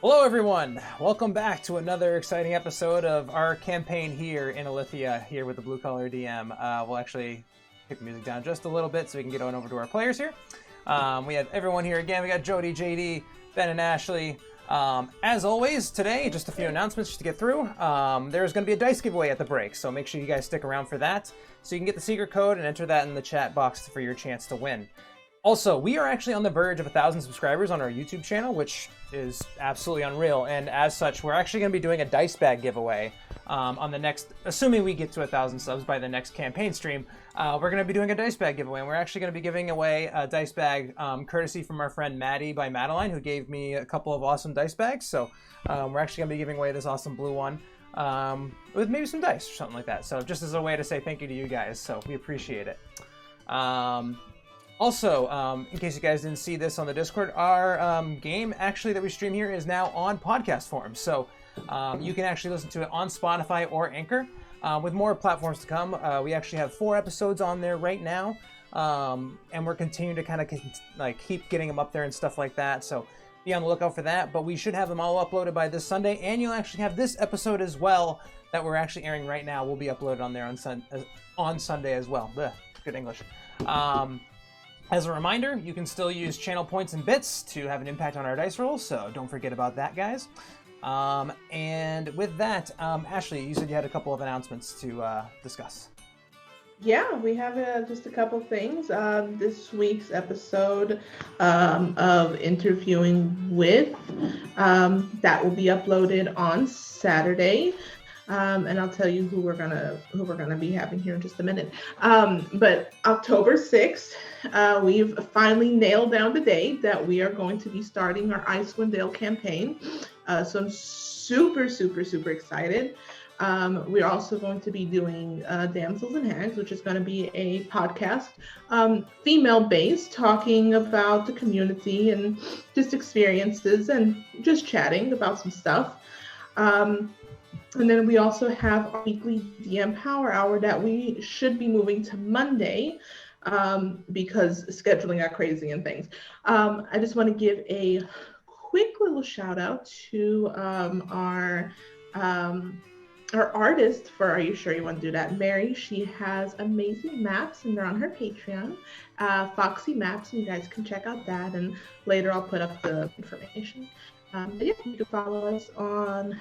Hello everyone! Welcome back to another exciting episode of our campaign here in Alithia, here with the Blue Collar DM. We'll actually take the music down just a little bit so we can get on over to our players here. We have everyone here again. We got Jody, JD, Ben, and Ashley. As always, today, just a few announcements just to get through. There's going to be a dice giveaway at the break, so make sure you guys stick around for that. So you can get the secret code and enter that in the chat box for your chance to win. Also, we are actually on the verge of 1,000 subscribers on our YouTube channel, which is absolutely unreal. And as such, we're actually going to be doing a dice bag giveaway on the next, assuming we get to 1,000 subs by the next campaign stream. We're going to be doing a dice bag giveaway, and we're actually going to be giving away a dice bag courtesy from our friend Maddie by Madeline, who gave me a couple of awesome dice bags. So we're actually going to be giving away this awesome blue one with maybe some dice or something like that. So just as a way to say thank you to you guys. So we appreciate it. Also, in case you guys didn't see this on the Discord, our game actually that we stream here is now on podcast form. So you can actually listen to it on Spotify or Anchor. With more platforms to come, we actually have 4 episodes on there right now. And we're continuing to kind of keep getting them up there and stuff like that. So be on the lookout for that. But we should have them all uploaded by this Sunday. And you'll actually have this episode as well that we're actually airing right now. Will be uploaded on there on Sunday as well. Blech, good English. As a reminder, you can still use channel points and bits to have an impact on our dice rolls, so don't forget about that, guys. And with that, Ashley, you said you had a couple of announcements to discuss. Yeah, we have just a couple things. This week's episode of Interviewing With, that will be uploaded on Saturday. And I'll tell you who we're gonna be having here in just a minute. But October 6th, we've finally nailed down the date that we are going to be starting our Icewind Dale campaign. So I'm super excited. We're also going to be doing Damsels and Hags, which is going to be a podcast, female-based, talking about the community and just experiences and just chatting about some stuff. And then we also have our weekly DM Power Hour that we should be moving to Monday because scheduling got crazy and things. I just want to give a quick little shout out to our artist for Are You Sure You Want to Do That? Mary. She has amazing maps and they're on her Patreon, Foxy Maps, and you guys can check out that. And later I'll put up the information. But yeah, you can follow us on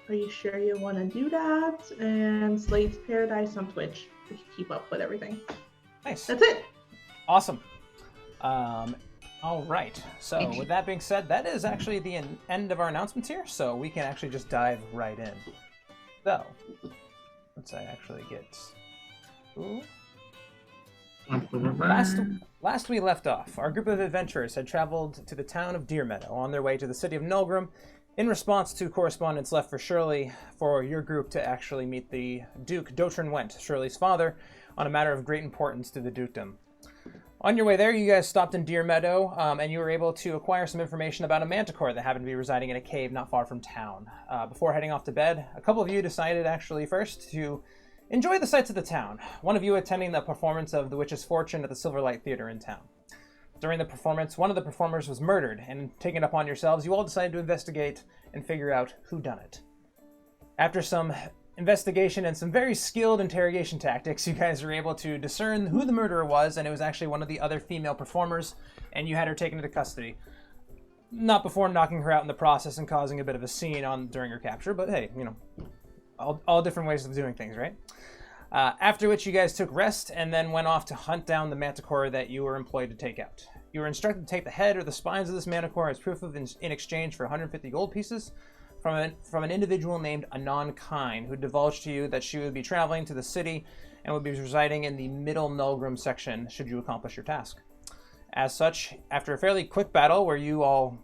Are You Sure You Want to Do That? And Slade's Paradise on Twitch. We can keep up with everything. Nice. That's it. Awesome. All right. So with that being said, that is actually the end of our announcements here. So we can actually just dive right in. So let's actually get. Ooh. Last we left off, our group of adventurers had traveled to the town of Deer Meadow on their way to the city of Nulgrim in response to correspondence left for Shirley for your group to actually meet the Duke Dotrin Went, Shirley's father, on a matter of great importance to the Dukedom. On your way there, you guys stopped in Deer Meadow, and you were able to acquire some information about a manticore that happened to be residing in a cave not far from town. Before heading off to bed, a couple of you decided actually first to enjoy the sights of the town, one of you attending the performance of The Witch's Fortune at the Silverlight Theater in town. During the performance, one of the performers was murdered, and taking it upon yourselves, you all decided to investigate and figure out who done it. After some investigation and some very skilled interrogation tactics, you guys were able to discern who the murderer was, and it was actually one of the other female performers, and you had her taken into custody. Not before knocking her out in the process and causing a bit of a scene during her capture, but hey, you know, all different ways of doing things, right? After which you guys took rest and then went off to hunt down the manticore that you were employed to take out. You were instructed to take the head or the spines of this manticore as proof of in exchange for 150 gold pieces from an individual named Anon Kine, who divulged to you that she would be traveling to the city and would be residing in the Middle Nulgrim section should you accomplish your task. As such, after a fairly quick battle where you all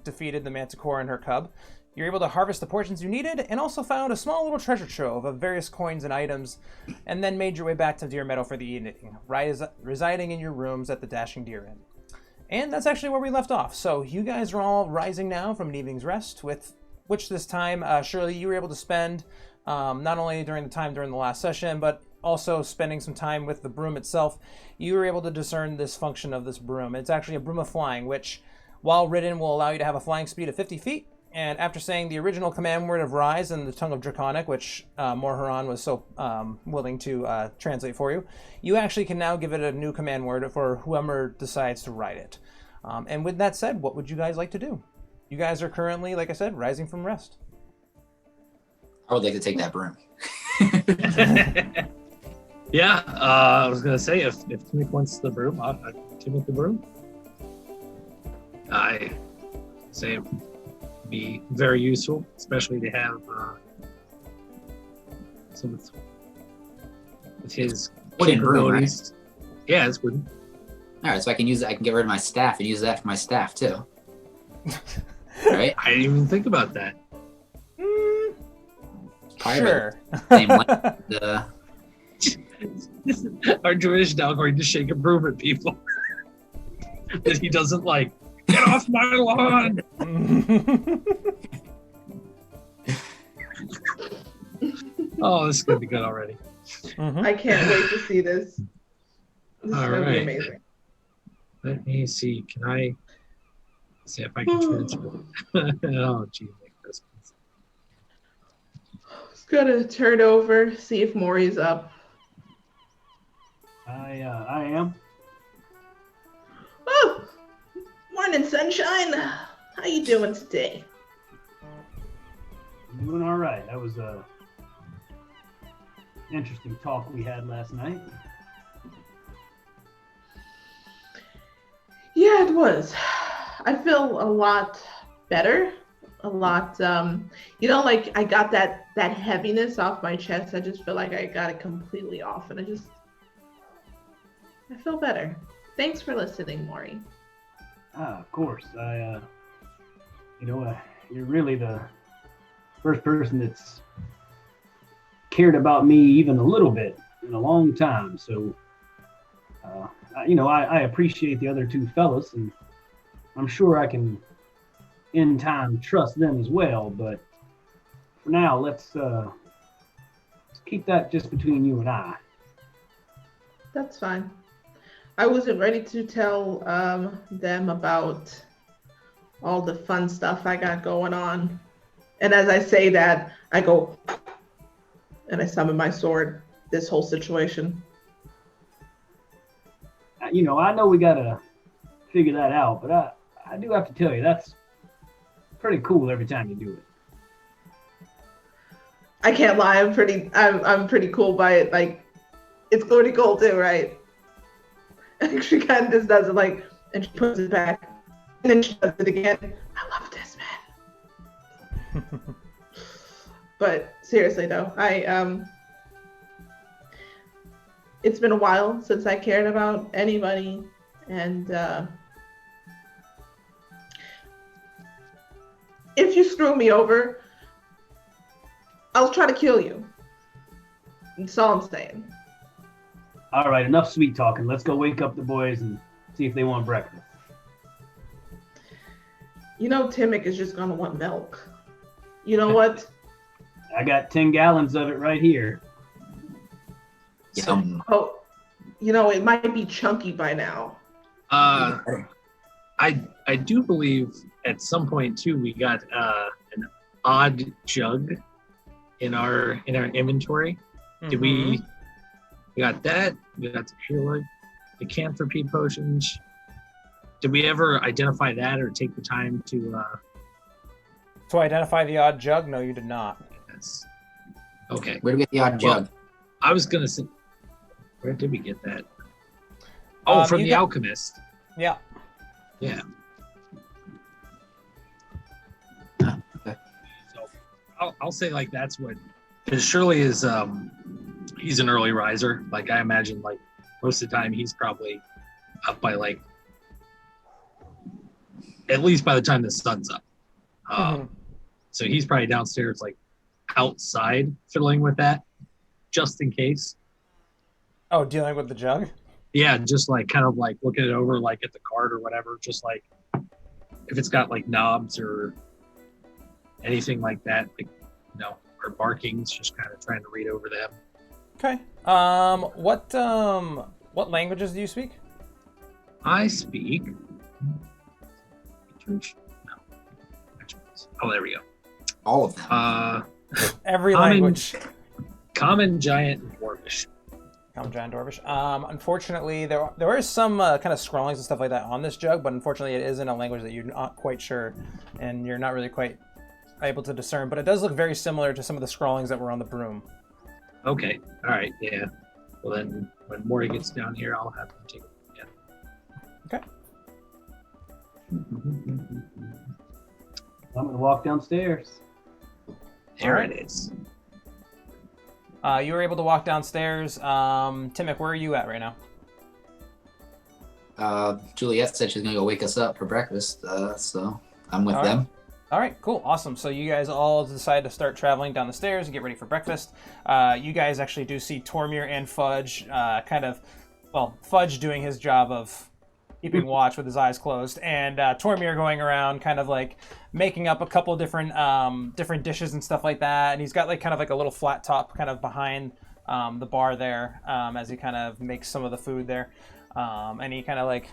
defeated the manticore and her cub, you're able to harvest the portions you needed and also found a small little treasure trove of various coins and items, and then made your way back to Deer Meadow for the evening, residing in your rooms at the Dashing Deer Inn. And that's actually where we left off. So you guys are all rising now from an evening's rest, with which this time, Shirley, you were able to spend not only during the last session, but also spending some time with the broom itself. You were able to discern this function of this broom. It's actually a Broom of Flying, which, while ridden, will allow you to have a flying speed of 50 feet, And after saying the original command word of Rise in the tongue of Draconic, which Morharon was so willing to translate for you, you actually can now give it a new command word for whoever decides to write it. And with that said, what would you guys like to do? You guys are currently, like I said, rising from rest. I would like to take that broom. Yeah, I was gonna say if Timmy wants the broom, I'd Timmy the broom. I say it'd be very useful, especially to have some with his Wooden broom, right? capabilities. Yeah, it's wooden. All right, so I can use it. I can get rid of my staff and use that for my staff too. Right? I didn't even think about that. Sure. Same length. Our Jewish is now going to shake a broom at people that he doesn't like. Get off my lawn! Oh, this is gonna be good already. I can't wait to see this. This is All going to be right. amazing. Let me see. Can I see if I can transfer? Oh, gee, like this. Just gotta turn over, see if Maury's up. I am. Oh, morning, sunshine. How you doing today? I'm doing all right. That was a interesting talk we had last night. Yeah, it was. I feel a lot better. A lot, like I got that heaviness off my chest. I just feel like I got it completely off, and I feel better. Thanks for listening, Maury. Of course. You're really the first person that's cared about me even a little bit in a long time. So, I appreciate the other two fellas, and I'm sure I can, in time, trust them as well. But for now, let's keep that just between you and I. That's fine. I wasn't ready to tell them about all the fun stuff I got going on. And as I say that, I go and I summon my sword. This whole situation. I know we gotta figure that out, but I do have to tell you that's pretty cool every time you do it. I can't lie. I'm pretty cool by it. Like, it's pretty cool too, right? And she kind of just does it like, and she puts it back, and then she does it again. I love this, man. But seriously though, it's been a while since I cared about anybody, and if you screw me over, I'll try to kill you. That's all I'm saying. All right, enough sweet talking. Let's go wake up the boys and see if they want breakfast. Timmick is just gonna want milk. You know what? I got 10 gallons of it right here. Yum. Oh, it might be chunky by now. I do believe at some point too we got an odd jug in our inventory. Did we got that? We got the pure lycanthropy potions. Did we ever identify that or take the time to identify the odd jug? No, you did not. Yes. Okay. Where do we get the odd jug? I was gonna say, where did we get that? Oh, from the alchemist. Yeah. Yeah. Okay. So I'll say like that's what, because Shirley is he's an early riser. Like I imagine like most of the time he's probably up by like at least by the time the sun's up. So he's probably downstairs like outside fiddling with that just in case. Oh, dealing with the jug? Yeah, just like kind of like looking it over like at the card or whatever, just like if it's got like knobs or anything like that, like or markings, just kind of trying to read over them. Okay. What languages do you speak? I speak Oh, there we go. All of them. Every Common- language. Common, giant, and dwarvish. Common Giant Dwarvish. Unfortunately, there is some kind of scrawlings and stuff like that on this jug, but unfortunately it is in a language that you're not quite sure, and you're not really quite able to discern, but it does look very similar to some of the scrawlings that were on the broom. Okay. All right. Yeah. Well, then when Maury gets down here, I'll have him take it. Yeah. Okay. I'm gonna walk downstairs. There it is. You were able to walk downstairs. Timmick, where are you at right now? Juliet said she's gonna go wake us up for breakfast, so I'm with All right. them. All right, cool, awesome. So you guys all decide to start traveling down the stairs and get ready for breakfast. You guys actually do see Tormir and Fudge Fudge doing his job of keeping watch with his eyes closed, and Tormir going around kind of like making up a couple different dishes and stuff like that. And he's got like kind of like a little flat top kind of behind the bar there as he kind of makes some of the food there. And he kind of like,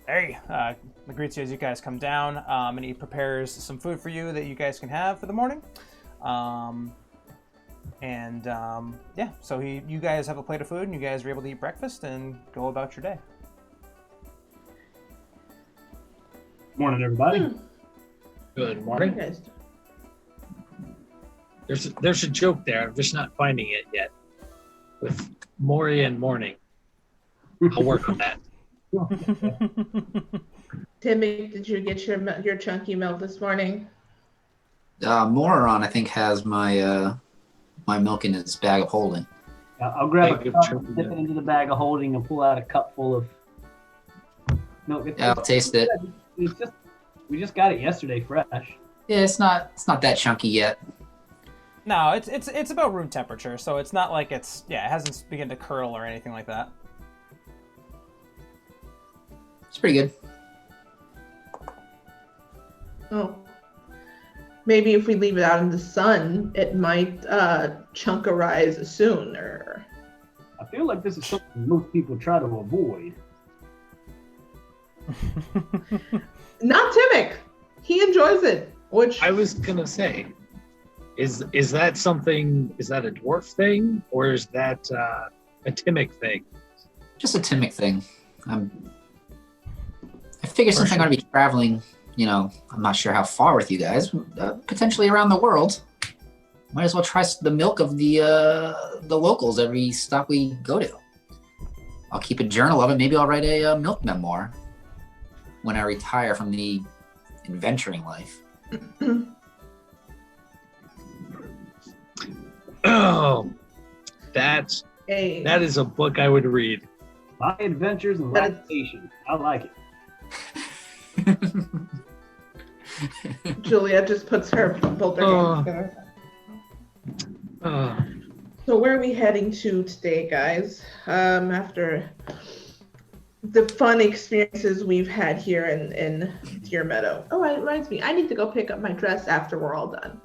hey, greets you as you guys come down, and he prepares some food for you that you guys can have for the morning. Yeah, so you guys have a plate of food, and you guys are able to eat breakfast and go about your day. Morning, everybody. Good What are you morning. guys doing? There's a joke there. I'm just not finding it yet. With Maury and morning. I'll work on that. Timmy, did you get your chunky milk this morning? Moron, I think, has my my milk in his bag of holding. I'll grab Bag a of cup, chunky dip it milk. into the bag of holding, and pull out a cup full of milk. Yeah, I'll taste it. We just got it yesterday, fresh. Yeah, it's not that chunky yet. No, it's about room temperature, so it's not like it hasn't begun to curl or anything like that. It's pretty good. Oh. Maybe if we leave it out in the sun, it might chunkerize sooner. I feel like this is something most people try to avoid. Not Timmick. He enjoys it. Which I was gonna say, is that something? Is that a dwarf thing, or is that a Timmick thing? Just a Timmick thing. I figure since I'm going to be traveling, I'm not sure how far with you guys, potentially around the world. Might as well try the milk of the locals every stop we go to. I'll keep a journal of it. Maybe I'll write a milk memoir when I retire from the adventuring life. Oh, that hey, is a book I would read. My adventures in That is- lactation. I like it. Julia just puts both her hands together. So where are we heading to today, guys? After the fun experiences we've had here in Deer Meadow. Oh, it reminds me, I need to go pick up my dress after we're all done.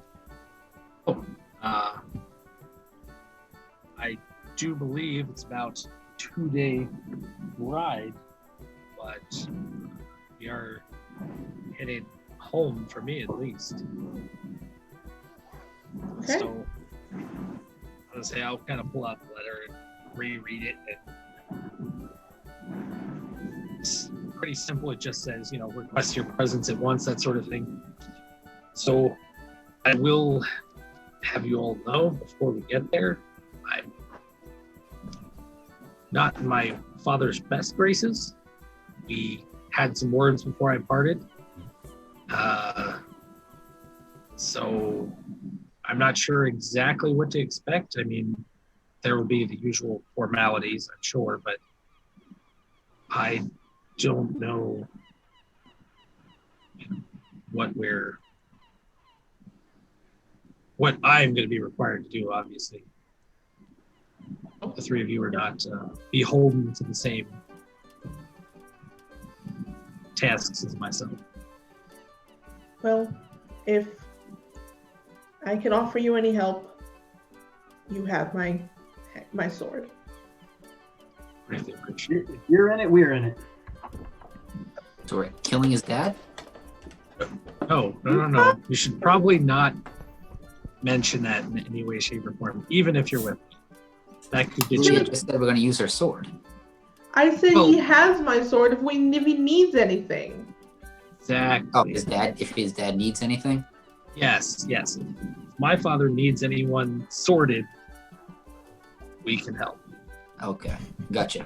I do believe it's about a 2-day ride, but we are headed home, for me at least. Okay. So I'll say I'll kind of pull out the letter and reread it. And it's pretty simple. It just says, request your presence at once, that sort of thing. So I will have you all know before we get there, I'm not in my father's best graces. We had some words before I parted. So I'm not sure exactly what to expect. I mean, there will be the usual formalities, I'm sure, but I don't know what I'm going to be required to do, obviously. The three of you are not beholden to the same tasks as myself. Well, if I can offer you any help, you have my sword. Greatly appreciate If you're in it, we're in it. So we're killing his dad? No. You should probably not mention that in any way, shape, or form, even if you're with me. That could get Julia you. just said we're going to use her sword. I said Well- he has my sword if he needs anything. Exactly. Oh, if his dad needs anything? Yes. If my father needs anyone sorted, we can help. Okay, gotcha.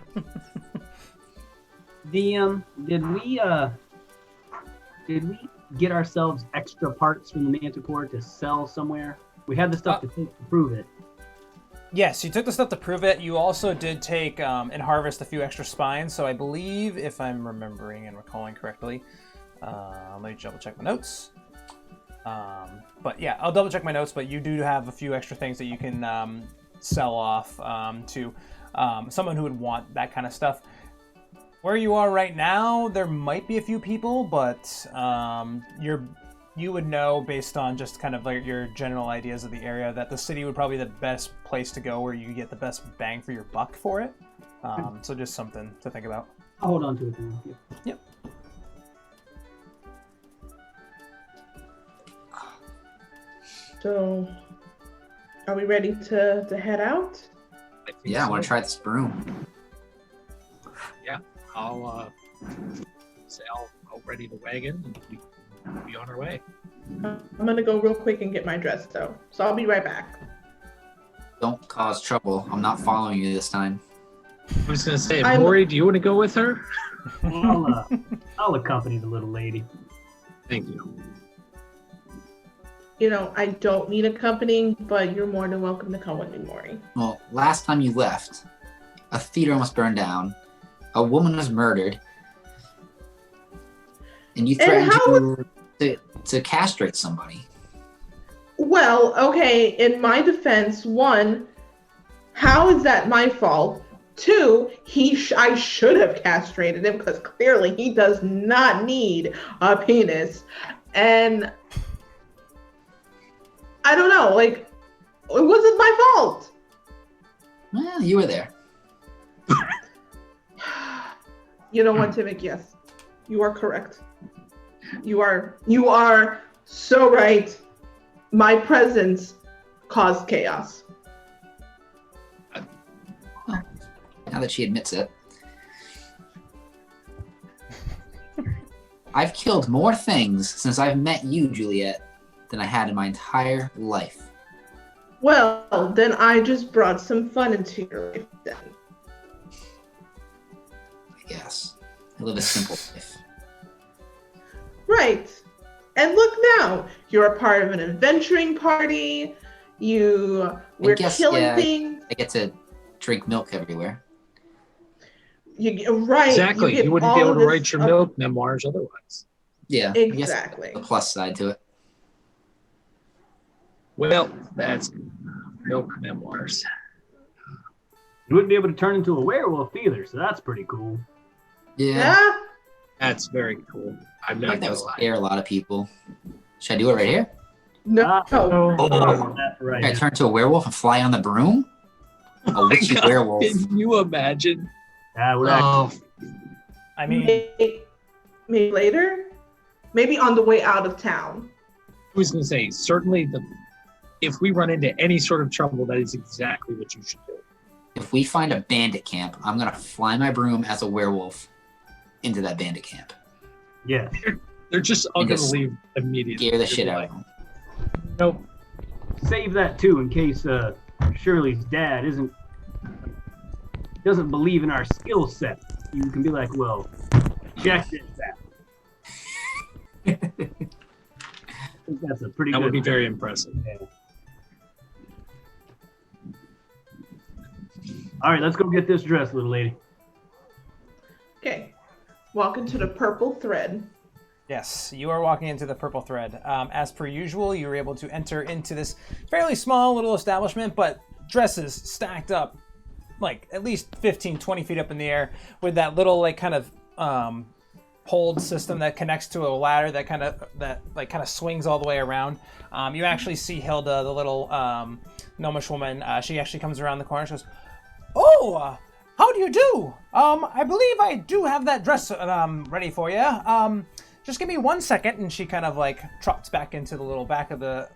DM, did we get ourselves extra parts from the Manticore to sell somewhere? We had the stuff to take to prove it. Yes, you took the stuff to prove it. You also did take and harvest a few extra spines. So I believe, if I'm remembering and recalling correctly, let me double check my notes. But yeah, I'll double check my notes. But you do have a few extra things that you can sell off to someone who would want that kind of stuff. Where you are right now, there might be a few people, but you would know based on just kind of like your general ideas of the area that the city would probably be the best place to go where you get the best bang for your buck for it. So just something to think about. I'll hold on to it then. Yep. So, are we ready to head out? I think Yeah, I want so. to try this broom. I'll say I'll ready the wagon and we'll be on our way. I'm gonna go real quick and get my dress though, so I'll be right back. Don't cause trouble. I'm not following you this time. I was gonna say, I'm- Maury, do you want to go with her? I'll accompany the little lady. Thank you. You know, I don't need accompanying, but you're more than welcome to come with me, Maury. Well, last time you left, a theater almost burned down, a woman was murdered, and you threatened how to castrate somebody. Well, okay, in my defense, one, how is that my fault? Two, I should have castrated him because clearly he does not need a penis. And I don't know, like, it wasn't my fault. Well, you were there. You know what, Timmick? Yes, you are correct. You are so right. My presence caused chaos. Now that she admits it. I've killed more things since I've met you, Juliet, than I had in my entire life. Well, then I just brought some fun into your life then. I guess. I live a simple life. Right. And look now, you're a part of an adventuring party. We're guess, killing yeah, things. I get to drink milk everywhere. Right. Exactly. get You wouldn't all be able of to this write your up- milk memoirs otherwise. Yeah. Exactly. I guess the plus side to it. Well, that's milk memoirs. You wouldn't be able to turn into a werewolf either, so that's pretty cool. Yeah. Yeah. That's very cool. I'm I not think that gonna would lie. scare a lot of people. Should I do it right here? No. Oh, Oh. that's right. Should I turn into a werewolf and fly on the broom? A Oh my witchy God, werewolf. Can you imagine? That would actually, Oh, I mean, Maybe later. Maybe on the way out of town. I was going to say, certainly if we run into any sort of trouble, that is exactly what you should do. If we find a bandit camp, I'm gonna fly my broom as a werewolf into that bandit camp. yes. They're just all And going to just leave immediately. Scare the They'll shit be out like, of them. Nope. Save that too in case Shirley's dad doesn't believe in our skill set. You can be like, well, check this out. I think that's a pretty That good. would be very impressive. Yeah. All right, let's go get this dress, little lady. Okay. Walk into the purple thread. yes, you are walking into the Purple Thread. As per usual, you were able to enter into this fairly small little establishment, but dresses stacked up like at least 15, 20 feet up in the air with that little like kind of hold system that connects to a ladder that kind of swings all the way around. You actually see Hilda, the little gnomish woman. She actually comes around the corner. She goes, "Oh, how do you do? I believe I do have that dress ready for you. just give me 1 second, and she kind of like trots back into the little back of the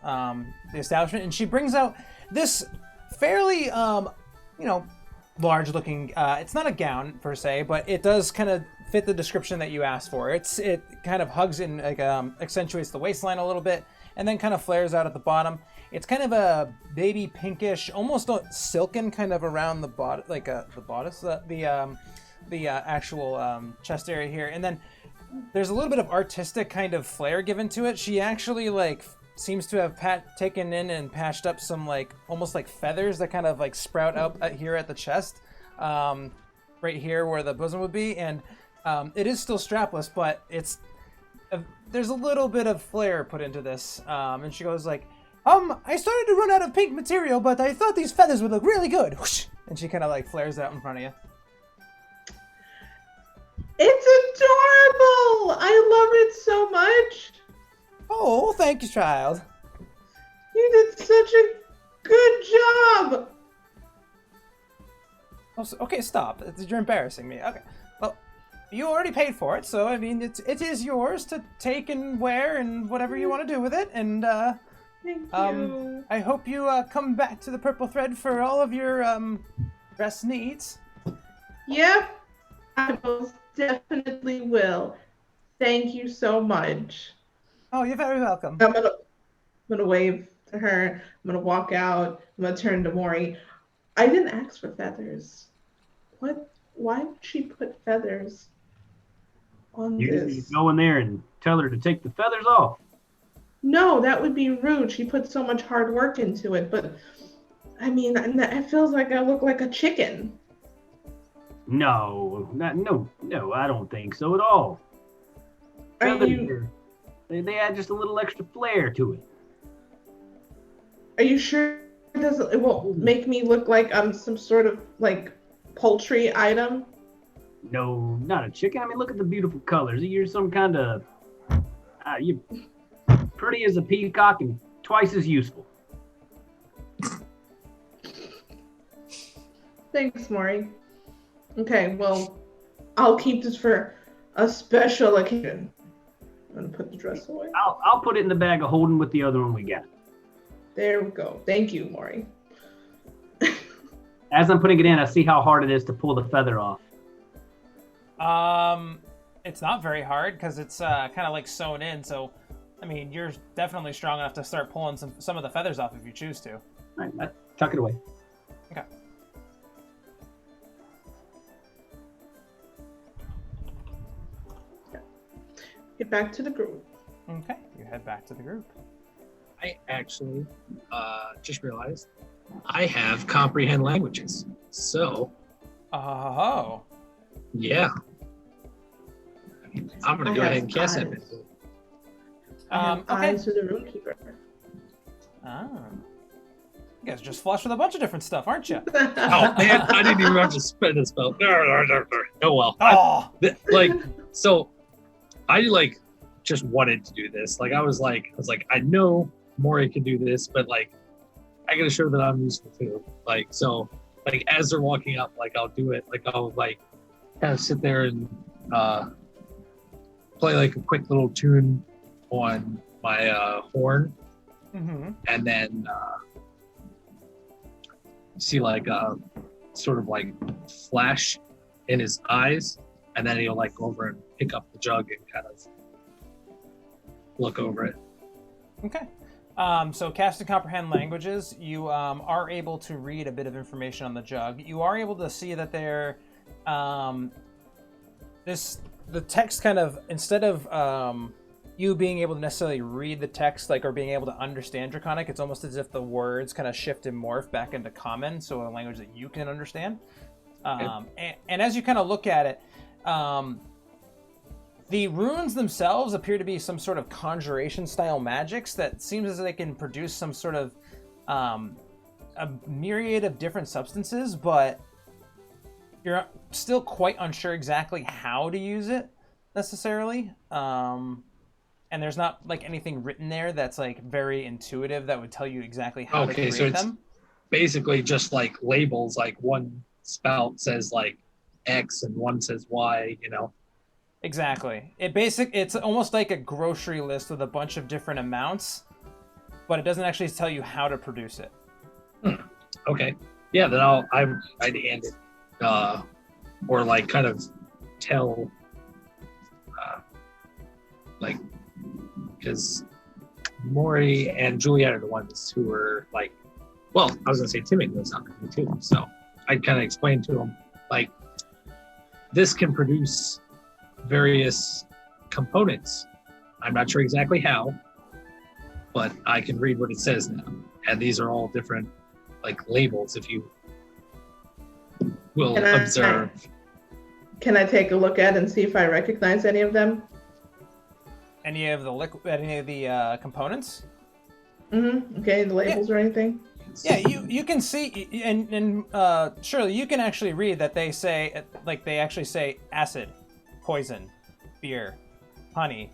establishment, and she brings out this fairly large looking. It's not a gown per se, but it does kind of fit the description that you asked for. It kind of hugs and like accentuates the waistline a little bit, and then kind of flares out at the bottom. It's kind of a baby pinkish, almost silken kind of around the bodice, like the bodice, the actual chest area here, and then there's a little bit of artistic kind of flair given to it. She actually like seems to have taken in and patched up some like almost like feathers that kind of like sprout up here at the chest, right here where the bosom would be, and it is still strapless, but there's a little bit of flair put into this, and she goes like, I started to run out of pink material, but I thought these feathers would look really good. Whoosh! And she kind of like flares out in front of you. It's adorable! I love it so much. Oh, thank you, child. You did such a good job. Oh, okay, stop. You're embarrassing me. Okay. Well, you already paid for it, so I mean, it is yours to take and wear and whatever you want to do with it. And Thank you. I hope you come back to the Purple Thread for all of your dress needs. Yep, I most definitely will. Thank you so much. Oh, you're very welcome. I'm gonna wave to her. I'm gonna walk out. I'm gonna turn to Maury. I didn't ask for feathers. What? Why would she put feathers on You this? just go in there and tell her to take the feathers off. No, that would be rude. She put so much hard work into it, but I mean, it feels like I look like a chicken. No, I don't think so at all. They add just a little extra flair to it. Are you sure it won't make me look like I'm some sort of like poultry item? No, not a chicken. I mean, look at the beautiful colors. You're some kind of... you're pretty as a peacock and twice as useful. Thanks, Maury. Okay, well, I'll keep this for a special occasion. I'm gonna put the dress away. I'll put it in the bag of holding with the other one we got. There we go. Thank you, Maury. As I'm putting it in, I see how hard it is to pull the feather off. It's not very hard because it's kind of like sewn in. So, I mean, you're definitely strong enough to start pulling some of the feathers off if you choose to. All right, tuck it away. Okay. Get back to the group. Okay, you head back to the group. I actually just realized I have comprehend languages. So, Oh. yeah. I'm going to go ahead and cast that. I have Okay. eyes to the roomkeeper. Ah. You guys just flushed with a bunch of different stuff, aren't you? Oh, man, I didn't even have to spend a spell. Oh, well. Oh. So I just wanted to do this. I was like, I know Maury can do this, but I gotta show that I'm useful too. As they're walking up, I'll do it. I'll kind of sit there and play a quick little tune on my horn, Mm-hmm. and then see sort of flash in his eyes, and then he'll go over and pick up the jug and kind of look over it. Okay. So cast and comprehend languages. You are able to read a bit of information on the jug. You are able to see that there, the text kind of, instead of you being able to necessarily read the text or being able to understand Draconic, it's almost as if the words kind of shift and morph back into Common, so a language that you can understand. And as you kind of look at it, the runes themselves appear to be some sort of conjuration style magics that seems as if they can produce some sort of a myriad of different substances, but you're still quite unsure exactly how to use it necessarily. And there's not anything written there that's very intuitive that would tell you exactly how to create so it's them. Basically just labels, one spout says X and one says Y, Exactly. It's almost like a grocery list with a bunch of different amounts, but it doesn't actually tell you how to produce it. Okay. Yeah, then I'd hand it, or like kind of tell, like, because Maury and Juliet are the ones who were like, well, I was gonna say Timmy knows something too, so I'd kind of explain to him like, this can produce various components. I'm not sure exactly how, but I can read what it says now, and these are all different like labels if you will observe. Can I take a look at and see if I recognize any of them? Any of the components? Okay, the labels or anything? Yeah, you can see, and Shirley, you can actually read that they actually say acid, poison, beer, honey,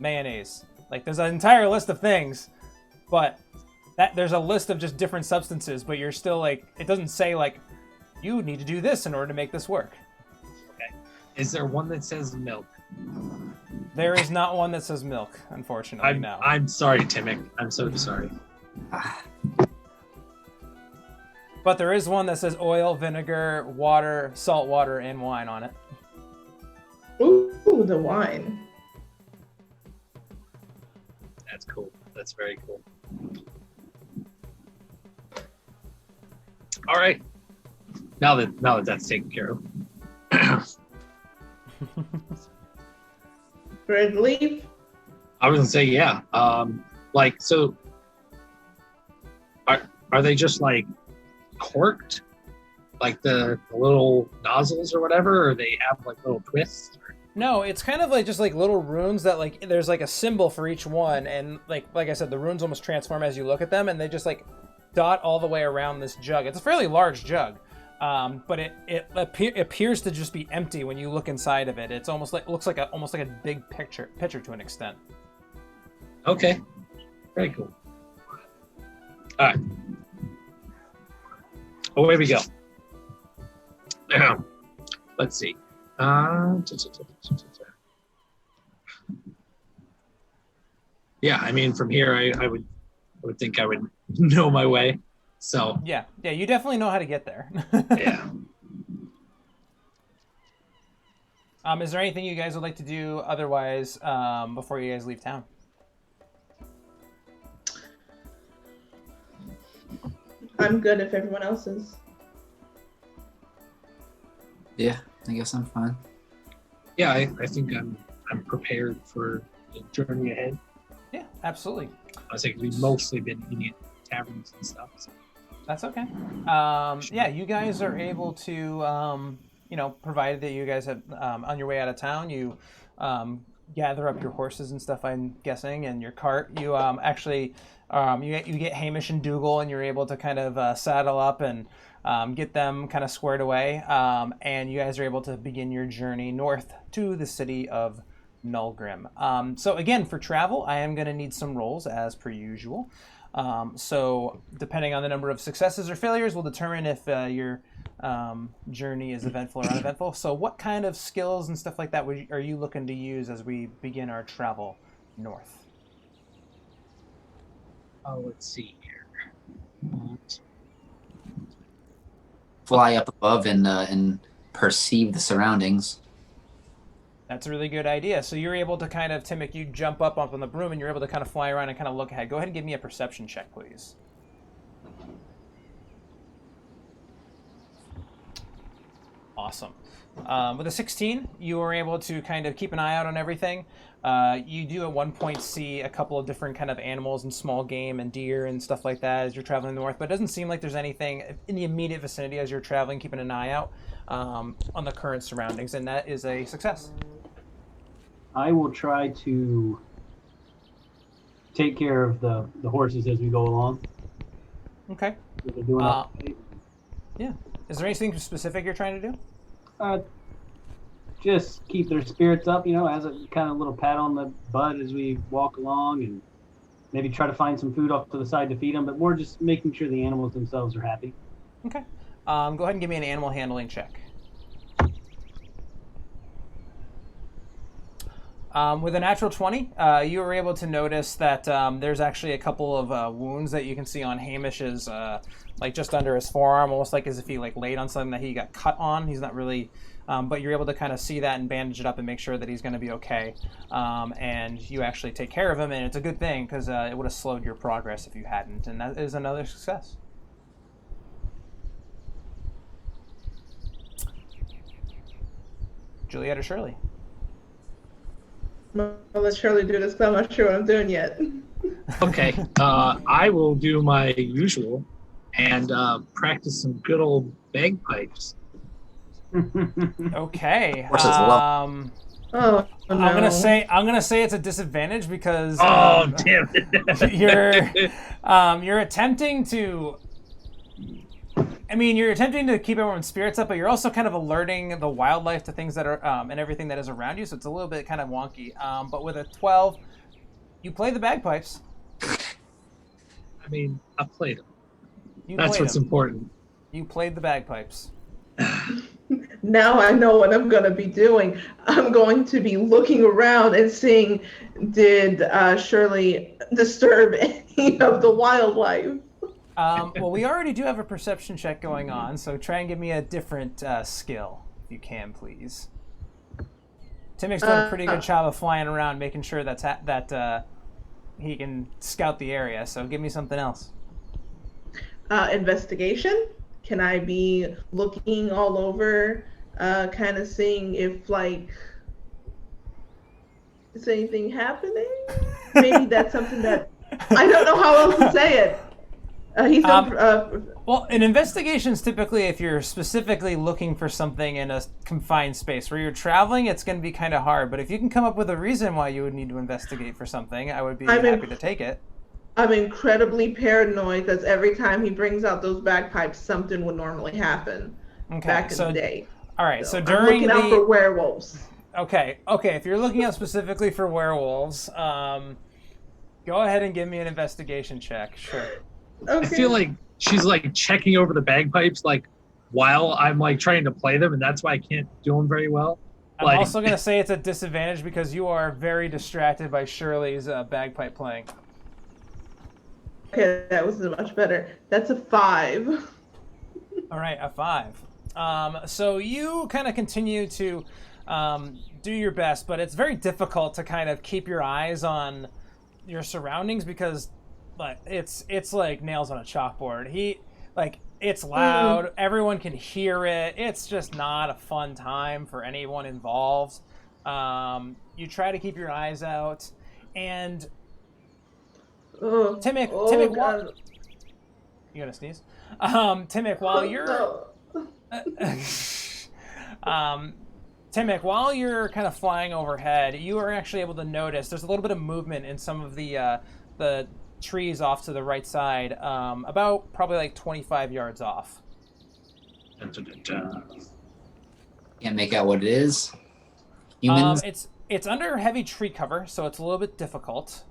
mayonnaise. Like, there's an entire list of things, but there's a list of just different substances, but you're still like, it doesn't say like, you need to do this in order to make this work. Okay. Is there one that says milk? There is not one that says milk, unfortunately, no. I'm sorry, Timmick. I'm so sorry. But there is one that says oil, vinegar, water, salt water, and wine on it. Ooh, the wine. That's cool. That's very cool. All right. Now that that's taken care of. Ready to leave? I was gonna say, yeah. Like, so are they just like corked, like the little nozzles or whatever, or they have like little twists? No, it's kind of like just like little runes that like there's like a symbol for each one, and like I said, the runes almost transform as you look at them, and they just like dot all the way around this jug. It's a fairly large jug, but it appears to just be empty when you look inside of it. It's almost like looks like almost like a big picture to an extent. Okay, very cool. All right, away we go. Let's see. Yeah, I mean, from here, I would think I would know my way. So yeah, you definitely know how to get there. Yeah. Is there anything you guys would like to do otherwise before you guys leave town? I'm good if everyone else is. Yeah, I guess I'm fine. Yeah, I think I'm prepared for the journey ahead. Yeah, absolutely. I think we've mostly been eating at taverns and stuff. So. That's okay. Yeah, you guys are able to, provided that you guys have on your way out of town, you gather up your horses and stuff, I'm guessing, and your cart. You actually, you get Hamish and Dougal, and you're able to kind of saddle up and get them kind of squared away, and you guys are able to begin your journey north to the city of Nulgrim. So again, for travel, I am going to need some rolls as per usual. So depending on the number of successes or failures will determine if your journey is eventful or uneventful. So what kind of skills and stuff like that are you looking to use as we begin our travel north? Oh, let's see here. Fly up above and perceive the surroundings. That's a really good idea. So you're able to kind of, Timmick, you jump up on the broom and you're able to kind of fly around and kind of look ahead. Go ahead and give me a perception check, please. Awesome. With a 16, you were able to kind of keep an eye out on everything. You do at one point see a couple of different kind of animals and small game and deer and stuff like that as you're traveling north, but it doesn't seem like there's anything in the immediate vicinity as you're traveling, keeping an eye out on the current surroundings, and that is a success. I will try to take care of the horses as we go along. Okay. They're doing okay. Yeah. Is there anything specific you're trying to do? Just keep their spirits up, as a kind of little pat on the butt as we walk along, and maybe try to find some food off to the side to feed them, but more just making sure the animals themselves are happy. Okay. Go ahead and give me an animal handling check. With a natural 20, you were able to notice that there's actually a couple of wounds that you can see on Hamish's, like just under his forearm, almost like as if he like laid on something that he got cut on. He's not really, but you're able to kind of see that and bandage it up and make sure that he's going to be okay. And you actually take care of him, and it's a good thing because it would have slowed your progress if you hadn't, and that is another success. Juliet or Shirley? I'll let Shirley do this because I'm not sure what I'm doing yet. Okay, I will do my usual and practice some good old bagpipes. Okay. Horses love- Oh, no. I'm gonna say it's a disadvantage because Damn it! you're attempting to. I mean, you're attempting to keep everyone's spirits up, but you're also kind of alerting the wildlife to things that are and everything that is around you. So it's a little bit kind of wonky. But with a 12, you play the bagpipes. I mean, I played them. You That's played what's them. important. You played the bagpipes. Now I know what I'm going to be doing. I'm going to be looking around and seeing, did Shirley disturb any of the wildlife? Well, we already do have a perception check going on, so try and give me a different skill, if you can, please. Timmick's done a pretty good job of flying around, making sure that he can scout the area, so give me something else. Investigation? Can I be looking all over, kind of seeing if, like, is anything happening? Maybe that's something that, I don't know how else to say it. Well, an investigation is typically if you're specifically looking for something in a confined space. Where you're traveling, it's going to be kind of hard. But if you can come up with a reason why you would need to investigate for something, I would be happy to take it. I'm incredibly paranoid because every time he brings out those bagpipes, something would normally happen back in the day. All right, so I'm during looking out for werewolves. Okay. If you're looking out specifically for werewolves, go ahead and give me an investigation check. Sure. Okay. I feel like she's like checking over the bagpipes like while I'm like trying to play them, and that's why I can't do them very well. I'm also going to say it's a disadvantage because you are very distracted by Shirley's bagpipe playing. Okay, that was much better. That's a 5. All right, a 5. So you kind of continue to do your best, but it's very difficult to kind of keep your eyes on your surroundings because it's like nails on a chalkboard. It's loud. Everyone can hear it. It's just not a fun time for anyone involved. You try to keep your eyes out, and Timmick, you gonna sneeze? Timmick, while you're Timmick, while you're kind of flying overhead, you are actually able to notice there's a little bit of movement in some of the trees off to the right side, about probably like 25 yards off. Can't make out what it is. Humans. It's under heavy tree cover, so it's a little bit difficult.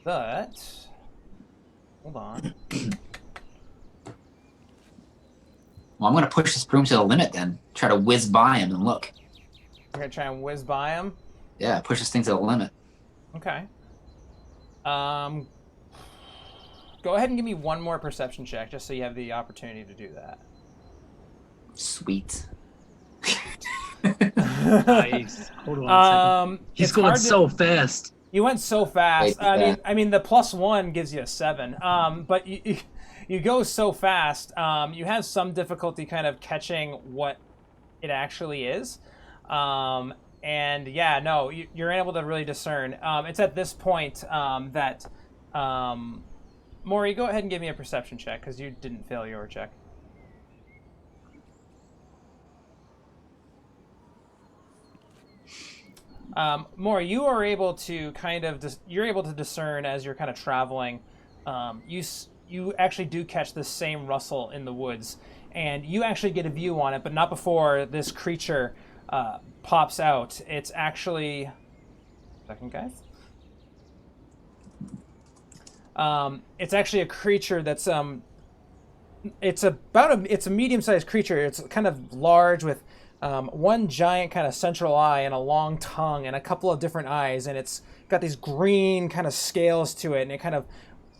But hold on. Well, I'm gonna push this broom to the limit then. Try to whiz by him and look. You're gonna try and whiz by him? Yeah, push this thing to the limit. Okay. Go ahead and give me one more perception check, just so you have the opportunity to do that. Sweet. Nice. Hold on a second. He's going so fast. You went so fast. Wait, I mean, the +1 gives you a 7. But you go so fast. You have some difficulty kind of catching what it actually is. And yeah, no, you're able to really discern. It's at this point that Maury, go ahead and give me a perception check because you didn't fail your check. Maury, you are able to kind of you're able to discern as you're kind of traveling. You actually do catch the same rustle in the woods, and you actually get a view on it, but not before this creature pops out. It's actually second, guys. It's actually a creature that's it's a medium-sized creature. It's kind of large with one giant kind of central eye and a long tongue and a couple of different eyes, and it's got these green kind of scales to it, and it kind of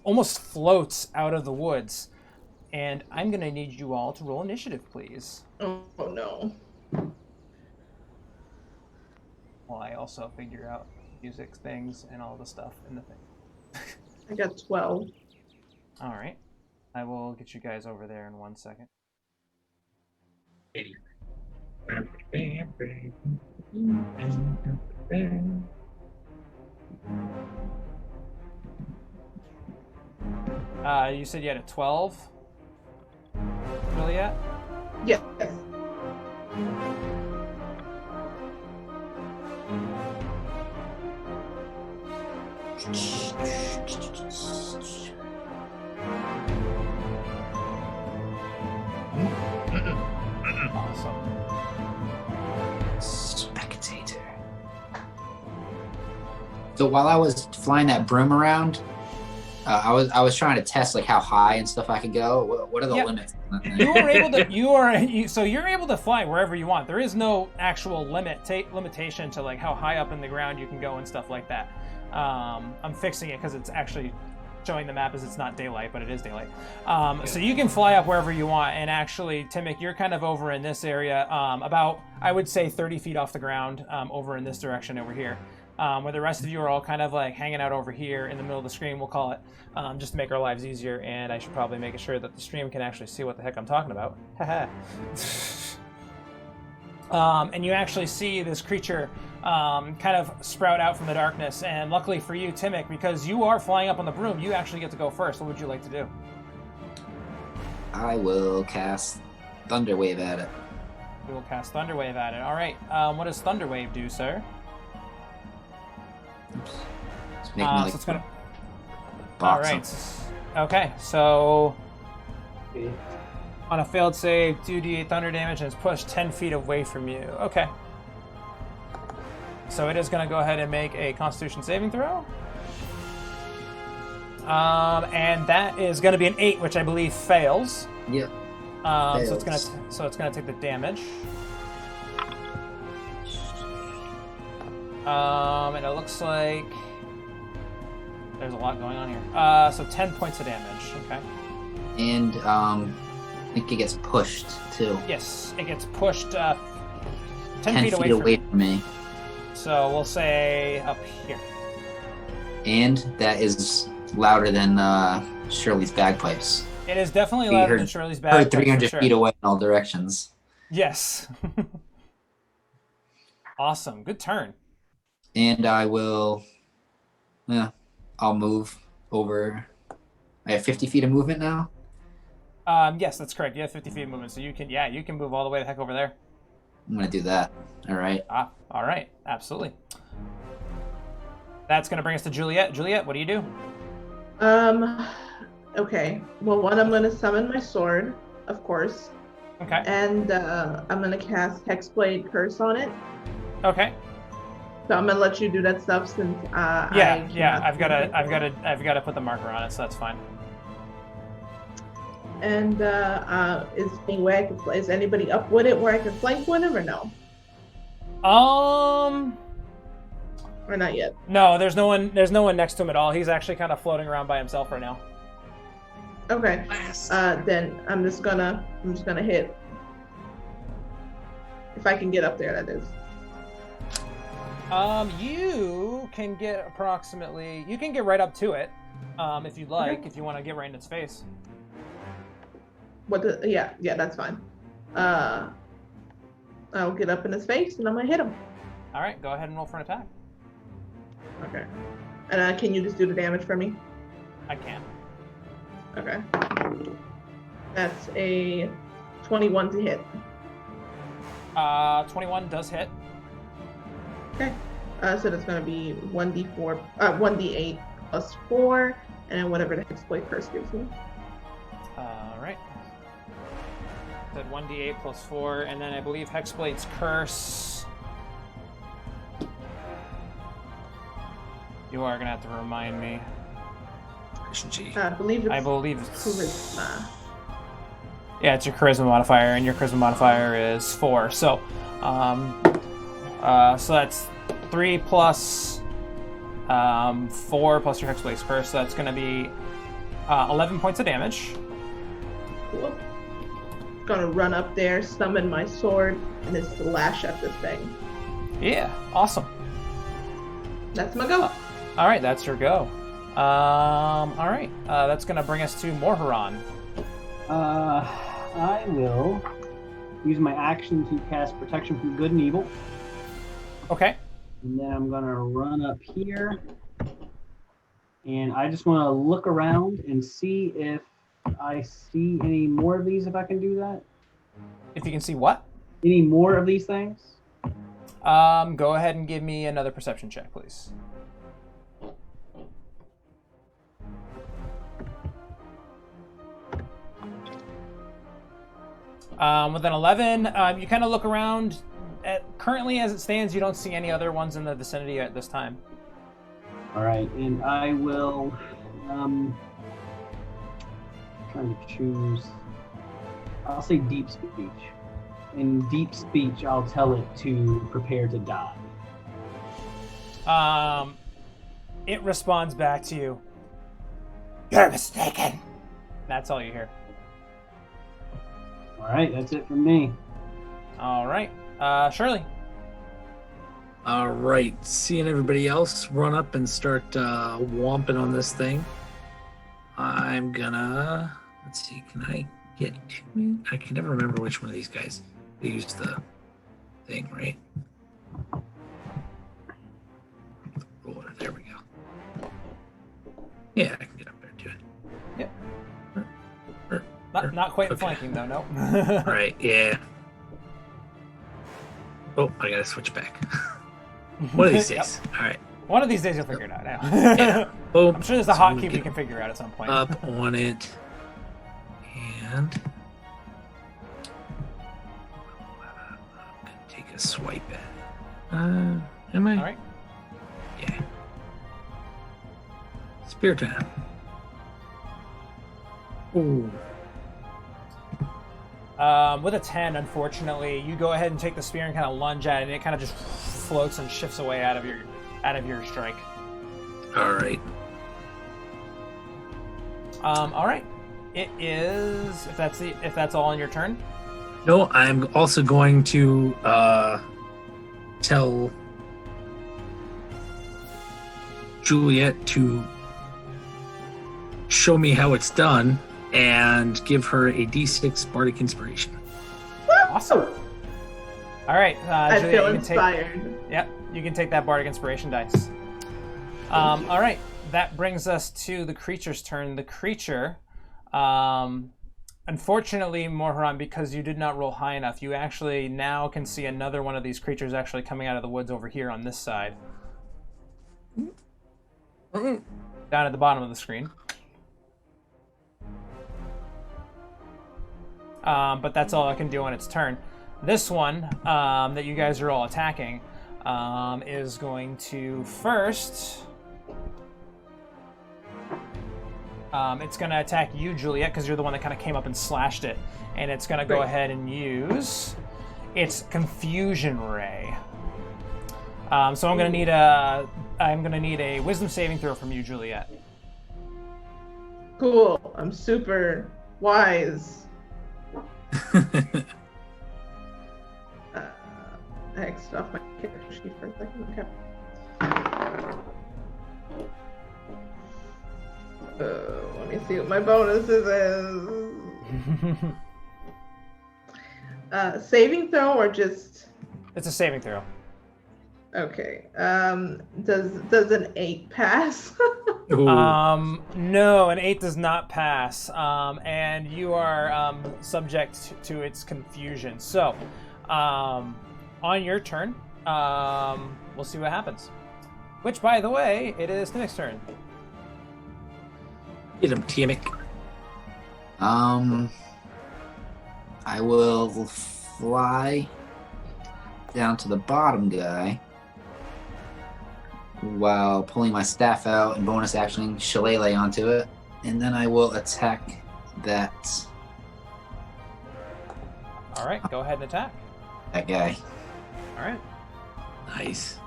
almost floats out of the woods. And I'm going to need you all to roll initiative, please. Oh no. While I also figure out music things and all the stuff in the thing. I got 12. All right. I will get you guys over there in 1 second. You said you had a 12? Juliet? Yes. Awesome. Spectator. So while I was flying that broom around, I was trying to test like how high and stuff I could go. What are the limits on that thing? You are able to. So you're able to fly wherever you want. There is no actual limitation to like how high up in the ground you can go and stuff like that. I'm fixing it because it's actually showing the map as it's not daylight, but it is daylight. So you can fly up wherever you want. And actually, Timmick, you're kind of over in this area, about I would say 30 feet off the ground, over in this direction over here. Where the rest of you are all kind of like hanging out over here in the middle of the screen, we'll call it, just to make our lives easier. And I should probably make sure that the stream can actually see what the heck I'm talking about. Haha. And you actually see this creature kind of sprout out from the darkness. And luckily for you, Timmick, because you are flying up on the broom, you actually get to go first. What would you like to do? I will cast Thunderwave at it. We will cast Thunderwave at it. All right. What does Thunderwave do, sir? It's making me, like, so it's gonna. box All right. them. Okay. So on a failed save, 2d8 thunder damage, and it's pushed 10 feet away from you. Okay. So it is going to go ahead and make a Constitution saving throw. And that is going to be an 8, which I believe fails. Yep. So it's gonna take the damage. And it looks like there's a lot going on here. So 10 points of damage. Okay. And I think it gets pushed too. Yes, it gets pushed 10 feet away from me. So we'll say up here. And that is louder than Shirley's bagpipes. It is definitely louder than Shirley's bagpipes. Heard 300 feet away in all directions. Yes. Awesome. Good turn. And I will, I'll move over. I have 50 feet of movement now? Yes, that's correct. You have 50 feet of movement, so you can move all the way the heck over there. I'm going to do that. All right. All right. Absolutely. That's going to bring us to Juliet. Juliet, what do you do? Okay. Well, one, I'm going to summon my sword, of course. Okay. And I'm going to cast Hex Blade Curse on it. Okay. So I'm going to let you do that stuff since I've got to put the marker on it, so that's fine. And is any way I can is anybody up with it where I can flank one or no? Or not yet? No, there's no one next to him at all. He's actually kind of floating around by himself right now. Okay. Then I'm just gonna hit. If I can get up there, that is. You can get approximately. You can get right up to it, if you'd like. Okay. If you want to get right in its face. Yeah, that's fine. I'll get up in his face and I'm gonna hit him. All right, go ahead and roll for an attack. Okay. And can you just do the damage for me? I can. Okay. That's a 21 to hit. 21 does hit. Okay. So that's gonna be 1d8 plus 4, and then whatever the Hex Blade Curse gives me. All right. That 1d8 plus 4, and then I believe Hex Blade's Curse. You are gonna have to remind me. I believe it's charisma. Yeah, it's your charisma modifier, and your charisma modifier is 4. So, so that's 3 plus 4 plus your Hex Blade Curse. So that's going to be 11 points of damage. Cool. Gonna run up there, summon my sword, and just lash at this thing. Yeah, awesome. That's my go. All right, that's your go. All right, that's going to bring us to Morharon. I will use my action to cast Protection from Good and Evil. Okay. And then I'm going to run up here. And I just want to look around and see if I see any more of these, if I can do that. If you can see what? Any more of these things? Go ahead and give me another perception check, please. With an 11, you kind of look around. Currently, as it stands, you don't see any other ones in the vicinity at this time. All right, and I will. Trying to choose. I'll say deep speech. In deep speech, I'll tell it to prepare to die. It responds back to you. You're mistaken. That's all you hear. All right, that's it from me. All right, Shirley. All right, seeing everybody else run up and start whomping on this thing, I'm gonna, let's see, can I get to, I can never remember which one of these guys used the thing, right? Roller, there we go. Yeah, I can get up there to it. Yep. Not quite Okay. flanking though, no. Right, yeah. Oh, I gotta switch back. One of these days. Yep. All right. One of these days you'll figure it out now. Yeah. Boom. I'm sure there's a So I'm hotkey gonna we get can figure out at some point. up on it, and I'm gonna take a swipe at it. Am I? All right. Yeah. Spear time. Ooh. With a 10, unfortunately, you go ahead and take the spear and kind of lunge at it, and it kind of just floats and shifts away out of your strike. All right. All right. It is if that's all on your turn. No, I'm also going to tell Juliet to show me how it's done and give her a D6 Bardic Inspiration. Awesome. All right, I Julia, feel you can inspired. Yep, you can take that Bardic Inspiration dice. All right, that brings us to the creature's turn. The creature, unfortunately, Morharon, because you did not roll high enough, you actually now can see another one of these creatures actually coming out of the woods over here on this side. Down at the bottom of the screen. But that's all I can do on its turn. This one that you guys are all attacking is going to first... it's going to attack you, Juliet, because you're the one that kind of came up and slashed it. And it's going to go ahead and use its Confusion Ray. So I'm going to need a Wisdom saving throw from you, Juliet. Cool. I'm super wise. I X'd off my character sheet for a second. Okay. Let me see what my bonuses is. Saving throw or just? It's a saving throw. Okay. Does an 8 pass? Ooh. No, an 8 does not pass, and you are subject to its confusion. So, on your turn, we'll see what happens. Which, by the way, it is Timic's turn. Get him, Timic. I will fly down to the bottom guy while pulling my staff out and bonus action shillelagh onto it, and then I will attack that All right, go ahead and attack. That guy. All right. Nice.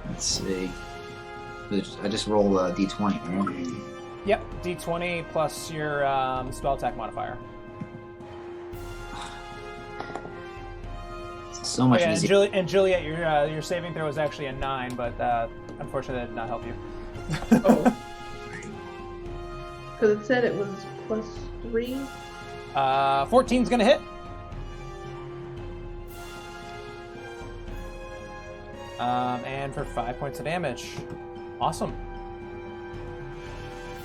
Let's see. I just roll a d20, right? Yep, d20 plus your spell attack modifier. So much easier. And Juliet, your saving throw is actually a 9, but unfortunately that did not help you. Oh. Because it said it was +3. 14's gonna hit. And for 5 points of damage. Awesome.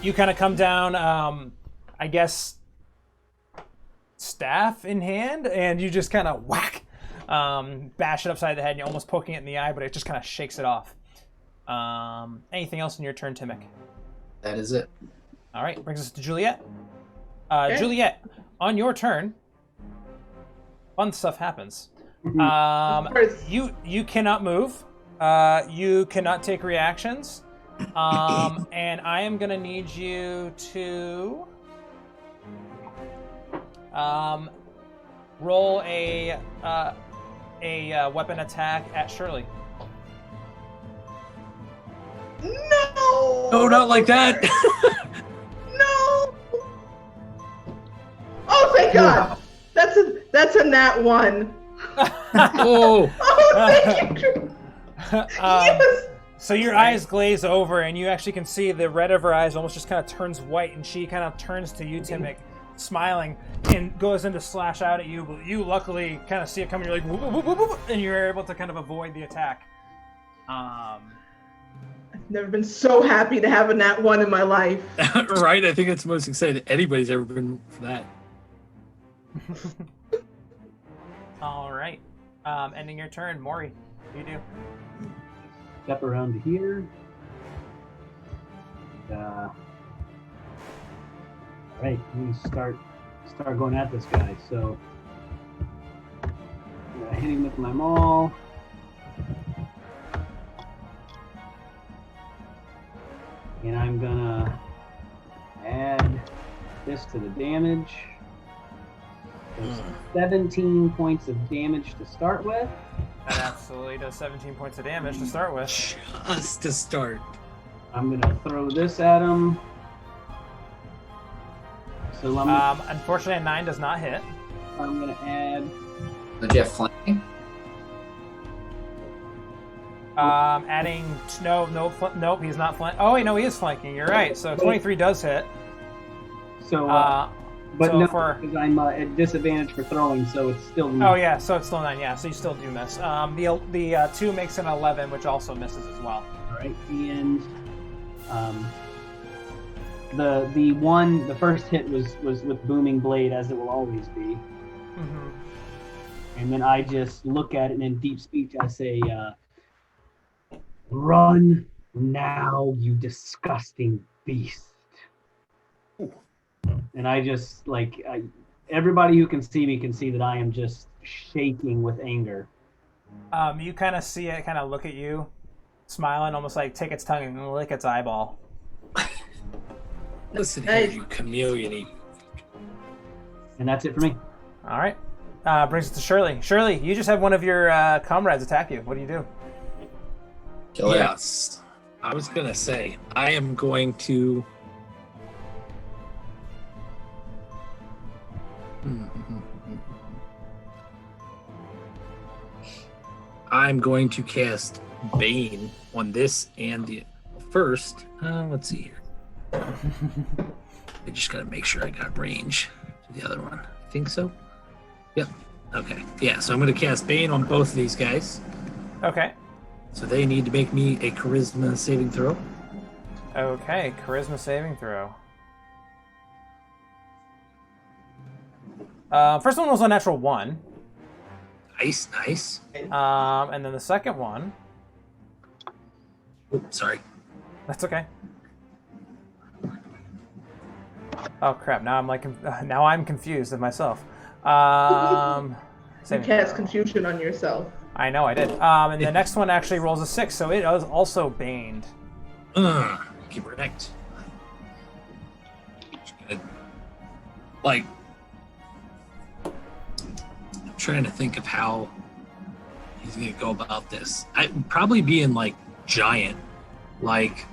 You kind of come down, I guess, staff in hand, and you just kind of whack, bash it upside the head, and you're almost poking it in the eye, but it just kind of shakes it off. Anything else in your turn, Timic? That is it. All right, brings us to Juliet. Okay. Juliet, on your turn, fun stuff happens. Of course. You cannot move. You cannot take reactions. And I am gonna need you to roll a weapon attack at Shirley. No! No, not like that. No! Oh, thank God! That's a nat 1. Oh. Oh, thank you! Yes! So your eyes glaze over, and you actually can see the red of her eyes almost just kind of turns white, and she kind of turns to you, Timic, smiling, and goes in to slash out at you. But you luckily kind of see it coming. You're like, whoop, whoop, whoop, whoop, and you're able to kind of avoid the attack. I've never been so happy to have a nat 1 in my life. Right? I think it's the most excited anybody's ever been for that. All right. Ending your turn, Maury. What do you do? Step around to here. All right, we start going at this guy. So I'm gonna hit him with my maul. And I'm gonna add this to the damage. There's 17 points of damage to start with. That absolutely does 17 points of damage to start with. Just to start. I'm gonna throw this at him. So Unfortunately, a 9 does not hit. I'm gonna add. Did you have flanking? Adding nope, he's not flanking. Oh wait, no, he is flanking. You're right. So 23 does hit. So, but so no, for- because I'm at disadvantage for throwing, so it's still. Oh yeah, so it's still 9. Yeah, so you still do miss. The 2 makes an 11, which also misses as well. All right, and the first hit was with booming blade, as it will always be. Mm-hmm. And then I just look at it, and in deep speech I say, "Run now, you disgusting beast!" And I just everybody who can see me can see that I am just shaking with anger. You kind of see it, kind of look at you, smiling, almost like take its tongue and lick its eyeball. Listen here, you chameleon. And that's it for me. All right. Brings us to Shirley. Shirley, you just have one of your comrades attack you. What do you do? Kill it. Yes. I was going to say, I am going to... I'm going to cast Bane on this and the first. Let's see here. I just got to make sure I got range to the other one. I think so. Yep. Okay. Yeah, so I'm going to cast Bane on both of these guys. Okay. So they need to make me a charisma saving throw. Okay, charisma saving throw. First one was a natural 1. Nice. And then the second one. Oops, sorry. That's okay. Oh crap! Now I'm confused of myself. You saving cast throw. confusion on yourself. I know I did. And the next one actually rolls a 6, so it is also baned. Correct. trying to think of how he's gonna go about this. I'd probably be in like giant, like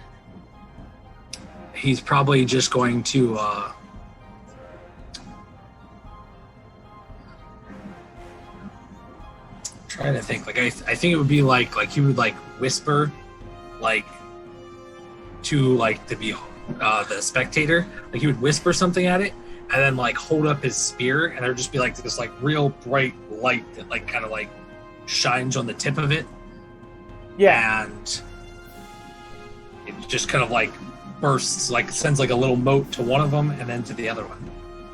he's probably just going to trying to think. Like I think it would be like he would like whisper, like to like to be the spectator. Like he would whisper something at it, and then like hold up his spear, and there'd just be like this like real bright light that like kind of like shines on the tip of it. Yeah. And it just kind of like bursts, like sends like a little mote to one of them and then to the other one.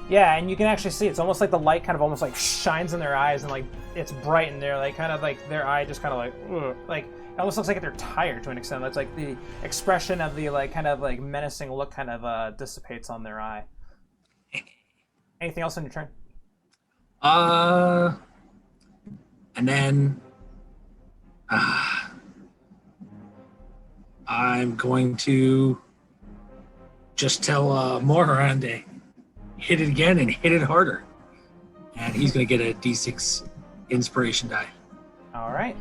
Yeah, and you can actually see it's almost like the light kind of almost like shines in their eyes, and like it's bright, and they're like kind of like their eye just kind of like ugh, like it almost looks like they're tired to an extent. That's like the expression of the like kind of like menacing look kind of dissipates on their eye. Anything else on your turn? And then I'm going to just tell Moharan to hit it again and hit it harder. And he's going to get a D6 inspiration die. All right.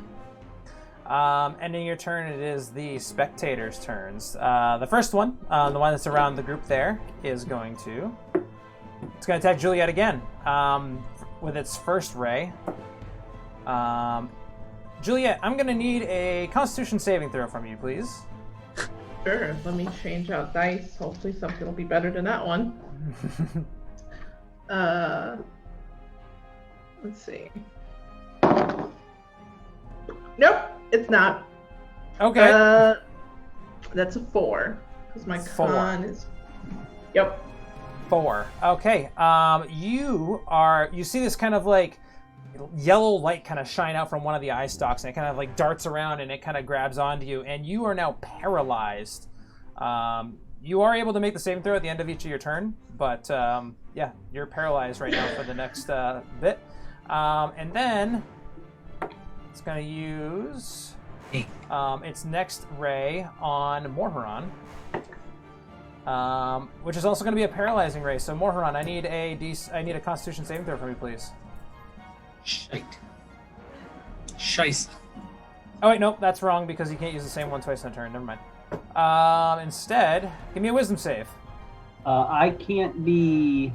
Ending your turn, it is the spectators' turns. The first one, the one that's around the group there, is going to... It's going to attack Juliet again with its first ray. Juliet, I'm going to need a Constitution saving throw from you, please. Sure, let me change out dice. Hopefully something will be better than that one. Let's see. Nope, it's not. Okay. That's a 4. Because my 4. con is... Yep. 4. Okay. You see this kind of like yellow light kind of shine out from one of the eye stalks, and it kind of like darts around and it kind of grabs onto you, and you are now paralyzed. You are able to make the saving throw at the end of each of your turn, but yeah, you're paralyzed right now for the next bit. And then it's going to use its next ray on Morharon, which is also going to be a paralyzing ray. So Morharon, I need a Constitution saving throw from you, please. Shice. Oh wait, nope, that's wrong because you can't use the same one twice in a turn. Never mind. Instead, give me a Wisdom save. I can't be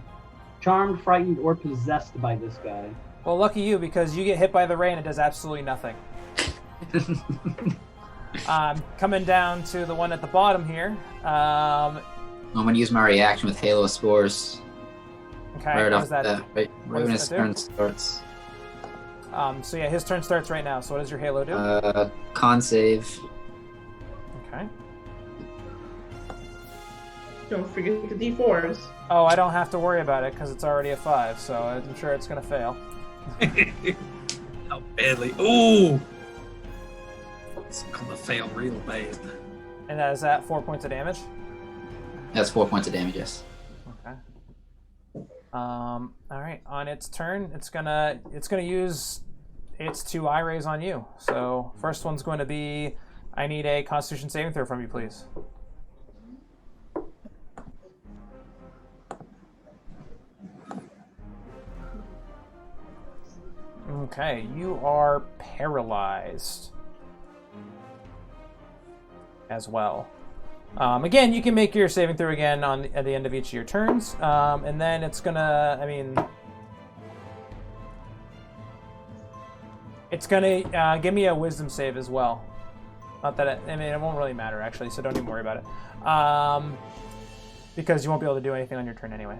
charmed, frightened, or possessed by this guy. Well, lucky you, because you get hit by the ray and it does absolutely nothing. Coming down to the one at the bottom here. I'm going to use my reaction with Halo Spores. Okay, right what off does that? right what when does his that do? turn starts. So yeah, his turn starts right now. So what does your Halo do? Con save. Okay. Don't forget the D4s. Oh, I don't have to worry about it because it's already a 5, so I'm sure it's going to fail. How badly? Ooh! It's gonna fail real bad. And that is at 4 points of damage? That's 4 points of damage, yes. Okay. All right. On its turn, it's gonna use its 2 eye rays on you. So first one's going to be, I need a Constitution saving throw from you, please. Okay, you are paralyzed as well. Again, you can make your saving throw again at the end of each of your turns, and then it's gonna. I mean, it's gonna give me a Wisdom save as well. Not that it won't really matter actually, so don't even worry about it, because you won't be able to do anything on your turn anyway.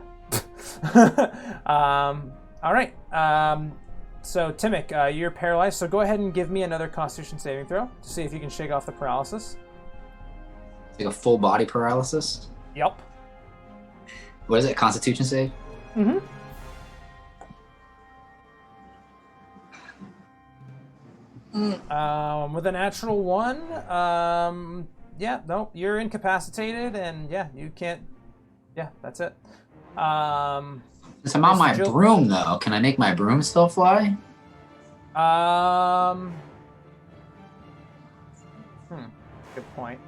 All right. So, Timmick, you're paralyzed, so go ahead and give me another Constitution saving throw to see if you can shake off the paralysis. Like a full body paralysis? Yep. What is it? Constitution save? Mm-hmm. With a natural 1, yeah, nope, you're incapacitated, and yeah, you can't, yeah, that's it. Since I'm on my broom, though, can I make my broom still fly? Good point.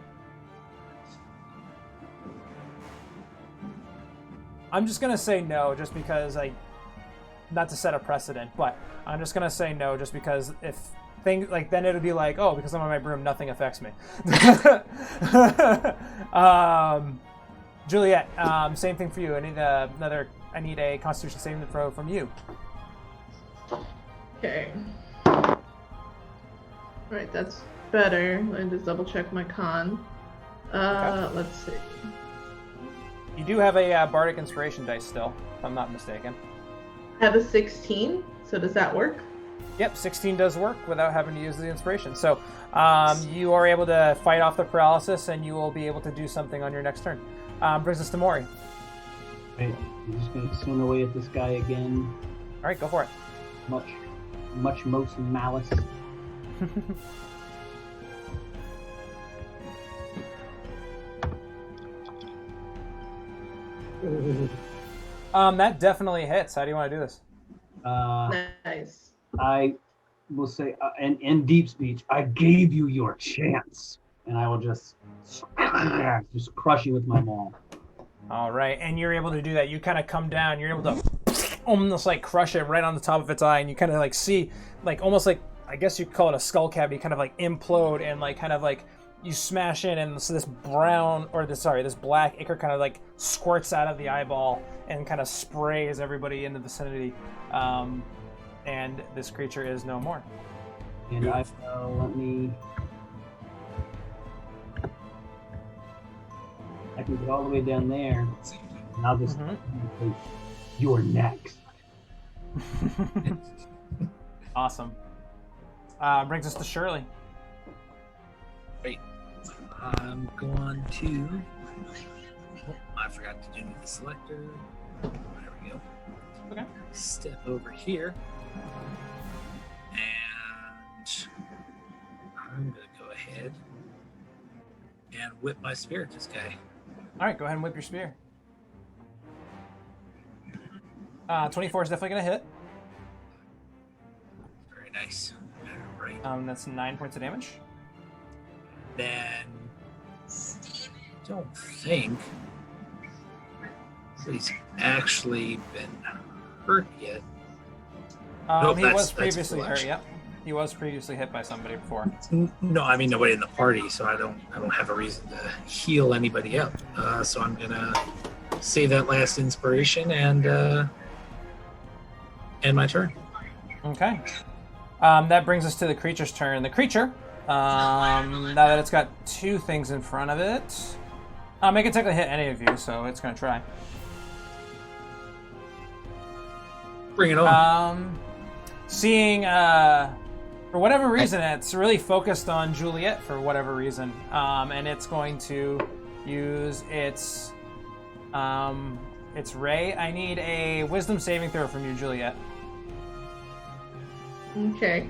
I'm just gonna say no, just because not to set a precedent, but I'm just gonna say no, just because if things like then it'll be like, oh, because I'm on my broom, nothing affects me. Juliet, same thing for you. I need a Constitution saving throw from you. Okay. Right, that's better. Let me just double check my con. Okay. Let's see. You do have a Bardic Inspiration dice still, if I'm not mistaken. I have a 16, so does that work? Yep, 16 does work without having to use the inspiration. So you are able to fight off the paralysis, and you will be able to do something on your next turn. Brings us to Maury. Right, I'm just gonna swing away at this guy again. All right, go for it. Much most malice. That definitely hits. How do you want to do this? Nice. I will say, in deep speech, I gave you your chance, and I will just crush you with my maul. All right, and you're able to do that. You kind of come down. You're able to almost like crush it right on the top of its eye, and you kind of like see, like almost like I guess you could call it a skull cavity, kind of like implode, and like kind of like you smash in, and so this black ichor kind of like squirts out of the eyeball and kind of sprays everybody in the vicinity. And this creature is no more. And I will I can get all the way down there, and I'll just you're next. Awesome. Brings us to Shirley. Great. I'm going to. I forgot to do the selector. There we go. Okay. Step over here. And I'm going to go ahead and whip my spear at this guy. All right, go ahead and whip your spear. 24 is definitely going to hit. Very nice. All right. That's 9 points of damage. Then don't think he's actually been hurt yet. Nope, he was that's previously full hurt. action. Yep, he was previously hit by somebody before. No, I mean nobody in the party, so I don't have a reason to heal anybody up. So I'm gonna save that last inspiration and end my turn. Okay. That brings us to the creature's turn. The creature, now that it's got two things in front of it, it can technically hit any of you, so it's going to try. Bring it on. Seeing, for whatever reason, it's really focused on Juliet for whatever reason, and it's going to use its ray. I need a wisdom saving throw from you, Juliet. Okay.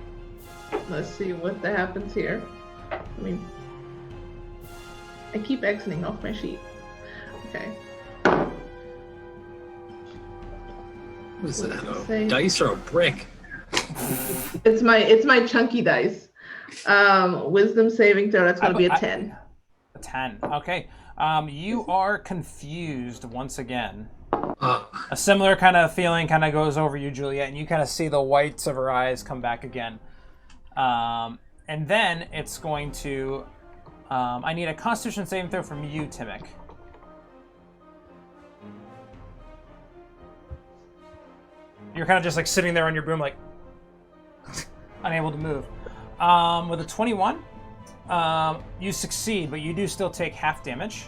Let's see what happens here. I mean, I keep exiting off my sheet. Okay. What is that? A Say? dice or a brick? It's my chunky dice. Wisdom saving throw. That's gonna be a 10. A 10. Okay. You are confused once again. A similar kind of feeling kind of goes over you, Juliet, and you kind of see the whites of her eyes come back again. And then it's going to... I need a Constitution saving throw from you, Timic. You're kind of just like sitting there on your broom, like unable to move. With a 21, you succeed, but you do still take half damage.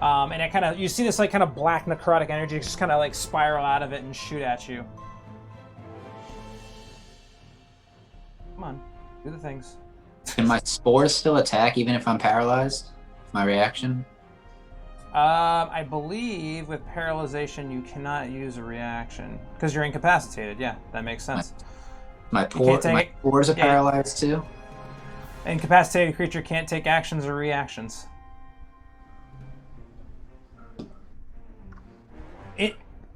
And it kind of, you see this like kind of black necrotic energy just kind of like spiral out of it and shoot at you. Come on, do the things. Can my spores still attack even if I'm paralyzed? My reaction? I believe with paralyzation you cannot use a reaction because you're incapacitated. Yeah, that makes sense. My spores are paralyzed too? Incapacitated creature can't take actions or reactions.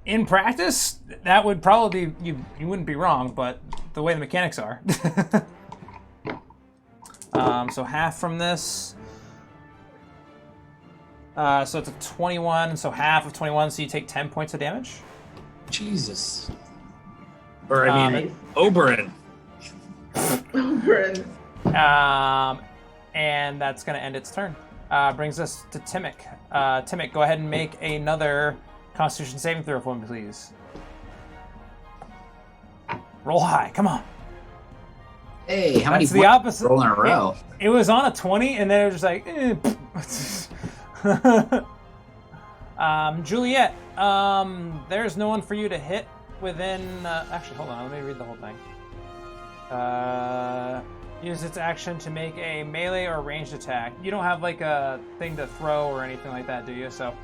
In practice, that would probably be, you wouldn't be wrong, but the way the mechanics are. So half from this. So it's a 21, so half of 21, so you take 10 points of damage. Jesus. Or I mean, Oberyn. Oberyn. And that's going to end its turn. Brings us to Timic. Timic, go ahead and make another Constitution saving throw for me, please. Roll high, come on. Hey, how That's many the opposite. roll in a row? It was on a 20, and then it was just like, Juliet, there's no one for you to hit within... actually, hold on, let me read the whole thing. Use its action to make a melee or ranged attack. You don't have like a thing to throw or anything like that, do you? So,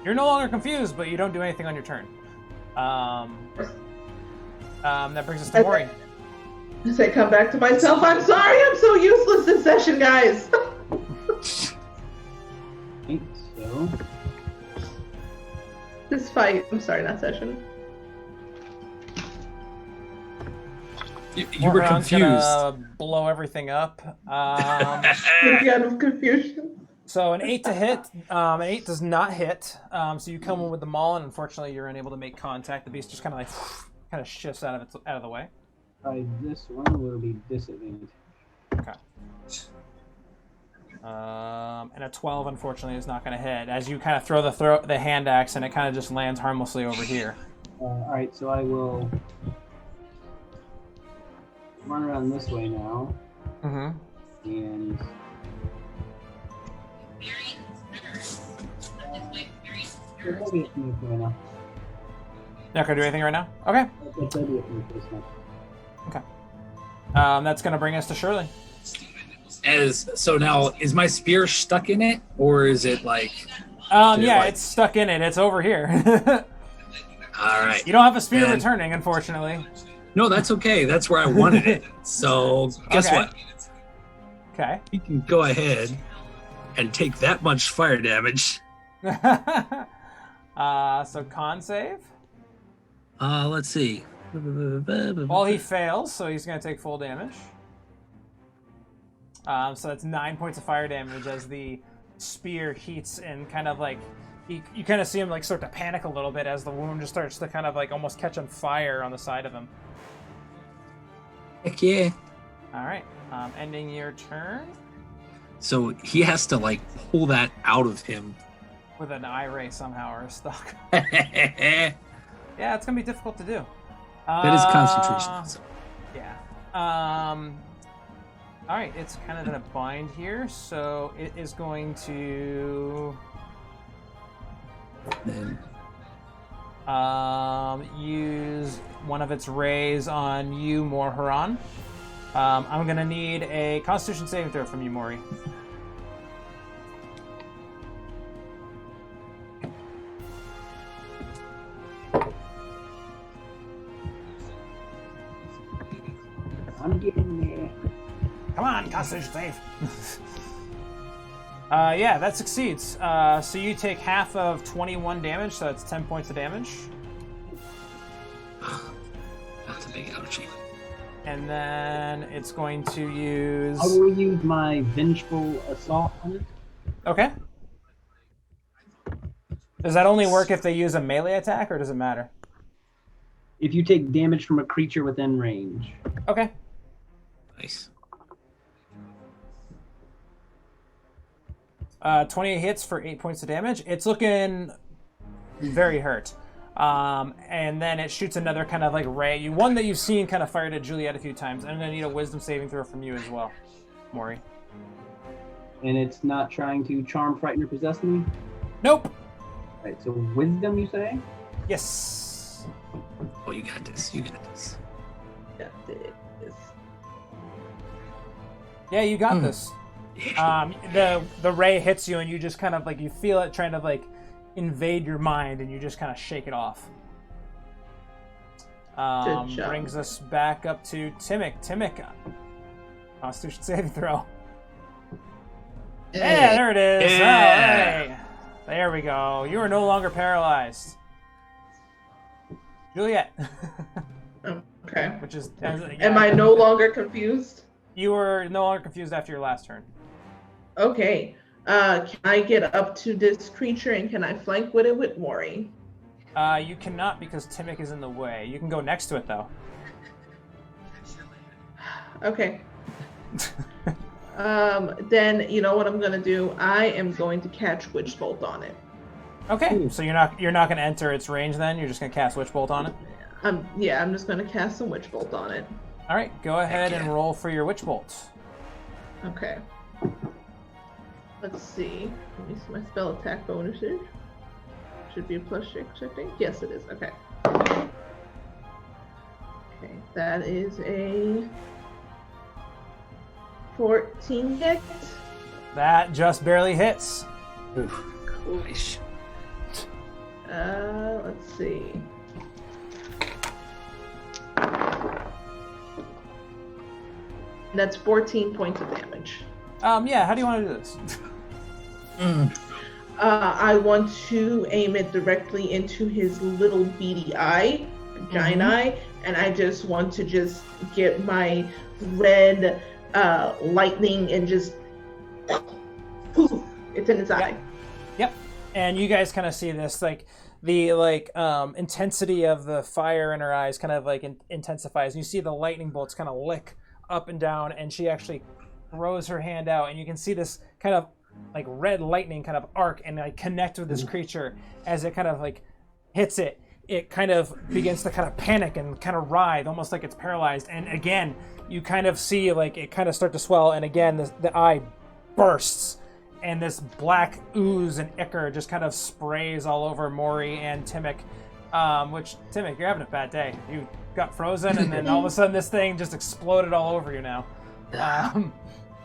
you're no longer confused, but you don't do anything on your turn. That brings us to Mori. As I come back to myself, I'm sorry, I'm so useless this session, guys. I think so. This fight, I'm sorry, not session. You were Morgan's confused. gonna blow everything up. Out of confusion. So an 8 to hit. An 8 does not hit. So you come in with the maul, and unfortunately, you're unable to make contact. The beast just kind of shifts out of the way. This one will be disadvantaged. Okay. And a 12, unfortunately, is not going to hit. As you kind of throw the hand axe, and it kind of just lands harmlessly over here. All right, so I will run around this way now. Mm-hmm. And maybe it can move right now. You're not going to do anything right now? Okay. That's maybe it can move this now. Okay. That's going to bring us to Shirley. So now, is my spear stuck in it, or is it like? It's stuck in it. It's over here. All right. You don't have a spear returning, unfortunately. No, that's okay. That's where I wanted it. So guess what? Okay. You can go ahead and take that much fire damage. So con save. Let's see. Well, he fails, so he's going to take full damage. So that's 9 points of fire damage as the spear heats and kind of like you kind of see him like start to panic a little bit as the wound just starts to kind of like almost catch on fire on the side of him. Heck yeah. All right, ending your turn So he has to like pull that out of him. with an eye ray somehow or a stock. That Yeah, it's gonna be difficult to do. is concentration. So. Yeah. All right, it's kind of in a bind here, so it is going to Then use one of its rays on you, Morharan. I'm gonna need a Constitution saving throw from you, Mori. I'm getting there. Come on, Constitution save. Yeah, that succeeds. So you take half of 21 damage, so that's 10 points of damage. that's a big ouchie. And then it's going to use... I will use my Vengeful Assault on it. Okay. Does that only work if they use a melee attack, or does it matter? If you take damage from a creature within range. Okay. Nice. 20 hits for 8 points of damage. It's looking very hurt. And then it shoots another kind of like ray. One that you've seen kind of fired at Juliet a few times. I'm going to need a wisdom saving throw from you as well, Maury. And it's not trying to charm, frighten, or possess me? Nope. Right, so wisdom, you say? Yes. Oh, you got this. You got this. Yeah, it is. Yeah, you got this. The ray hits you and you just kind of like, you feel it trying to like invade your mind and you just kind of shake it off. Good job. Brings us back up to Timic. Timic, Constitution saving throw. Yeah, there it is. Yeah. All right. There we go. You are no longer paralyzed. Juliet. Okay. Which is... Am I no longer confused? You were no longer confused after your last turn. Okay. Can I get up to this creature and can I flank with it with Mori? You cannot because Timic is in the way. You can go next to it though. Okay. Then you know what I'm gonna do? I am going to catch Witch Bolt on it. Okay, so you're not going to enter its range then. You're just going to cast Witch Bolt on it. Yeah, I'm just gonna cast some Witch Bolt on it. All right, go ahead and roll for your Witch Bolt. Okay. Let's see. Let me see my spell attack bonuses. Should be a +6, I think. Yes, it is. Okay. Okay, that is a 14 hit. That just barely hits. Oof. Cool. Nice. Let's see. That's 14 points of damage. Yeah, how do you want to do this? I want to aim it directly into his little beady eye, giant eye, and I just want to just get my red lightning and just poof, it's in his eye. Yep. And you guys kind of see this, like, the intensity of the fire in her eyes kind of like intensifies. And you see the lightning bolts kind of lick up and down, and she actually throws her hand out, and you can see this kind of like red lightning kind of arc and like connect with this creature. As it kind of like hits it, it kind of begins to kind of panic and kind of writhe, almost like it's paralyzed. And again, you kind of see like it kind of start to swell, and again the eye bursts, and this black ooze and ichor just kind of sprays all over Maury and Timic. Which, Timic, you're having a bad day. You got frozen, and then all of a sudden this thing just exploded all over you now.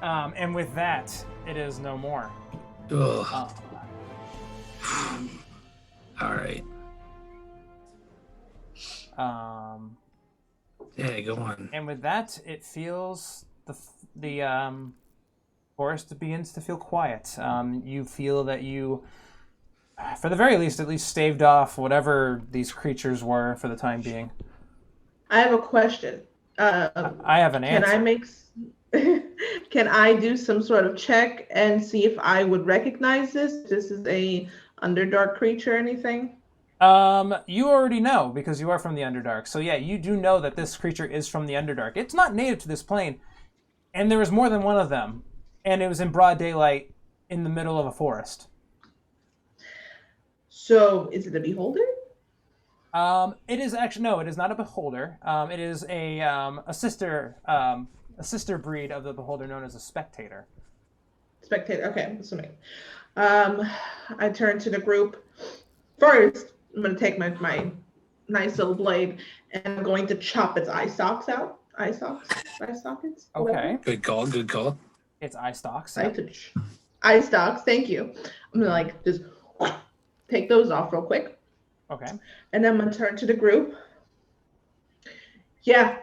And with that, it is no more. Ugh. All right. Yeah, go on. And with that, it feels the forest begins to feel quiet. You feel that you, for the very least, at least staved off whatever these creatures were for the time being. I have a question. I have an answer. Can I do some sort of check and see if I would recognize this? This is a Underdark creature or anything? You already know because you are from the Underdark. So yeah, you do know that this creature is from the Underdark. It's not native to this plane, and there was more than one of them, and it was in broad daylight in the middle of a forest. So is it a beholder? It is actually no. It is not a beholder. It is a sister breed of the beholder known as a spectator. Spectator. Okay, that's what I mean. I turn to the group. First, I'm going to take my nice little blade and I'm going to chop its eye sockets out. Eye sockets. Okay. Good call. Good call. It's eye stalks. Eye stalks. Thank you. I'm gonna like just take those off real quick. Okay. And then I'm gonna turn to the group. Yeah,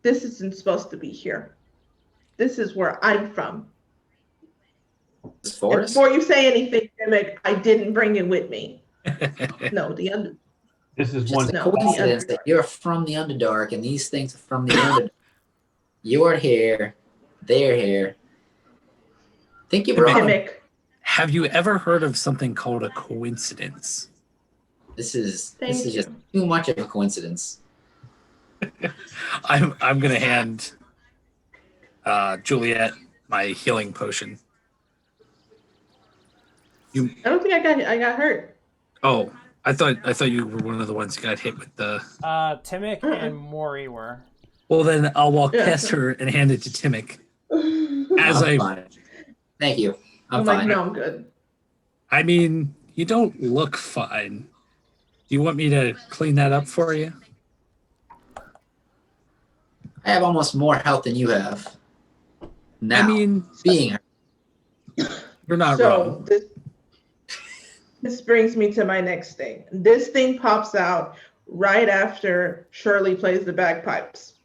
this isn't supposed to be here. This is where I'm from. This forest? Before you say anything, Mimic, I didn't bring it with me. No, This is Just one. a coincidence that you're from the Underdark and these things are from the Underdark. You're here. They're here. Think you brought them. Mimic. Have you ever heard of something called a coincidence? This is Thank just you. too much of a coincidence. I'm gonna hand Juliet my healing potion. I don't think I got hurt. Oh, I thought you were one of the ones who got hit with the. Timic and Maury were. Well, then I'll walk past her and hand it to Timic. As I'm fine. Thank you. I'm like, fine. no, I'm good. I mean, you don't look fine. Do you want me to clean that up for you? I have almost more health than you have. Now, I mean, being you're not So wrong. this brings me to my next thing. This thing pops out right after Shirley plays the bagpipes.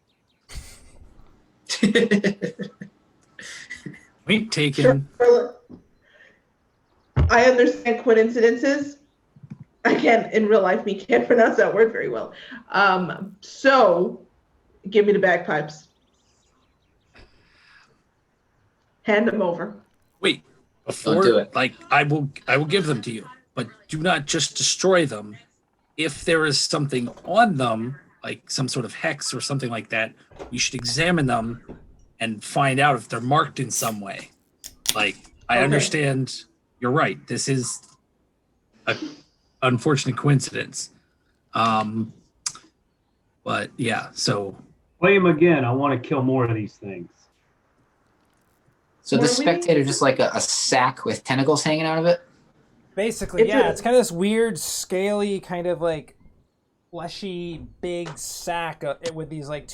Point taken. Shirley, I understand coincidences. Again, in real life, we can't pronounce that word very well. So, give me the bagpipes. Hand them over. Wait, before Don't do it. like I will give them to you, but do not just destroy them. if there is something on them, like some sort of hex or something like that, you should examine them and find out if they're marked in some way. Like, I understand you're right. This is a unfortunate coincidence. But yeah, so Play him again. I want to kill more of these things. So the spectator just like a sack with tentacles hanging out of it? Basically, it's kind of this weird, scaly, kind of like fleshy, big sack with these like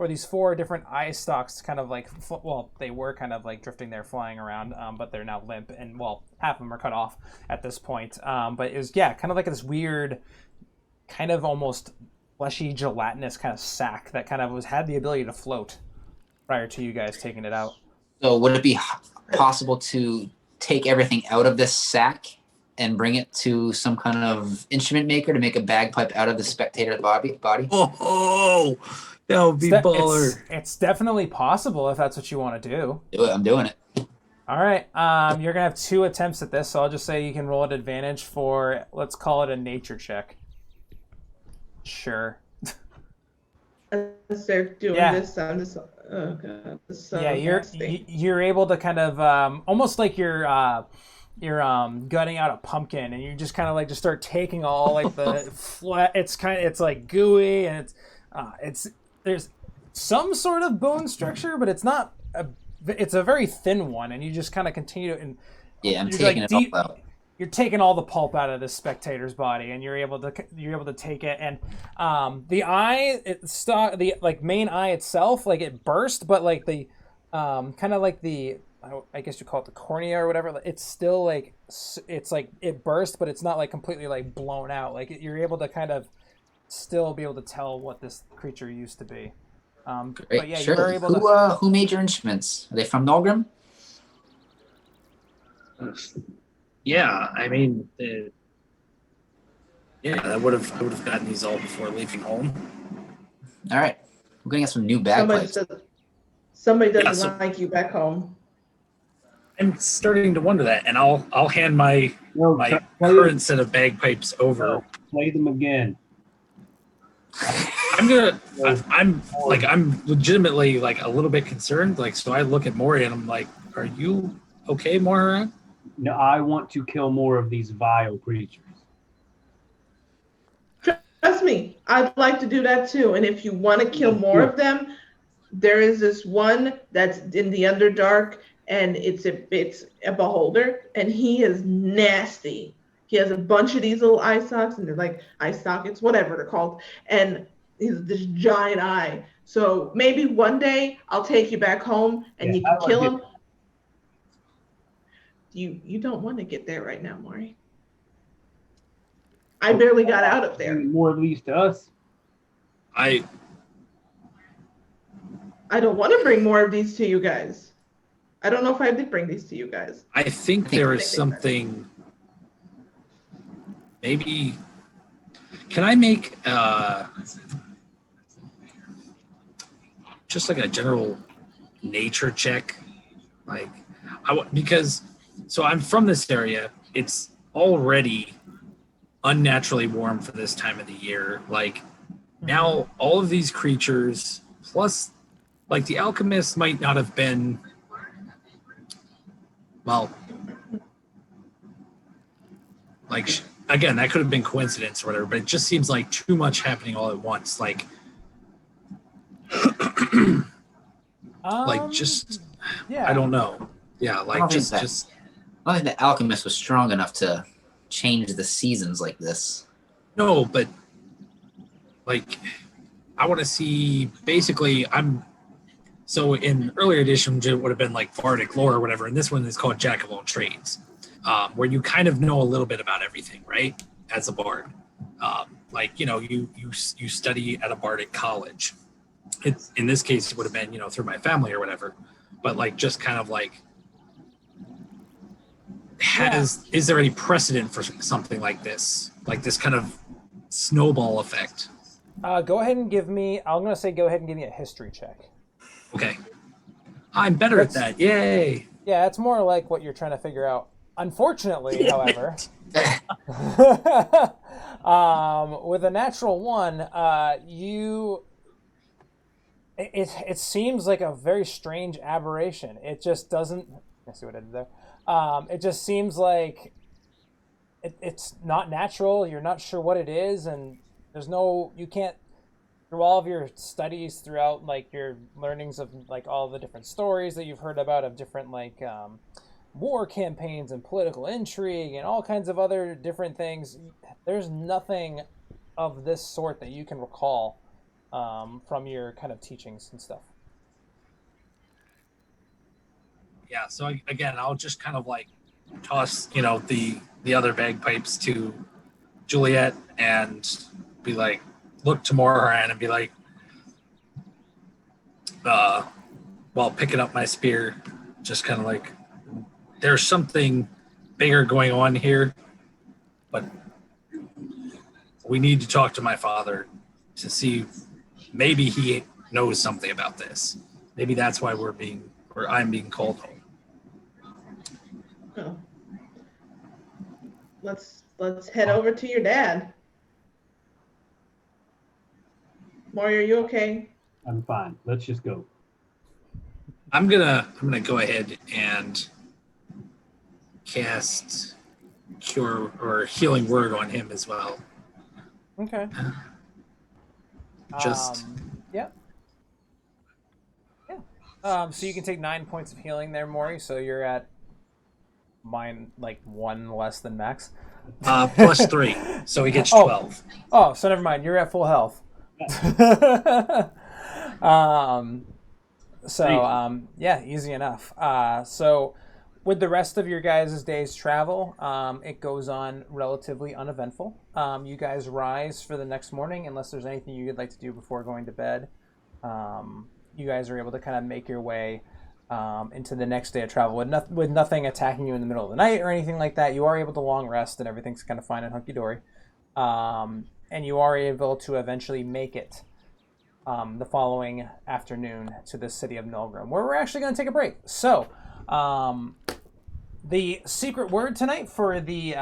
these 4 different eye stalks kind of like, well, they were kind of like drifting there, flying around, but they're now limp, and well, half of them are cut off at this point. But it was, kind of like this weird, kind of almost fleshy, gelatinous kind of sack that kind of had the ability to float prior to you guys taking it out. So would it be possible to take everything out of this sack and bring it to some kind of instrument maker to make a bagpipe out of the spectator's body? Oh, that would be baller. It's definitely possible if that's what you want to do. I'm doing it. All right. You're going to have 2 attempts at this, so I'll just say you can roll at advantage for, let's call it a nature check. Sure. As they're doing this, I'm just, oh god, this is so nasty. You're able to kind of almost like you're gutting out a pumpkin, and you just kind of like just start taking all like the it's like gooey, and it's there's some sort of bone structure, but it's not it's a very thin one, and you just kind of continue to, and I'm taking it all out. You're taking all the pulp out of this spectator's body, and you're able to take it, and the eye, the like main eye itself, like it burst, but like the kind of like the, I guess you call it the cornea or whatever, it's still like, it's like it burst, but it's not like completely like blown out. Like you're able to kind of still be able to tell what this creature used to be. Great. But yeah, sure. you're able to. Who made your instruments? Are they from Nulgrim? Yeah, I mean, I would have gotten these all before leaving home. All right, we're gonna get some new bagpipes. Somebody doesn't like you back home. I'm starting to wonder that, and I'll hand my current set of bagpipes over. Play them again. I'm legitimately like a little bit concerned. Like, so I look at Mori and I'm like, "Are you okay, Mori?" No, I want to kill more of these vile creatures. Trust me, I'd like to do that too. And if you want to kill more of them, there is this one that's in the Underdark, and it's a beholder, and he is nasty. He has a bunch of these little eye sockets, and they're like eye sockets, whatever they're called, and he's this giant eye. So maybe one day I'll take you back home, and you can kill him. You don't want to get there right now, Maury. I barely got out of there. More of these to us. I don't want to bring more of these to you guys. I don't know if I did bring these to you guys. I think there is something. Maybe. Can I make just like a general nature check, like because. So I'm from this area. It's already unnaturally warm for this time of the year. Like now all of these creatures, plus like the alchemists might not have been, well, like again, that could have been coincidence or whatever, but it just seems like too much happening all at once. Like, like just, I don't know. Yeah, like just. I don't think the alchemist was strong enough to change the seasons like this. No, but like I want to see. Basically, so in earlier editions it would have been like Bardic lore or whatever, and this one is called Jack of all trades, where you kind of know a little bit about everything, right? As a bard, like you study at a Bardic college. It's in this case it would have been through my family or whatever, but like just kind of like. Is there any precedent for something like this kind of snowball effect? Go ahead and give me. I'm going to say go ahead and give me a history check. Okay, I'm better at that. Yay! Yeah, it's more like what you're trying to figure out. Unfortunately, however, With a natural 1, it seems like a very strange aberration. It just doesn't. I see what I did there. It just seems like it's not natural. You're not sure what it is, and you can't, through all of your studies throughout like your learnings of like all the different stories that you've heard about of different like war campaigns and political intrigue and all kinds of other different things. There's nothing of this sort that you can recall from your kind of teachings and stuff. Yeah, so again, I'll just kind of like toss, the other bagpipes to Juliet and be like, look to Moran and be like, while picking up my spear, just kind of like, there's something bigger going on here, but we need to talk to my father to see maybe he knows something about this. Maybe that's why I'm being called home. Oh. Let's head over to your dad. Maury, are you okay? I'm fine. Let's just go. I'm gonna go ahead and cast Cure or Healing Word on him as well. Okay. Just yeah. So you can take 9 points of healing there, Maury. So you're at mine, like 1 less than max. plus 3, so he gets 12. Oh, so never mind. You're at full health. Yeah, easy enough. So with the rest of your guys' day's travel, it goes on relatively uneventful. You guys rise for the next morning, unless there's anything you'd like to do before going to bed. You guys are able to kind of make your way into the next day of travel with nothing attacking you in the middle of the night or anything like that. You are able to long rest and everything's kind of fine and hunky-dory. And you are able to eventually make it the following afternoon to the city of Nulgrim, where we're actually going to take a break. So, the secret word tonight for the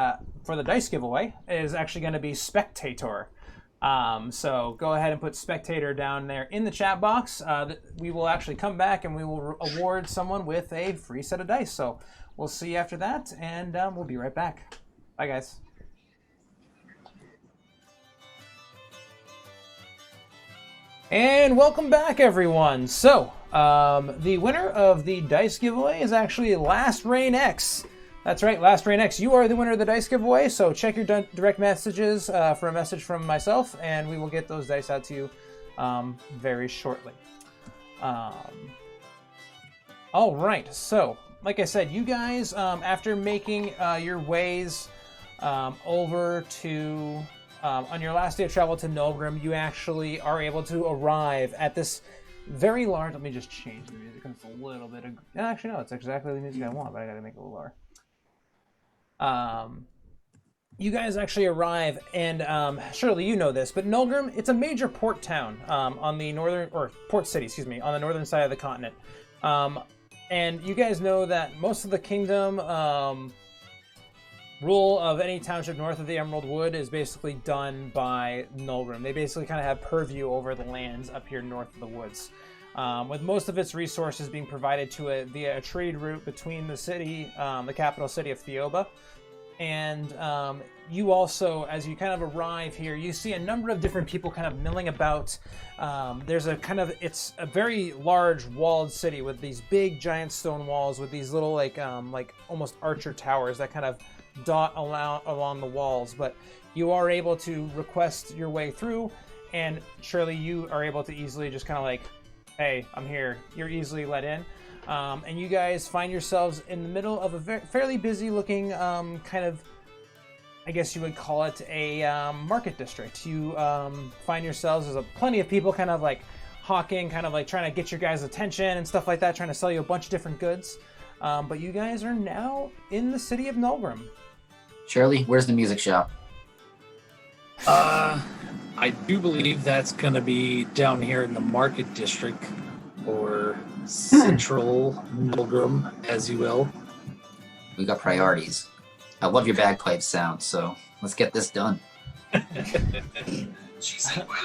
dice giveaway is actually going to be spectator. So go ahead and put spectator down there in the chat box. We will actually come back and we will award someone with a free set of dice. So we'll see you after that, and we'll be right back. Bye, guys. And welcome back, everyone. So, the winner of the dice giveaway is actually Last Rain X. That's right, Last Rain X. You are the winner of the dice giveaway, so check your direct messages for a message from myself, and we will get those dice out to you very shortly. All right, so, like I said, you guys, after making your ways over to... on your last day of travel to Nulgrim, you actually are able to arrive at this very large... Let me just change the music because it's a little bit... Actually, no, it's exactly the music I want, but I gotta make it a little lower. You guys actually arrive, and surely you know this, but Nulgrim, it's a major port town on the northern... Or port city, excuse me, on the northern side of the continent. And you guys know that most of the kingdom... rule of any township north of the Emerald Wood is basically done by Nulgrim. They basically kind of have purview over the lands up here north of the woods, with most of its resources being provided to it via a trade route between the city, the capital city of Theoba. And you also, as you kind of arrive here, you see a number of different people kind of milling about. It's a very large walled city with these big giant stone walls with these little like almost archer towers that kind of dot along the walls, but you are able to request your way through, and surely you are able to easily just kind of like, hey, I'm here. You're easily let in, and you guys find yourselves in the middle of a fairly busy looking kind of, I guess you would call it a market district. You find yourselves, there's plenty of people kind of like hawking, kind of like trying to get your guys' attention and stuff like that, trying to sell you a bunch of different goods. But you guys are now in the city of Nulgrim. Shirley, where's the music shop? I do believe that's going to be down here in the market district, or central Nulgrim, as you will. We got priorities. I love your bagpipe sound, so let's get this done.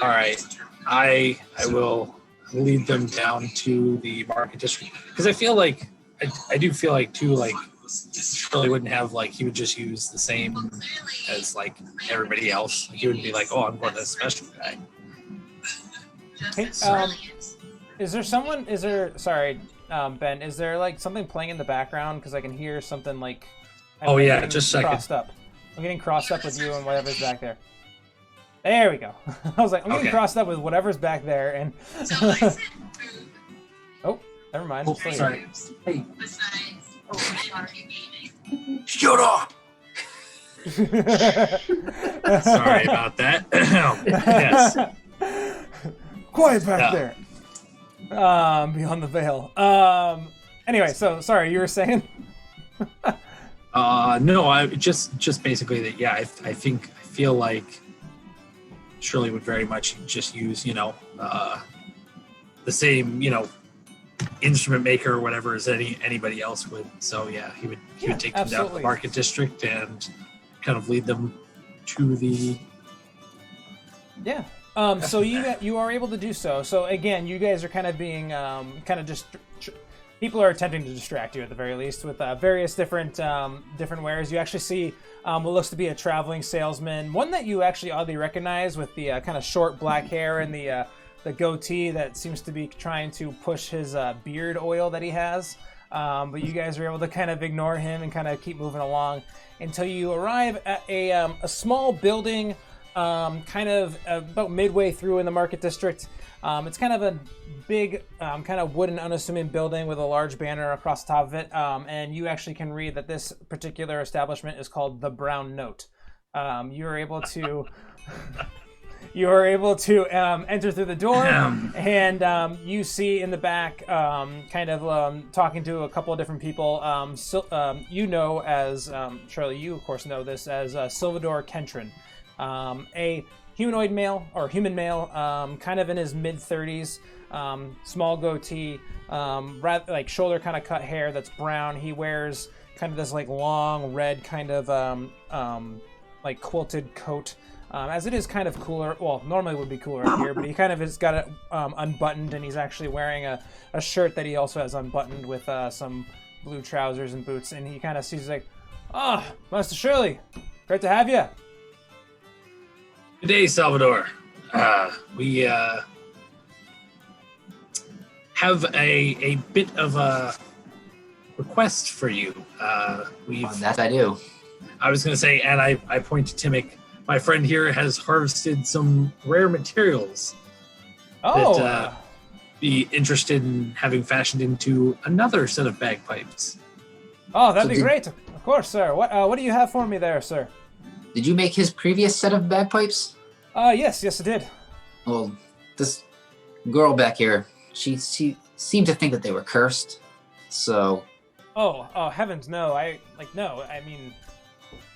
All right, I will lead them down to the market district because I feel like I do feel like too like Shirley wouldn't have like he would just use the same as like everybody else. Like, he wouldn't be like, oh, I'm going to a special guy. Hey, is there someone? Is there? Sorry, Ben. Is there like something playing in the background? Because I can hear something like. Oh yeah, getting just a second. crossed up. I'm getting crossed up with you and whatever's back there. There we go. I was like, I'm getting Okay. crossed up with whatever's back there, and. Oh, never mind. Oh, It's still sorry. here. Hey, shut up! Sorry about that. Yes. Quiet back No. there. Beyond the veil. Anyway, so sorry, you were saying. No, I just basically that. Yeah, I feel like Shirley would very much just use the same instrument maker or whatever as anybody else would. So yeah, he would take them down to absolutely. the market district and kind of lead them to the. Yeah. So you are able to do so. So again, you guys are kind of being kind of just people are attempting to distract you at the very least with various different wares. You actually see what looks to be a traveling salesman, one that you actually oddly recognize with the kind of short black hair and the goatee that seems to be trying to push his beard oil that he has. But you guys are able to kind of ignore him and kind of keep moving along until you arrive at a small building. Kind of about midway through in the market district. It's kind of a big, kind of wooden, unassuming building with a large banner across the top of it. And you actually can read that this particular establishment is called the Brown Note. You are able to enter through the door, and you see in the back, talking to a couple of different people. As Charlie, you of course know this as Silvador Kentrin. A humanoid male, or human male, kind of in his mid-30s, small goatee, rather like shoulder kind of cut hair that's brown. He wears kind of this like long red kind of like quilted coat, as it is kind of cooler. Well, normally it would be cooler up here, but he kind of has got it unbuttoned, and he's actually wearing a shirt that he also has unbuttoned with some blue trousers and boots. And he kind of sees like, "Oh, Master Shirley, great to have you." Good day, Salvador. We have a bit of a request for you. That I do. I was going to say, and I point to Timmick. My friend here has harvested some rare materials that be interested in having fashioned into another set of bagpipes. Oh, that'd be great. Of course, sir. What do you have for me there, sir? Did you make his previous set of bagpipes? Yes, I did. Well, this girl back here, she seemed to think that they were cursed. So. Oh, heavens, no. I mean,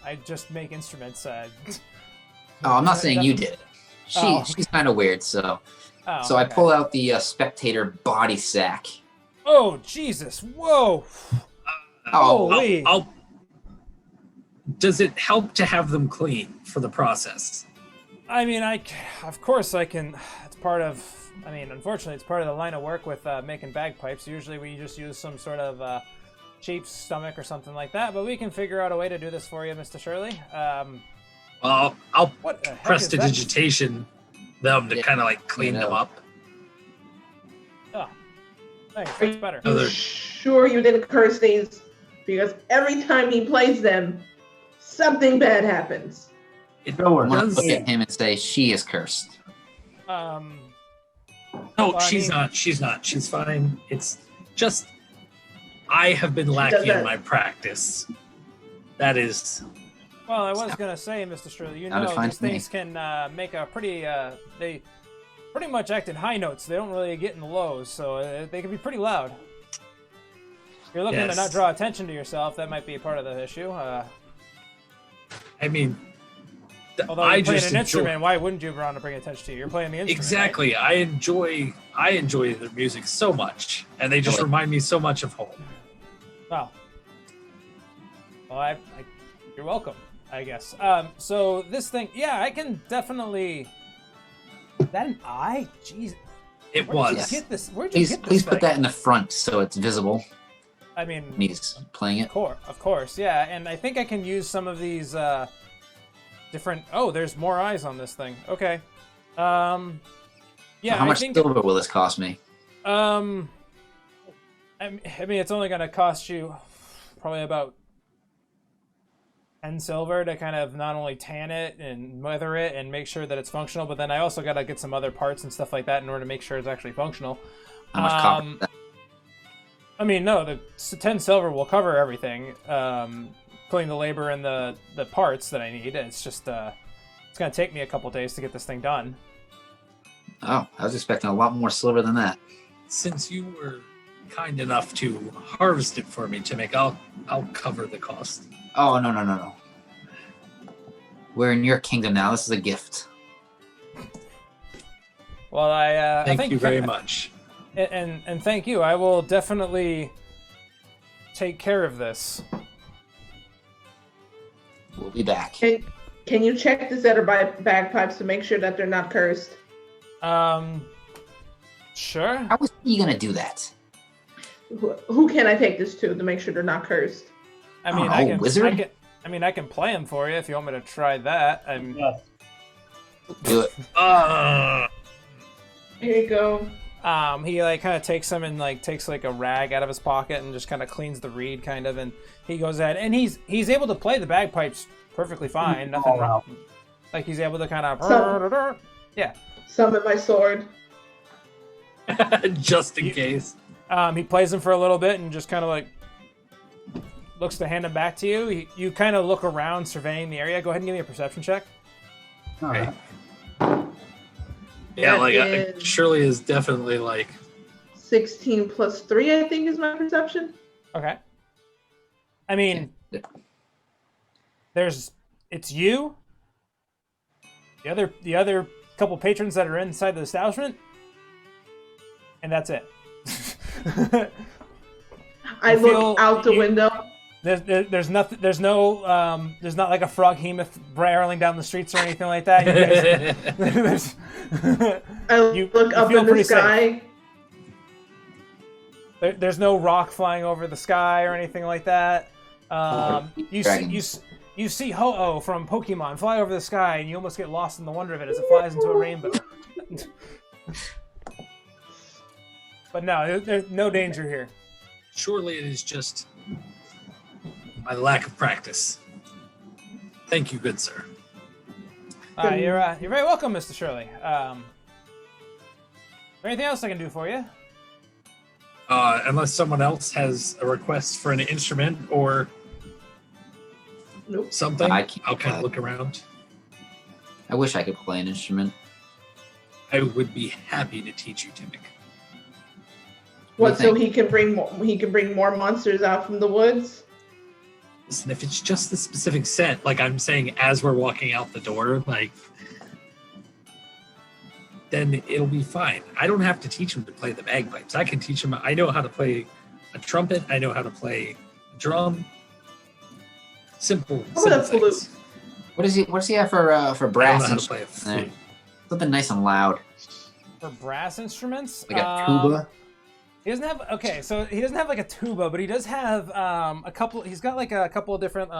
I just make instruments. I'm not saying you did it. She's kind of weird, so. So I pull out the spectator body sack. Oh, Jesus! Whoa! Holy! Does it help to have them clean for the process? I mean, of course I can. It's part of. I mean, unfortunately, it's part of the line of work with making bagpipes. Usually, we just use some sort of sheep's stomach or something like that. But we can figure out a way to do this for you, Mr. Shirley. Well, I'll prestidigitation them to kind of like clean them up. Oh, thanks. That's better. Are you sure you didn't curse these? Because every time he plays them, something bad happens. It I want to does. look at him and say, she is cursed. No, well, she's not. She's not. She's fine. It's just I have been lacking in my practice. That is. Well, I was gonna say, Mr. Shirley, you Sounded know fine these to me. things can make a pretty. They pretty much act in high notes. They don't really get in the lows, so they can be pretty loud. If you're looking to not draw attention to yourself, that might be part of the issue. I mean, although you're playing an instrument, why wouldn't you want to bring attention to you? You're playing the instrument. Exactly. Right? I enjoy their music so much, and they just remind me so much of home. Well, you're welcome. I guess. So this thing, yeah, I can definitely. Is that an eye? Jeez. It Where'd was. you get this? Where'd you get this Please put thing? that in the front so it's visible I mean, when he's playing it. of course, yeah. And I think I can use some of these different. Oh, there's more eyes on this thing. Okay. Yeah. So how much silver will this cost me? I mean, it's only going to cost you probably about 10 silver to kind of not only tan it and weather it and make sure that it's functional, but then I also got to get some other parts and stuff like that in order to make sure it's actually functional. How much copper? Is that? I mean, no, the 10 silver will cover everything, including the labor and the parts that I need. It's just, it's going to take me a couple days to get this thing done. Oh, I was expecting a lot more silver than that. Since you were kind enough to harvest it for me, Timmick, I'll cover the cost. Oh, no. We're in your kingdom now. This is a gift. Well, I Thank you very much. And thank you. I will definitely take care of this. We'll be back. Can you check the Zetter bagpipes to make sure that they're not cursed? Sure. How was he going to do that? Who can I take this to make sure they're not cursed? I mean, wizard? I can play them for you if you want me to try that. Yes. Do it. Here you go. He like kind of takes them and like takes like a rag out of his pocket and just kind of cleans the reed kind of, and he goes ahead and he's able to play the bagpipes perfectly fine. Nothing wrong. Like he's able to kind of yeah. Summon my sword. Just in case. He plays them for a little bit and just kind of like looks to hand them back to you. You kind of look around, surveying the area. Go ahead and give me a perception check. All right. Yeah, That like Shirley is definitely like 16 plus 3, I think, is my perception. Okay. I mean, it's you, the other couple patrons that are inside the establishment, and that's it. I look out the window. There's nothing. There's no. There's not like a froghemoth barreling down the streets or anything like that. You guys, I look up in the sky. There's no rock flying over the sky or anything like that. You see Ho-Oh from Pokemon fly over the sky, and you almost get lost in the wonder of it as it flies into a rainbow. But no, there's no danger here. Surely it is just my lack of practice. Thank you, good sir. You're very welcome, Mr. Shirley. Is there anything else I can do for you? Unless someone else has a request for an instrument or something, I'll kind of look around. I wish I could play an instrument. I would be happy to teach you, Timmick. What? So he can bring more monsters out from the woods? Listen, if it's just the specific set, like I'm saying, as we're walking out the door, like, then it'll be fine. I don't have to teach him to play the bagpipes. I can teach him. I know how to play a trumpet. I know how to play a drum. Simple things. What does he have for brass? I don't know how to play a flute. Something nice and loud. For brass instruments? Like a tuba? He doesn't have, okay, so he doesn't have like a tuba, but he does have a couple, he's got like a couple of different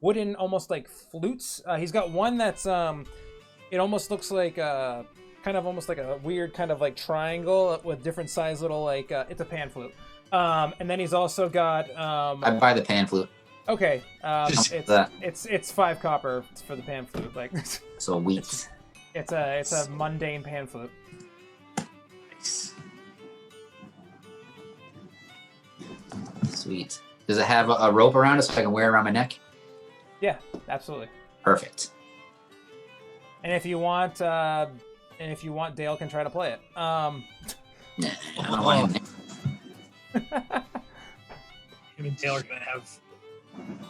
wooden, almost like flutes. He's got one that's, it almost looks like kind of almost like a weird kind of like triangle with different size little like, it's a pan flute. And then he's also got... I'd buy the pan flute. Okay, it's 5 copper for the pan flute. Like, so wheat. It's a mundane pan flute. Nice. Sweet. Does it have a rope around it so I can wear it around my neck? Yeah, absolutely. Perfect. And if you want, Dale can try to play it. Nah, I don't want him. Him and Dale are gonna have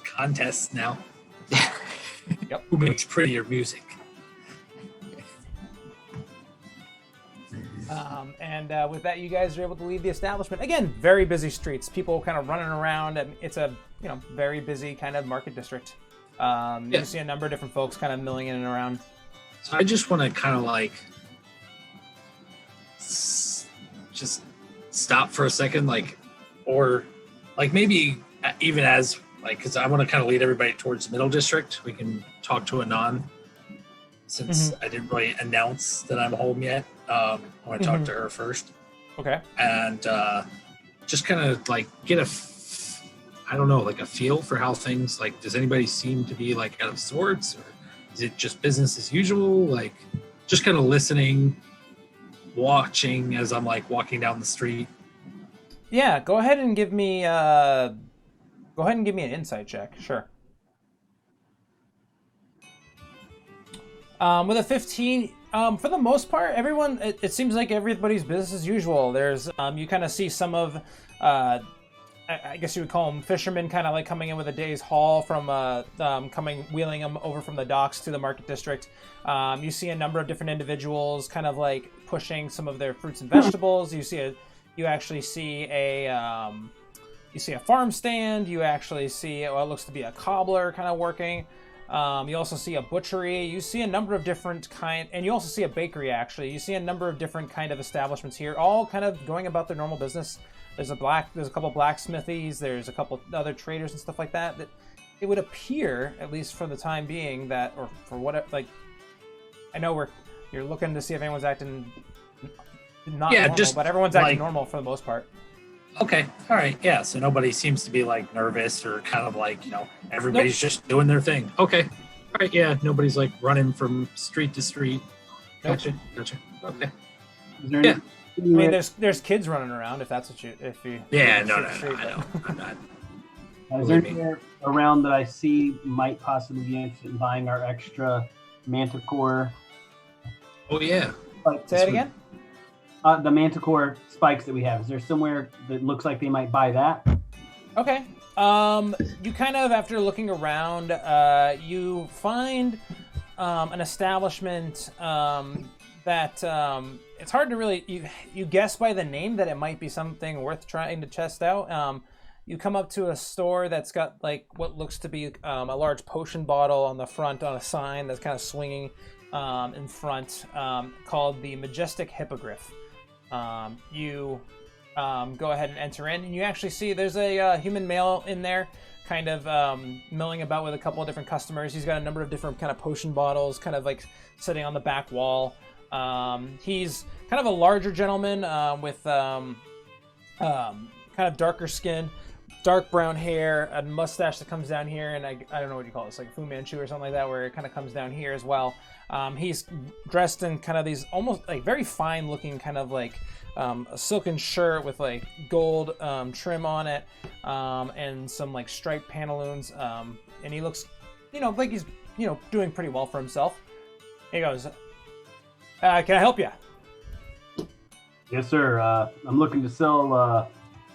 contests now. Yep. Who makes prettier music? And with that, you guys are able to leave the establishment. Again, very busy streets. People kind of running around, and it's a very busy kind of market district. You see a number of different folks kind of milling in and around. So I just want to kind of like just stop for a second, like, or like maybe even as like, because I want to kind of lead everybody towards the middle district. We can talk to Anon since I didn't really announce that I'm home yet. I want to talk to her first. Okay. And just kind of like get I don't know, like a feel for how things, like, does anybody seem to be like out of sorts, or is it just business as usual? Like, just kind of listening, watching as I'm like walking down the street. Yeah, go ahead and give me an insight check. Sure. With a 15, for the most part, everyone, it seems like everybody's business as usual. There's, you kind of see some of, I guess you would call them fishermen, kind of like coming in with a day's haul from, wheeling them over from the docks to the market district. You see a number of different individuals kind of like pushing some of their fruits and vegetables. You actually see a farm stand. You actually see what looks to be a cobbler kind of working. You also see a butchery. You see a number of different and you also see a bakery, actually. You see a number of different kind of establishments here, all kind of going about their normal business. There's a couple blacksmithies. There's a couple other traders and stuff like that. That it would appear, at least for the time being, that, or for what, like, I know you're looking to see if anyone's acting not normal, but everyone's acting normal for the most part. Okay, all right, yeah. So nobody seems to be like nervous or kind of like, everybody's just doing their thing. Okay, all right, yeah. Nobody's like running from street to street. Gotcha. Okay. Is there any, I mean, there's kids running around if that's what you. Yeah, no, I know. I'm not. Is there anywhere around that I see might possibly be interested in buying our extra manticore? Oh yeah. Say it again. The manticore spikes that we have. Is there somewhere that looks like they might buy that? Okay. You kind of, after looking around, you find an establishment that it's hard to really, you guess by the name that it might be something worth trying to test out. You come up to a store that's got like what looks to be a large potion bottle on the front on a sign that's kind of swinging in front, called the Majestic Hippogriff. You go ahead and enter in, and you actually see there's a human male in there kind of milling about with a couple of different customers. He's got a number of different kind of potion bottles kind of like sitting on the back wall. He's kind of a larger gentleman with kind of darker skin, dark brown hair, a mustache that comes down here, and I don't know what you call this, like Fu Manchu or something like that, where it kind of comes down here as well. He's dressed in kind of these almost like very fine looking kind of like a silken shirt with like gold trim on it, and some like striped pantaloons, and he looks like he's doing pretty well for himself. He goes, can I help you? Yes, sir. I'm looking to sell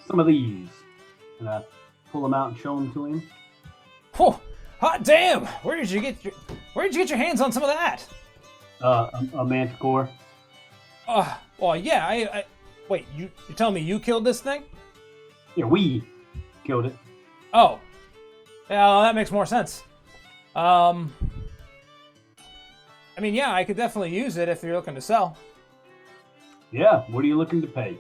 some of these. And I pull them out and show them to him. Oh, hot damn! Where did you get your hands on some of that? A manticore. Well, yeah. I wait. You're telling me you killed this thing? Yeah, we killed it. Oh, yeah. That makes more sense. I mean, yeah, I could definitely use it if you're looking to sell. Yeah. What are you looking to pay?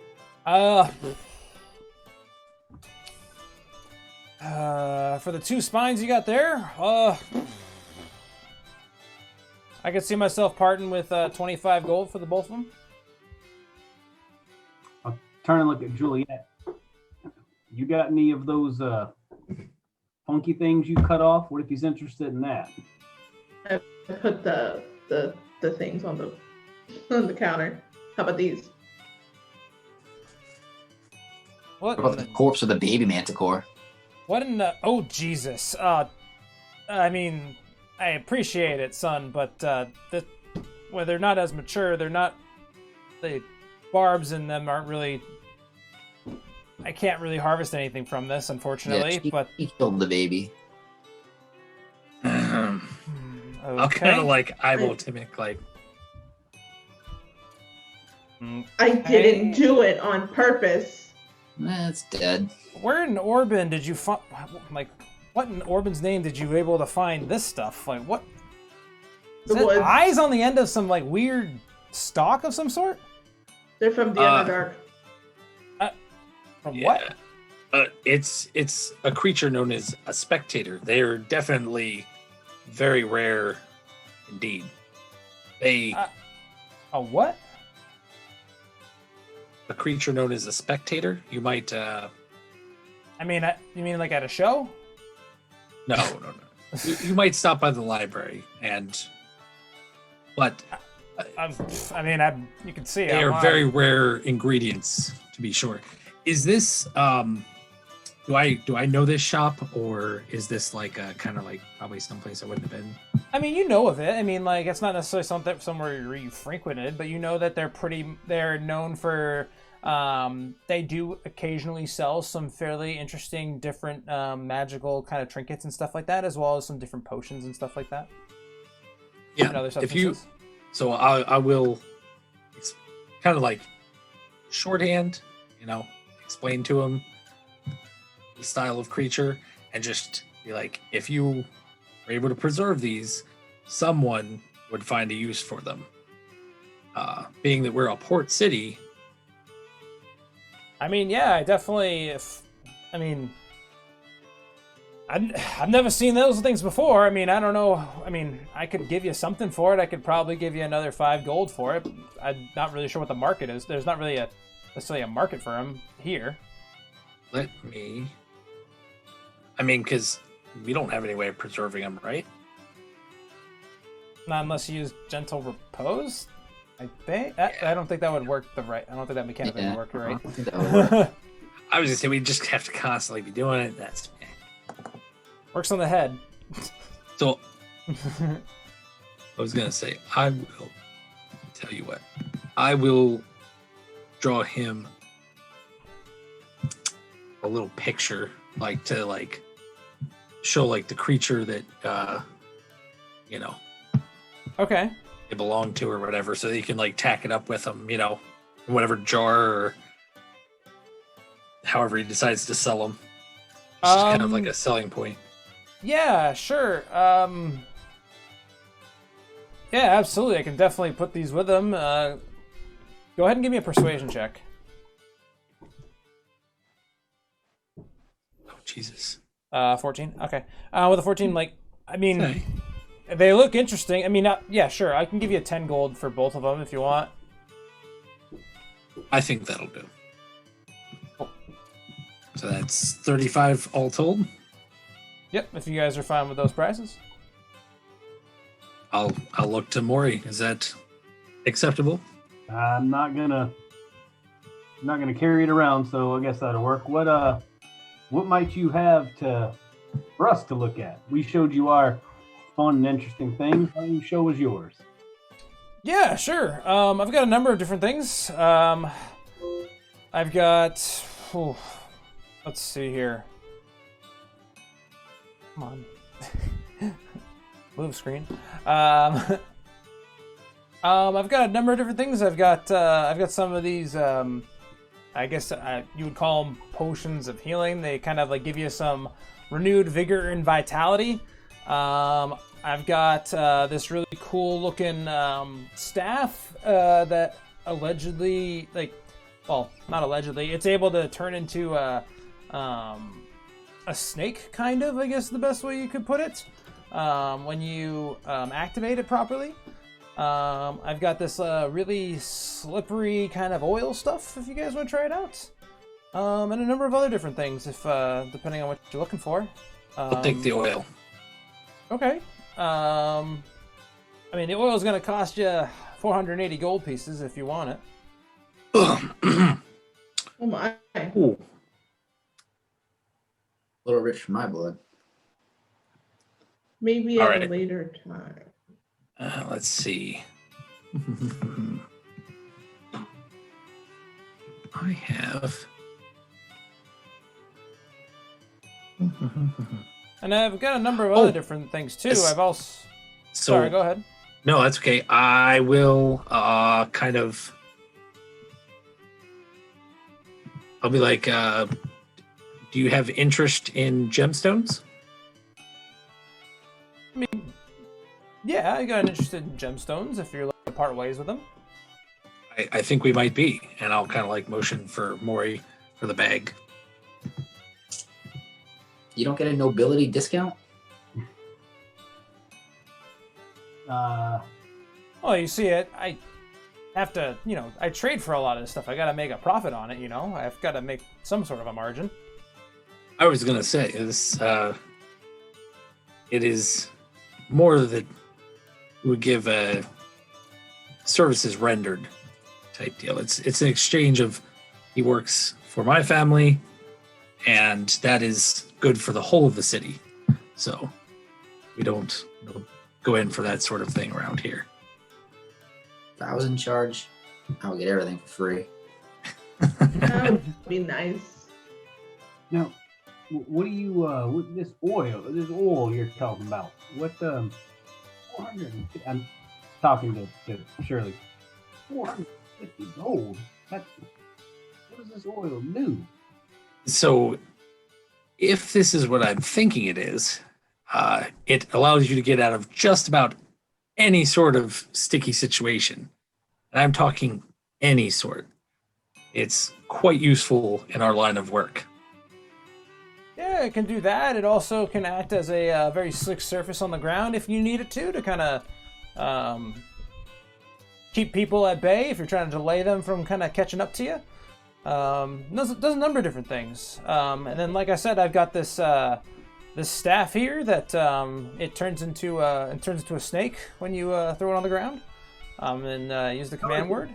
For the 2 spines you got there, I could see myself parting with 25 gold for the both of them. I'll turn and look at Juliet. You got any of those funky things you cut off? What if he's interested in that? I put the things on the counter. How about these? What about the corpse of the baby manticore? What in the... Oh, Jesus. I mean, I appreciate it, son, but well, they're not as mature. They're not... The barbs in them aren't really... I can't really harvest anything from this, unfortunately, but... He killed the baby. Okay. I'll kind of like eyeball Timic, like... I didn't do it on purpose. It's dead. Where in Orban did you find... Like, What in Orban's name did you able to find this stuff? Like what? Is The that woods. eyes on the end of some like weird stalk of some sort? They're from the Underdark. From what? It's a creature known as a spectator. They are definitely very rare indeed. They A what? a creature known as a spectator. You might I mean, you mean like at a show? no. You might stop by the library but You can see they are very rare ingredients to be sure. Is this do I know this shop, or is this like a kind of like probably someplace I wouldn't have been? I mean, you know of it. I mean, like it's not necessarily somewhere you frequented, but you know that they're known for. They do occasionally sell some fairly interesting, different magical kind of trinkets and stuff like that, as well as some different potions and stuff like that. Yeah, And other if you, substances. so I will, kind of like shorthand, explain to him the style of creature, and just be like, if you were able to preserve these, someone would find a use for them. Being that we're a port city. I mean, yeah, I definitely. I've never seen those things before. I mean, I don't know. I mean, I could give you something for it. I could probably give you another 5 gold for it. I'm not really sure what the market is. There's not really necessarily a market for them here. Because we don't have any way of preserving them, right? Not unless you use gentle repose. I think. I don't think that would work I don't think that mechanic would work I right. don't think that would work. I was gonna say we just have to constantly be doing it. That's Works on the head. so. I was gonna say I will tell you what. I will draw him a little picture, to show the creature that Okay. they belong to or whatever, so that you can tack it up with them, in whatever jar or however he decides to sell them. It's just kind of like a selling point. Yeah, sure. Yeah, absolutely. I can definitely put these with them. Go ahead and give me a persuasion check. Oh Jesus. 14. Okay. With a 14, they look interesting. I mean, yeah, sure. I can give you a 10 gold for both of them if you want. I think that'll do. Cool. So that's 35 all told. Yep, if you guys are fine with those prices. I'll look to Maury. Is that acceptable? I'm not gonna carry it around, so I guess that'll work. What might you have for us to look at? We showed you our fun and interesting things. Why don't you show us yours? Yeah, sure. I've got a number of different things. I've got. Let's see here. Come on. Move screen. I've got a number of different things. I've got some of these. I guess you would call them potions of healing. They kind of give you some renewed vigor and vitality. I've got this really cool looking staff that allegedly, not allegedly, it's able to turn into a snake, kind of, I guess the best way you could put it, when you activate it properly. I've got this really slippery kind of oil stuff, if you guys want to try it out. And a number of other different things, if depending on what you're looking for. I'll take the oil. Okay. The oil is going to cost you 480 gold pieces if you want it. Oh my. Ooh. A little rich for my blood. Maybe All at right. a later time. Let's see. I have. And I've got a number of other different things too. Yes. I've also. So, Sorry, go ahead. No, that's okay. I will kind of. I'll be like, do you have interest in gemstones? Yeah, I got interested in gemstones if you're looking to part ways with them. I think we might be, and I'll kind of like motion for Maury for the bag. You don't get a nobility discount? Well, you see it. I have to, I trade for a lot of this stuff. I got to make a profit on it, I've got to make some sort of a margin. I was gonna say this. It is more that we would give a services rendered type deal. It's an exchange of he works for my family, and that is good for the whole of the city. So we don't go in for that sort of thing around here. If I was in charge, I would get everything for free. That would be nice. Now, what do you with this oil you're talking about? What 450? I'm talking to Shirley. 450 gold. What does this oil do? So if this is what I'm thinking it is, it allows you to get out of just about any sort of sticky situation. And I'm talking any sort. It's quite useful in our line of work. Yeah, it can do that. It also can act as a very slick surface on the ground if you need it to kind of keep people at bay if you're trying to delay them from kind of catching up to you. Does a number of different things. And then, like I said, I've got this this staff here that it turns into a snake when you throw it on the ground. And use the command word.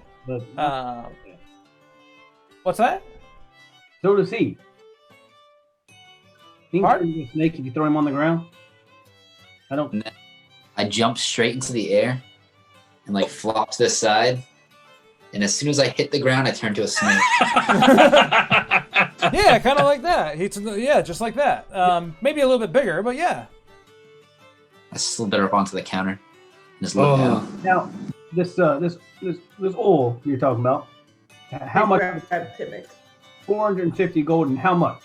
What's that? So does he. He can turn into a snake if you throw him on the ground. I jump straight into the air and like flop to the side. And as soon as I hit the ground, I turn to a snake. Yeah, kind of like that. Yeah, just like that. Maybe a little bit bigger, but yeah. I slid it up onto the counter and just look down. Now, this oil you're talking about, how much? 450 gold, and how much?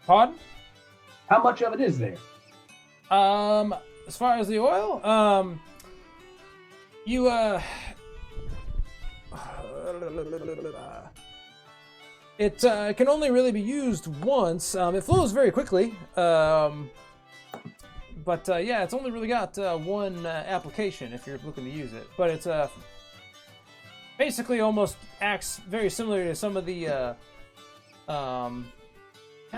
Pardon? How much of it is there? As far as the oil, you it can only really be used once. It flows very quickly. But yeah, it's only really got one application if you're looking to use it. But it's basically almost acts very similar to some of the kind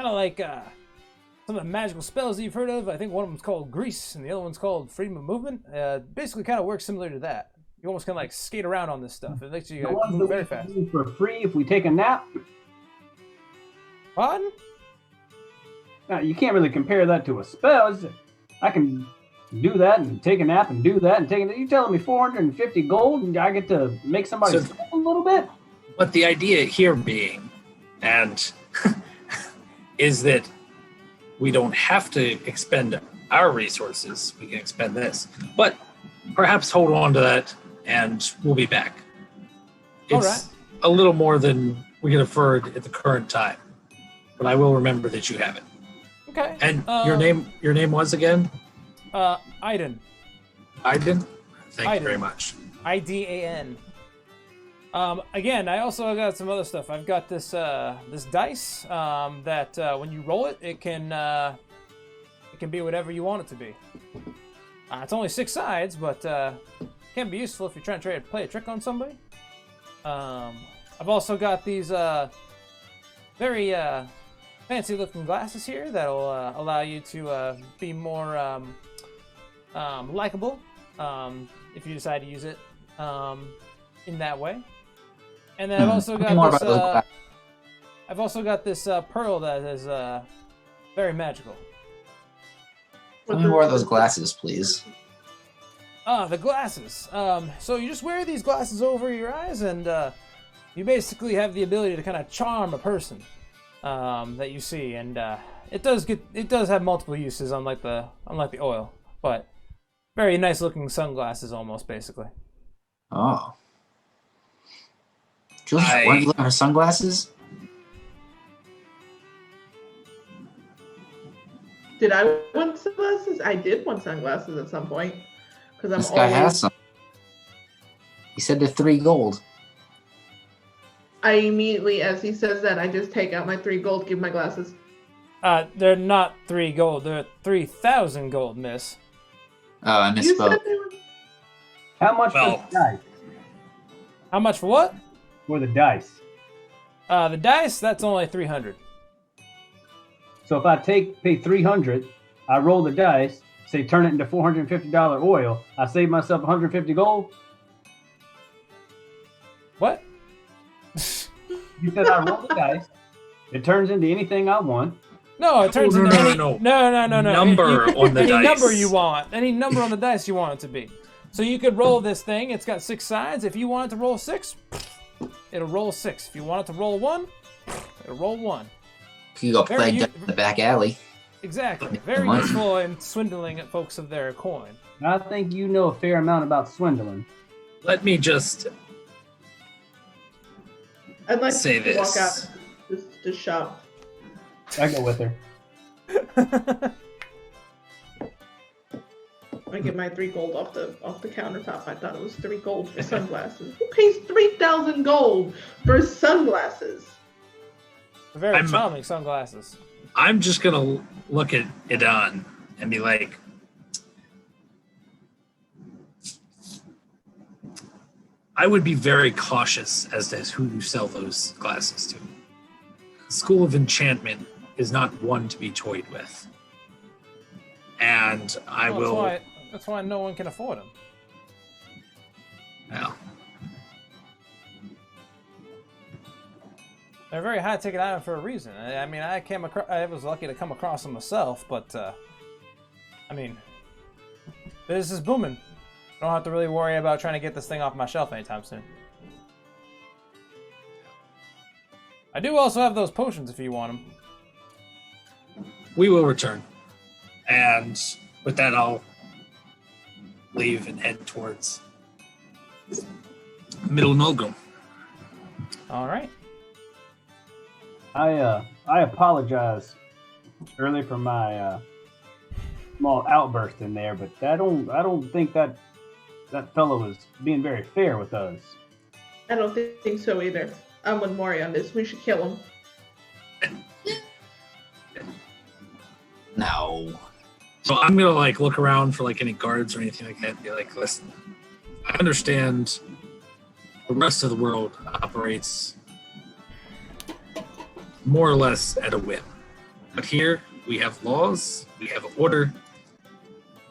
of like some of the magical spells that you've heard of. I think one of them's called Grease, and the other one's called Freedom of Movement. Basically, kind of works similar to that. You almost kind of like skate around on this stuff. It makes you move very fast. For free if we take a nap. Pardon? Now, you can't really compare that to a spell. I can do that and take a nap and do that and take it. You telling me 450 gold and I get to make somebody sleep a little bit? But the idea here being, and is that we don't have to expend our resources. We can expend this. But perhaps hold on to that and we'll be back. It's a little more than we can afford at the current time. But I will remember that you have it. Okay. And your name was again? Iden. Iden? Thank you very much. IDAN. Again, I also got some other stuff. I've got this this dice that when you roll it, it can be whatever you want it to be. It's only 6 sides, but can be useful if you're trying to play a trick on somebody. I've also got these very fancy-looking glasses here that'll allow you to be more likable if you decide to use it in that way. And then I've also got this pearl that is very magical. Tell me more of those glasses, please. The glasses. So you just wear these glasses over your eyes, and you basically have the ability to kind of charm a person that you see, and it does have multiple uses, unlike the oil, but very nice looking sunglasses, almost basically. Oh. Julie, weren't you looking for sunglasses? Did I want sunglasses? I did want sunglasses at some point. Because I'm This guy always... has some. He said they're 3 gold. I immediately, as he says that, I just take out my 3 gold, give my glasses. They're not 3 gold. They're 3,000 gold, miss. Oh, I You misspoke. said they were... How much Well- for the dice? How much for what? For the dice. The dice, that's only 300. So if I pay 300, I roll the dice, say turn it into $450 oil, I save myself 150 gold. What? You said I roll the dice, it turns into anything I want. No, it turns No, into no, any... no. No. Number on the any dice. number you want. Any number on the dice you want it to be. So you could roll this thing. It's got 6 sides. If you want it to roll 6, it'll roll 6. If you want it to roll 1, it'll roll 1. You go Very play u- down the back alley. Exactly. Very Money. useful in swindling at folks of their coin. I think you know a fair amount about swindling. Let me just I'd like say to walk this. out to shop. I go with her. I get my 3 gold off the countertop. I thought it was 3 gold for sunglasses. Who pays 3,000 gold for sunglasses? Very I'm- charming sunglasses. I'm just gonna look at Idan and be like, I would be very cautious as to who you sell those glasses to. The School of Enchantment is not one to be toyed with. And I Well, will. That's why no one can afford them. Well, They're a very high ticket item for a reason. I mean, I was lucky to come across them myself, but I mean, business is booming. I don't have to really worry about trying to get this thing off my shelf anytime soon. I do also have those potions if you want them. we will return. And with that, I'll leave and head towards Middle Nulgrim. All right. I apologize early for my small outburst in there, but I don't think that fellow was being very fair with us. I don't think so either. I'm with Mori on this. We should kill him. No. So I'm gonna look around for any guards or anything like that. And be like, listen, I understand the rest of the world operates more or less at a whim, but here we have laws, we have order,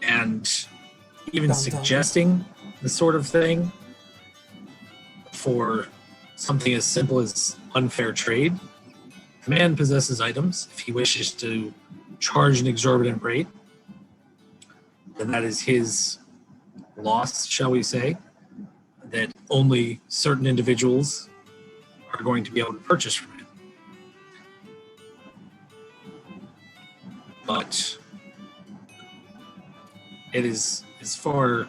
and even suggesting the sort of thing for something as simple as unfair trade. The man possesses items. If he wishes to charge an exorbitant rate, then that is his loss, shall we say, that only certain individuals are going to be able to purchase from him. But it is far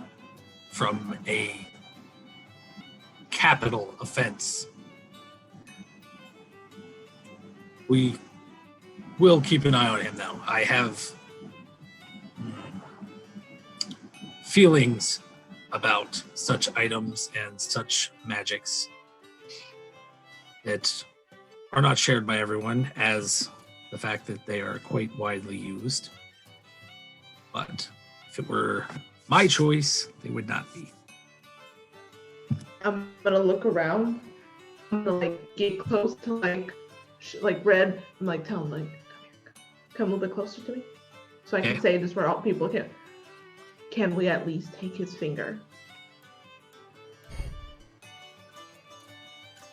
from a capital offense. We will keep an eye on him, though. I have feelings about such items and such magics that are not shared by everyone, as the fact that they are quite widely used. But if it were my choice, they would not be. I'm gonna look around. I'm gonna get close to Red. I'm tell him come a little bit closer to me, so I can Okay. say this where all people can. Can we at least take his finger?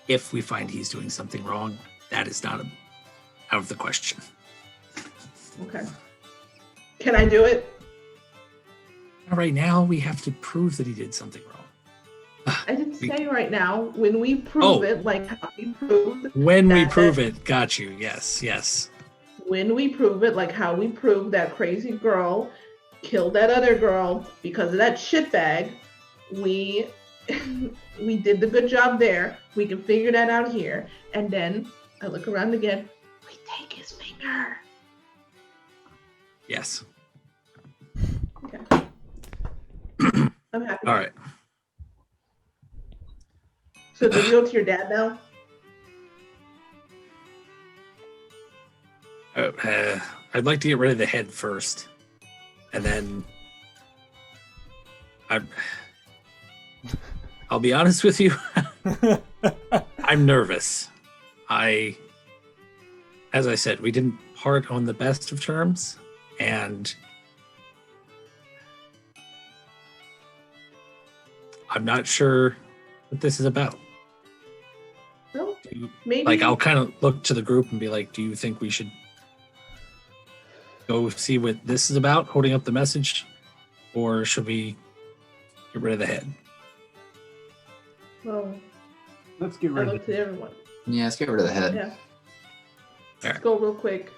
If we find he's doing something wrong, that is not out of the question. Okay. Can I do it? Right now, we have to prove that he did something wrong. I didn't say right now. When we prove it, how we proved. When we that- prove it, got you. Yes. When we prove it, how we proved that crazy girl killed that other girl because of that shitbag, we we did the good job there. We can figure that out here. And then I look around again. We take his finger. Yes. Okay. I'm happy. All right. So did you go to your dad now? I'd like to get rid of the head first, and then I'll be honest with you. I'm nervous. As I said, we didn't part on the best of terms, and I'm not sure what this is about. No, maybe. Like, I'll kind of look to the group and be like, do you think we should go see what this is about, holding up the message, or should we get rid of the head? Well, Let's get I rid of looked it. at everyone. Yeah, let's get rid of the head. Yeah. Let's Alright. go real quick.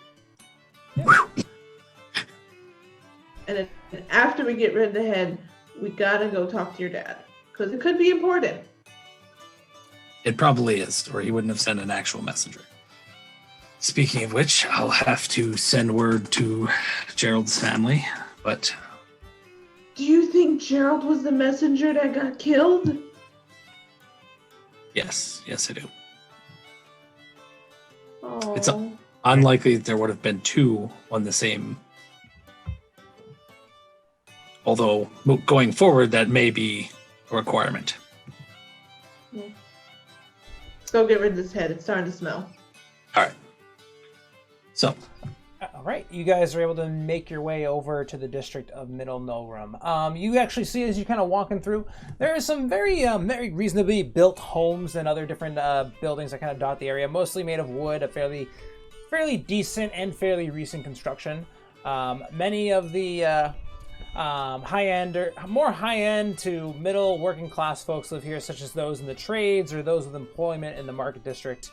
And then after we get rid of the head, we gotta go talk to your dad. Because it could be important. It probably is, or he wouldn't have sent an actual messenger. Speaking of which, I'll have to send word to Gerald's family, but Do you think Gerald was the messenger that got killed? yes, I do. Oh. It's unlikely that there would have been two on the same. Although, going forward, that may be a requirement. Let's go get rid of this head. It's starting to smell. All right. So, All right, you guys are able to make your way over to the district of Middle Nulgrim. You actually see, as you're kind of walking through, there are some very reasonably built homes and other different buildings that kind of dot the area, mostly made of wood, a fairly decent and fairly recent construction. Many of the high-end or more high-end to middle working class folks live here, such as those in the trades or those with employment in the market district.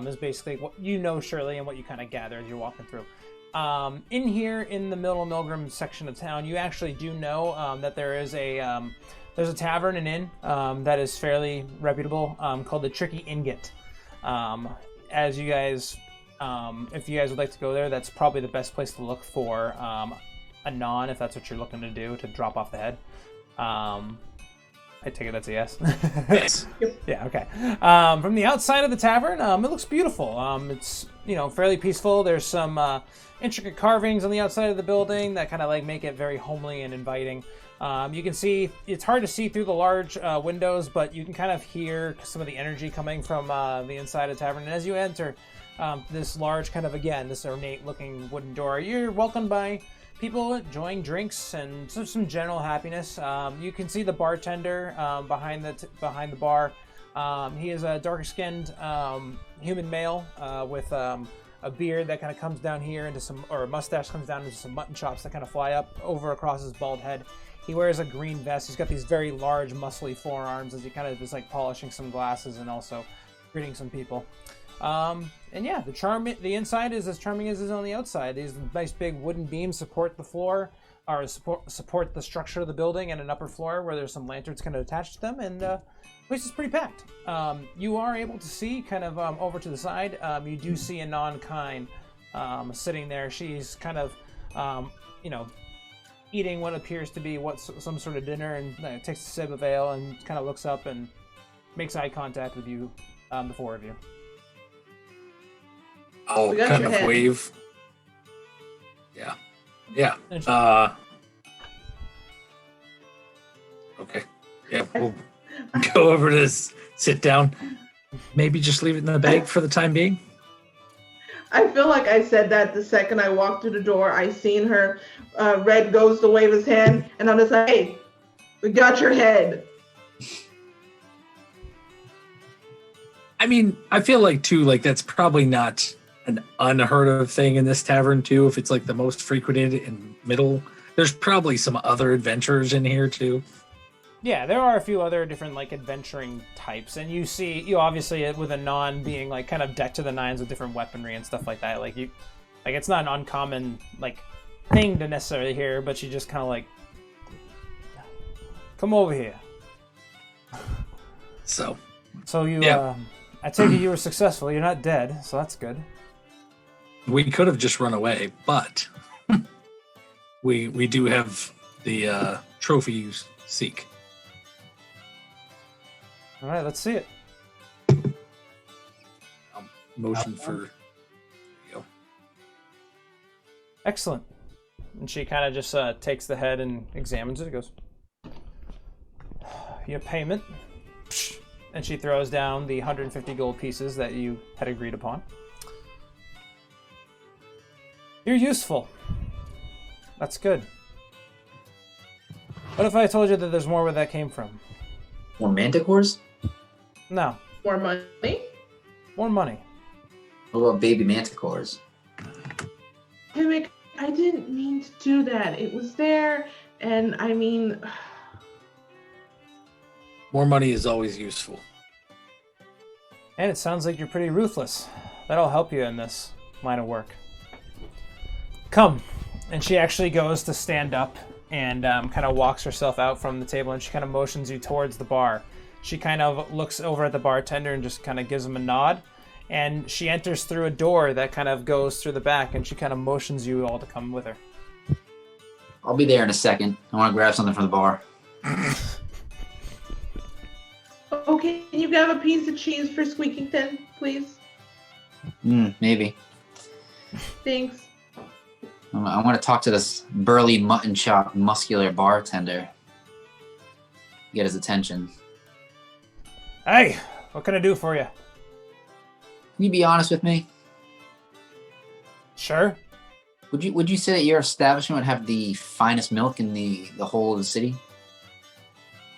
Is basically what you know, Shirley, and what you kind of gather as you're walking through. In here, in the Middle Nulgrim section of town, you actually do know that there is there's a tavern and inn that is fairly reputable, called the Tricky Ingot. As you guys, if you guys would like to go there, that's probably the best place to look for a non, if that's what you're looking to do, to drop off the head. I take it that's a yes. yes. Yeah, okay. From the outside of the tavern, it looks beautiful. It's, fairly peaceful. There's some intricate carvings on the outside of the building that kind of like make it very homely and inviting. You can see, it's hard to see through the large windows, but you can kind of hear some of the energy coming from the inside of the tavern. And as you enter this large kind of, again, this ornate looking wooden door, you're welcomed by people enjoying drinks and some general happiness. You can see the bartender behind the bar. He is a darker-skinned human male with a beard that kind of comes down here or a mustache comes down into some mutton chops that kind of fly up over across his bald head. He wears a green vest. He's got these very large, muscly forearms as he kind of is like polishing some glasses and also greeting some people. And yeah, the inside is as charming as it is on the outside. These nice big wooden beams support the floor, or support the structure of the building, and an upper floor where there's some lanterns kind of attached to them, and the place is pretty packed. You are able to see kind of over to the side, you do see a non-kind sitting there. She's kind of, eating what appears to be some sort of dinner, and takes a sip of ale and kind of looks up and makes eye contact with you, the four of you. I'll We got kind your of head. wave. Yeah. Okay. Yeah, we'll go over to sit down. Maybe just leave it in the bag for the time being. I feel like I said that the second I walked through the door. I seen her. Red goes to wave his hand, and I'm just like, "Hey, we got your head." I mean, I feel like too, like that's probably not an unheard of thing in this tavern too. If it's like the most frequented in Middle, there's probably some other adventurers in here too. Yeah, there are a few other different like adventuring types, and you obviously with a non being like kind of decked to the nines with different weaponry and stuff like that. Like it's not an uncommon like thing to necessarily hear, but you just kind of like come over here. So you, yeah. I take it you were successful. You're not dead, so that's good. We could have just run away, but we do have the trophy you seek. All right, let's see it. Motion for. There you go. Excellent. And she kind of just takes the head and examines it. Goes, your payment. And she throws down the 150 gold pieces that you had agreed upon. You're useful. That's good. What if I told you that there's more where that came from? More manticores? No. More money? More money. What about baby manticores? Mimic, I didn't mean to do that. It was there, and I mean... More money is always useful. And it sounds like you're pretty ruthless. That'll help you in this line of work. Come. And she actually goes to stand up and kind of walks herself out from the table, and she kind of motions you towards the bar. She kind of looks over at the bartender and just kind of gives him a nod. And she enters through a door that kind of goes through the back, and she kind of motions you all to come with her. I'll be there in a second. I want to grab something from the bar. Okay, can you grab a piece of cheese for Squeakington, please? Maybe. Thanks. I want to talk to this burly mutton chop muscular bartender. Get his attention. Hey, what can I do for you? Can you be honest with me? Sure. Would you say that your establishment would have the finest milk in the whole of the city?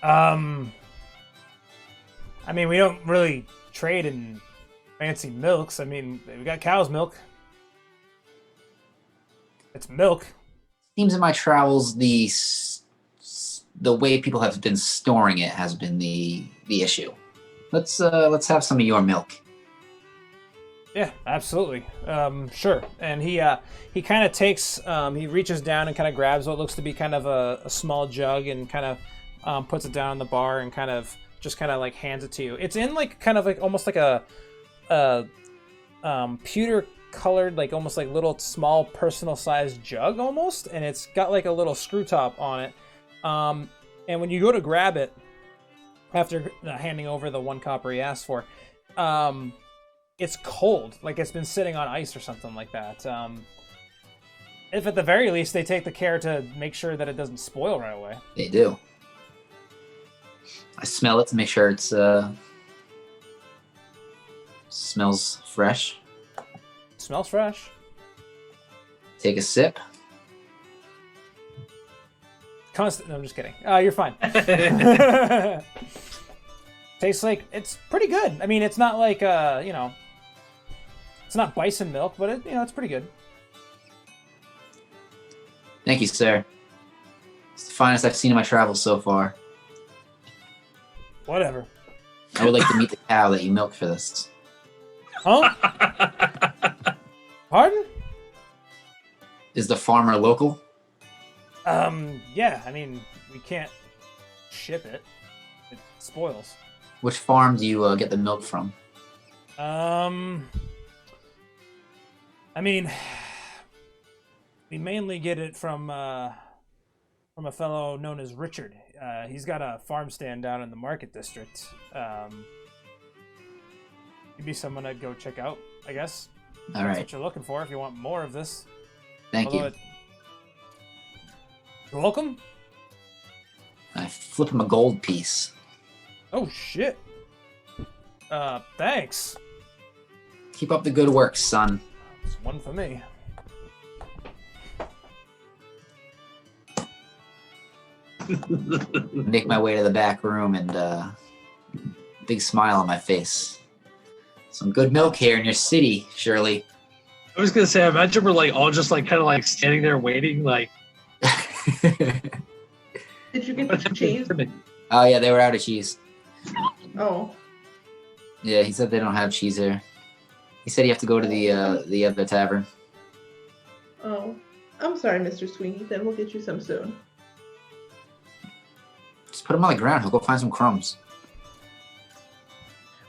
I mean, we don't really trade in fancy milks. I mean, we got cow's milk. It's milk. Seems in my travels the way people have been storing it has been the issue. Let's have some of your milk. Yeah, absolutely. Sure. And he kind of takes, he reaches down and kind of grabs what looks to be kind of a small jug and kind of puts it down on the bar and kind of like hands it to you. It's in like kind of like almost like a pewter colored, like almost like little small personal sized jug almost, and it's got like a little screw top on it. And when you go to grab it, after handing over the 1 copper he asked for, it's cold, like it's been sitting on ice or something like that. If at the very least they take the care to make sure that it doesn't spoil right away. They do. I smell it to make sure it's smells fresh. Smells fresh. Take a sip. No, I'm just kidding. You're fine. Tastes like it's pretty good. I mean, it's not like it's not bison milk, but it's pretty good. Thank you, sir. It's the finest I've seen in my travels so far. Whatever. I would like to meet the cow that you milked for this. Huh? Pardon? Is the farmer local? Yeah. I mean, we can't ship it. It spoils. Which farm do you get the milk from? I mean, we mainly get it from a fellow known as Richard. He's got a farm stand down in the market district. He'd be someone I'd go check out, I guess. All That's right. what you're looking for if you want more of this. Thank you. You're welcome. I flip him a gold piece. Oh, shit. Thanks. Keep up the good work, son. It's one for me. Make my way to the back room and big smile on my face. Some good milk here in your city, Shirley. I was gonna say, I imagine we're like all just like kind of like standing there waiting, like. Did you get the cheese? Oh yeah, they were out of cheese. Oh. Yeah, he said they don't have cheese here. He said you have to go to the other tavern. Oh. I'm sorry, Mr. Sweeney. Then we'll get you some soon. Just put him on the ground. He'll go find some crumbs.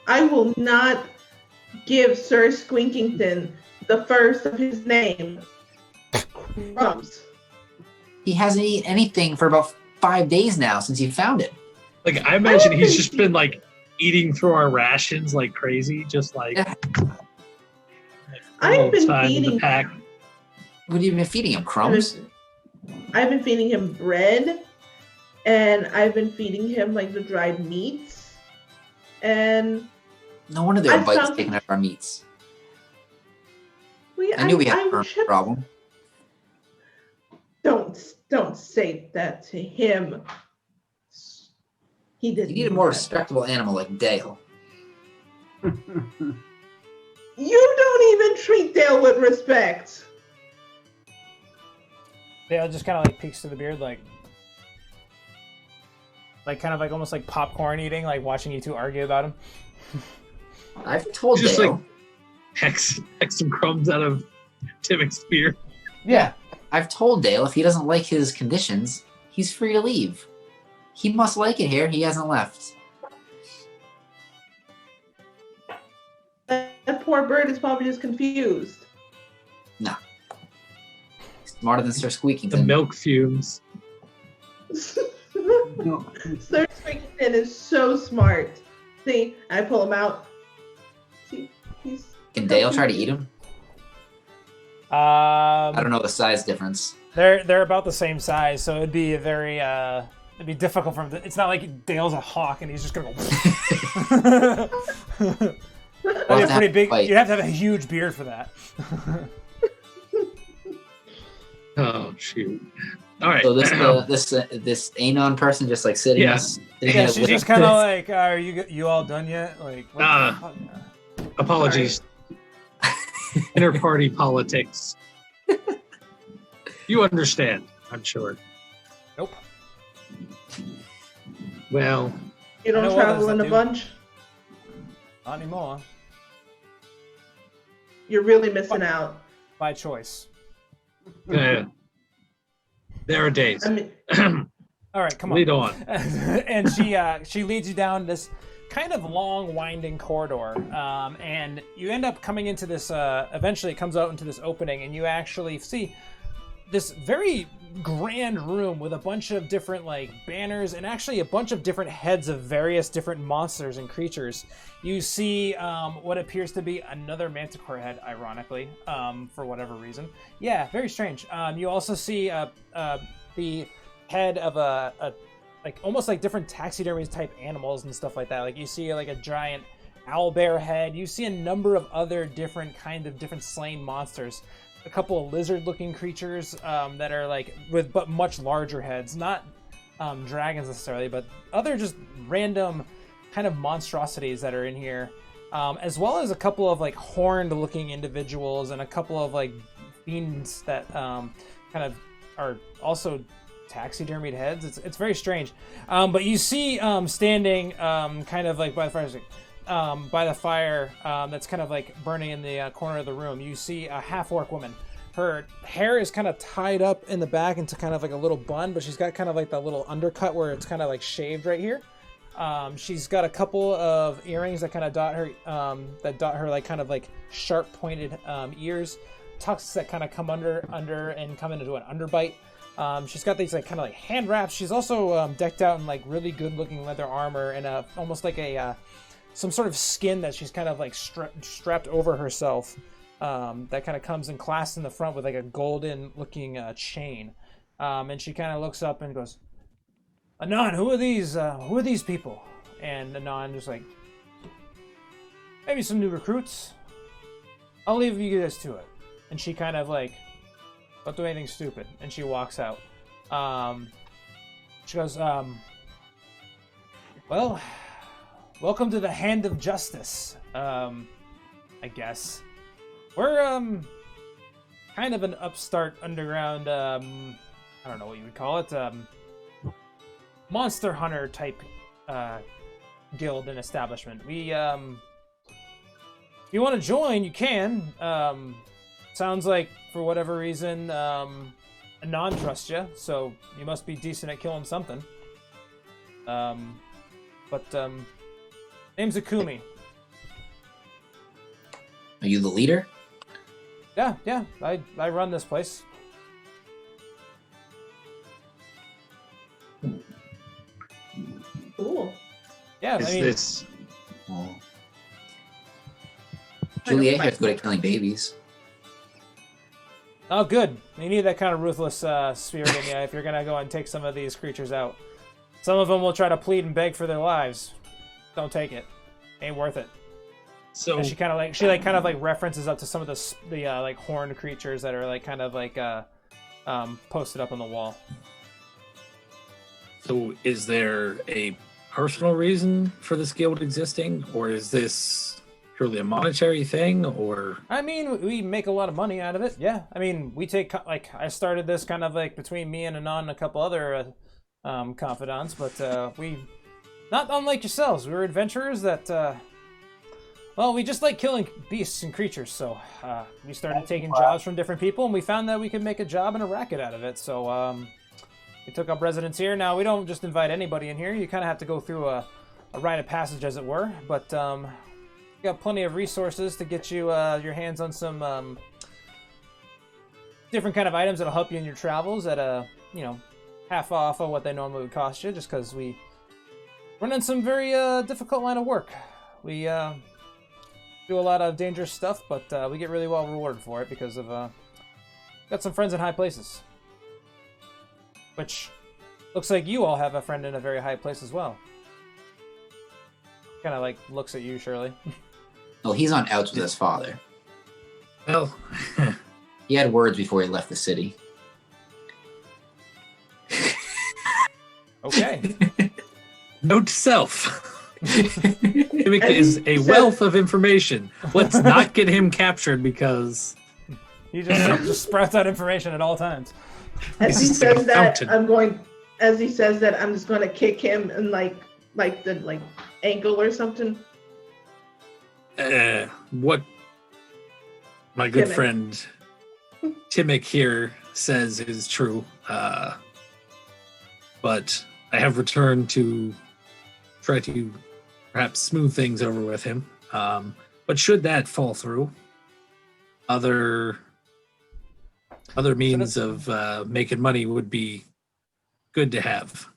I will not give Sir Squinkington the first of his name. Crumbs. He hasn't eaten anything for about 5 days now since you found it. Like, I imagine he's just been, like, eating through our rations like crazy, just like... Yeah. I've been time in feeding the pack. What have you been feeding him? Crumbs? I've been feeding him bread, and I've been feeding him like the dried meats, and No wonder there I were bites found- taking out our meats. we, I knew we had a checked- problem. Don't say that to him. He didn't. You need a more respectable animal like Dale. You don't even treat Dale with respect. Dale just kind of like peeks to the beard, like kind of like almost like popcorn eating, like watching you two argue about him. I've told Just Dale. like hex some crumbs out of Timmick's beer. Yeah. I've told Dale if he doesn't like his conditions, he's free to leave. He must like it here. He hasn't left. That poor bird is probably just confused. No. Smarter than Sir The Squeakington. milk fumes. Sir Squeakington is so smart. See, I pull him out. See, he's. Can Dale try to eat him? I don't know the size difference. They're about the same size, so it'd be a very it'd be difficult for him. It's not like Dale's a hawk and he's just gonna go. That'd be pretty big. Fight. You'd have to have a huge beard for that. Oh shoot! All right. So this Anon person just like sitting Yeah. us. Yeah, she's just kind of like, "Are you all done yet?" Like, what the fuck? Apologies. Inter-party politics. You understand, I'm sure. Nope. Well, You I don't know travel others in that a do. bunch. Not anymore. You're really missing out. By choice. there are days. I mean, All right, come on. Lead on. And she leads you down this kind of long, winding corridor, and you end up coming into this. Eventually, it comes out into this opening, and you actually see this very grand room with a bunch of different like banners and actually a bunch of different heads of various different monsters and creatures. You see what appears to be another manticore head, ironically, for whatever reason. Yeah, very strange. You also see the head of a like almost like different taxidermies type animals and stuff like that. Like you see like a giant owlbear head. You see a number of other different slain monsters. A couple of lizard-looking creatures that are like but much larger heads, not dragons necessarily, but other just random kind of monstrosities that are in here, as well as a couple of like horned-looking individuals and a couple of like fiends that kind of are also taxidermied heads. It's very strange, but you see standing kind of like by the fire that's kind of like burning in the corner of the room. You see a half-orc woman. Her hair is kind of tied up in the back into kind of like a little bun, but she's got kind of like that little undercut where it's kind of like shaved right here. She's got a couple of earrings that kind of dot her like kind of like sharp pointed ears, tucks that kind of come under and come into an underbite. She's got these like kind of like hand wraps. She's also decked out in like really good looking leather armor and almost like a some sort of skin that she's kind of like strapped over herself, that kind of comes and clasps in the front with like a golden looking chain. And she kind of looks up and goes, "Anon, who are these people?" And Anon just like, "Maybe some new recruits. I'll leave you guys to it." And she kind of like, "Don't do anything stupid." And she walks out. She goes, "Well, welcome to the Hand of Justice, I guess. We're, kind of an upstart underground, I don't know what you would call it, monster hunter type, guild and establishment. We, if you want to join, you can. Sounds like, for whatever reason, Anon trusts you, so you must be decent at killing something. Name's Akumi. Are you the leader? Yeah, I run this place." Yeah, Is I mean, this Well, Juliet has to go to killing babies. oh, good. You need that kind of ruthless spirit in you if you're gonna go and take some of these creatures out. Some of them will try to plead and beg for their lives. Don't take it. Ain't worth it. so? And she kind of like references up to some of the like horned creatures that are like kind of like posted up on the wall. So is there a personal reason for this guild existing, or is this purely a monetary thing, or? I mean, we make a lot of money out of it. Yeah, I mean, we take like I started this kind of like between me and Anon and a couple other confidants, but we, not unlike yourselves, we were adventurers that well, we just like killing beasts and creatures, so we started taking jobs from different people, and we found that we could make a job and a racket out of it. So we took up residence here. Now we don't just invite anybody in here. You kind of have to go through a rite of passage, as it were. But we got plenty of resources to get you your hands on some different kind of items that'll help you in your travels at a half off of what they normally would cost you, just because we run in some very difficult line of work. We do a lot of dangerous stuff, but we get really well rewarded for it because of got some friends in high places. Which looks like you all have a friend in a very high place as well. Kind of like looks at you, Shirley. Well, he's on outs with his father. Well, He had words before he left the city. Okay. note to self. Mimic is a wealth of information. Let's not get him captured because He just sprouts out information at all times. As he He's like a says that, fountain. I'm just going to kick him in like the ankle or something. What my good Timic. friend Timic here says is true. But I have returned to try to perhaps smooth things over with him. But should that fall through, other means of making money would be good to have.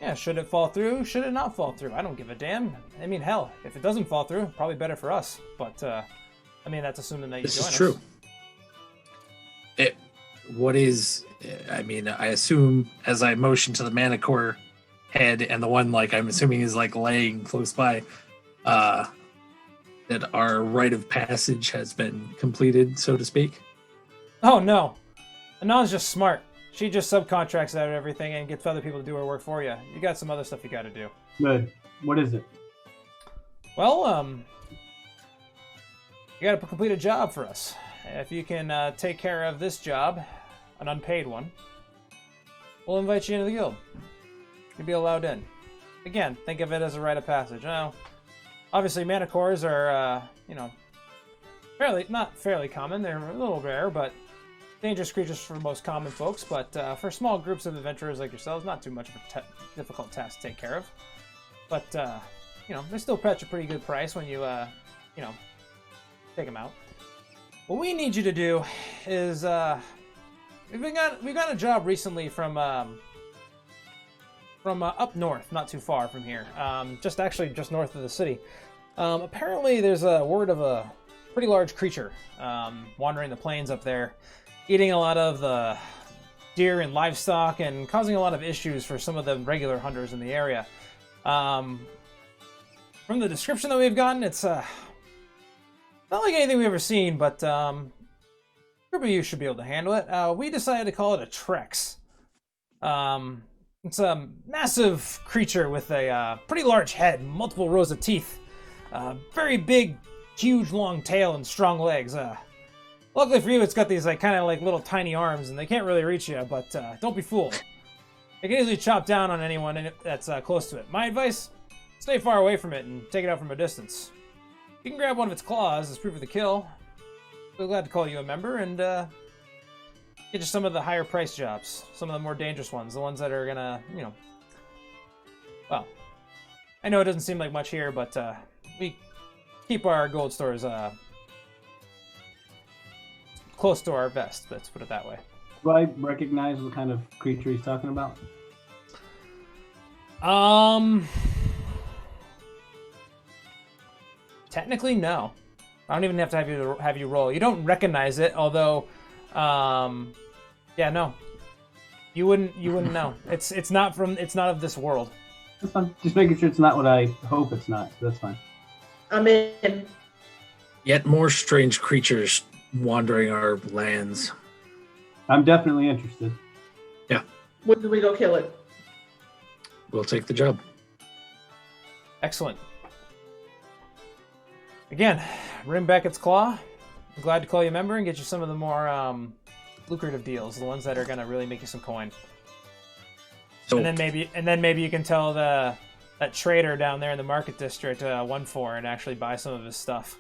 Yeah, should it fall through? Should it not fall through? I don't give a damn. I mean, hell, if it doesn't fall through, probably better for us. But, I mean, that's assuming that you This join is true. us. I assume as I motion to the Manicore head and the one I'm assuming is laying close by, that our rite of passage has been completed, so to speak. Oh, no. Anon's just smart. She just subcontracts out everything and gets other people to do her work for you. You got some other stuff you got to do. Good. What is it? Well, you got to complete a job for us. If you can take care of this job, an unpaid one, we'll invite you into the guild. You'll be allowed in. Again, think of it as a rite of passage. Now, obviously, Manicores are, not fairly common. They're a little rare, but dangerous creatures for most common folks. But for small groups of adventurers like yourselves, not too much of a difficult task to take care of. But, they still fetch a pretty good price when you, take them out. What we need you to do is, we've got a job recently from up north, not too far from here, just north of the city. Apparently, there's a word of a pretty large creature wandering the plains up there, eating a lot of the deer and livestock and causing a lot of issues for some of the regular hunters in the area. From the description that we've gotten, it's not like anything we've ever seen, but a group of you should be able to handle it. We decided to call it a Trex. It's a massive creature with a pretty large head, multiple rows of teeth, very big, huge, long tail, and strong legs. Luckily for you, it's got these kind of little tiny arms, and they can't really reach you. But don't be fooled; it can easily chop down on anyone that's close to it. My advice: stay far away from it and take it out from a distance. You can grab one of its claws as proof of the kill. We're glad to call you a member and get you some of the higher price jobs, some of the more dangerous ones, the ones that are gonna, well, I know it doesn't seem like much here, but we keep our gold stores close to our vest. Let's put it that way. Do I recognize what kind of creature he's talking about? Technically, no. I don't even have to have you roll. You don't recognize it, although, yeah, no. You wouldn't know. It's not of this world. That's fine. Just making sure it's not what I hope it's not. So that's fine. I'm in. Yet more strange creatures wandering our lands. I'm definitely interested. When do we go kill it? We'll take the job. Excellent. Again, Rim Beckett's Claw. I'm glad to call you a member and get you some of the more lucrative deals, the ones that are gonna really make you some coin. So, And then maybe you can tell that trader down there in the market district 1-4 and actually buy some of his stuff.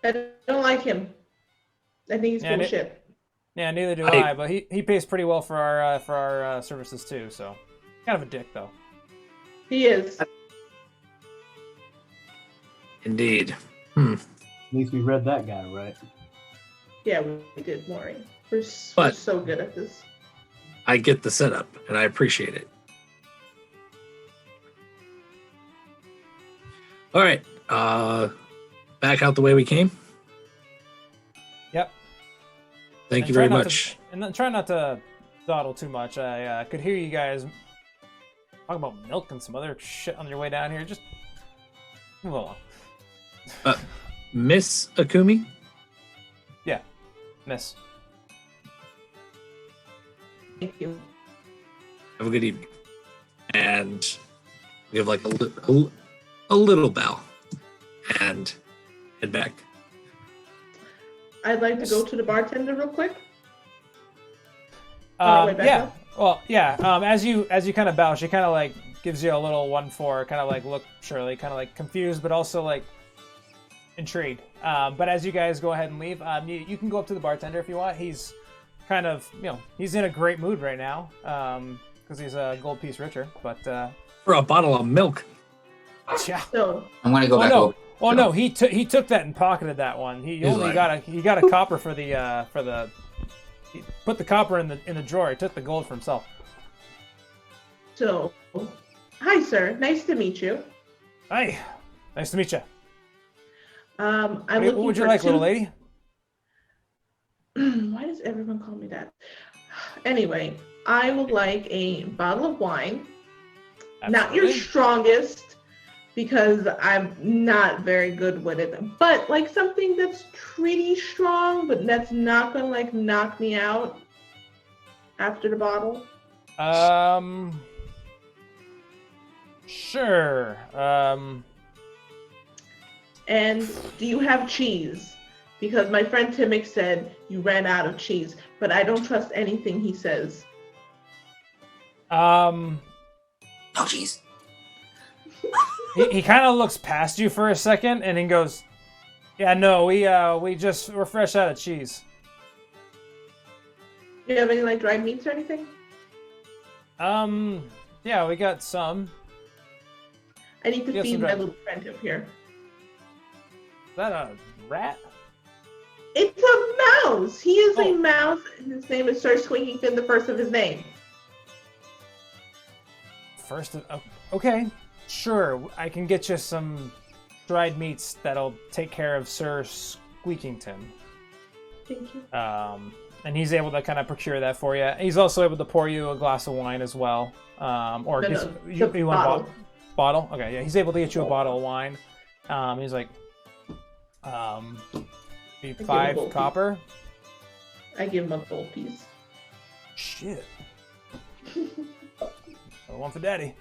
I don't like him. I think he's Yeah, bullshit. Yeah, neither do I, but he pays pretty well for our services too. So, kind of a dick though. He is. indeed. At least we read that guy right. Yeah, we did, Maury. We're But- so good at this. I get the setup, and I appreciate it. All right. Back out the way we came. Yep. Thank you try very not much. And then try not to dawdle too much. I could hear you guys talk about milk and some other shit on your way down here. Just move along. Miss Akumi? Miss. Thank you. Have a good evening. And give like a little bow and head back. I'd like to go to the bartender real quick. On our way back Yeah. up. Well, yeah. As you kind of bow, she kind of like gives you a little 1-4, kind of like look Shirley, kind of like confused, but also like intrigued. But as you guys go ahead and leave, you can go up to the bartender if you want. He's kind of, he's in a great mood right now because he's a gold piece richer. But For a bottle of milk. yeah. So, I'm going to go back over. Oh no, he took that and pocketed that one. He only got a copper for the. He put the copper in the drawer. He took the gold for himself. Hi, sir. Nice to meet you. Hi, nice to meet you. I'm What looking would you for like, two... little lady? Why does everyone call me that? Anyway, I would like a bottle of wine. Not your Absolutely. strongest, because I'm not very good with it. But like something that's pretty strong, but that's not gonna like knock me out after the bottle. Sure. And do you have cheese? Because my friend Timmick said you ran out of cheese, but I don't trust anything he says. Oh, jeez. He kind of looks past you for a second, and he goes, "Yeah, no, we're fresh out of cheese." Do you have any like dried meats or anything? Yeah, we got some. I need to Yes, feed I'm my dried. little friend up here. Is that a rat? It's a mouse. He is a Oh. mouse, and his name is Sir Squeakington, the first of his name. Okay, sure. I can get you some dried meats that'll take care of Sir Squeakington. Thank you. And he's able to kind of procure that for you. He's also able to pour you a glass of wine as well. Or No, just, the you want a bottle. bottle? Okay, yeah. He's able to get you a bottle of wine. He's like, be him a 5 gold copper. I give him a gold piece. Shit. One for daddy.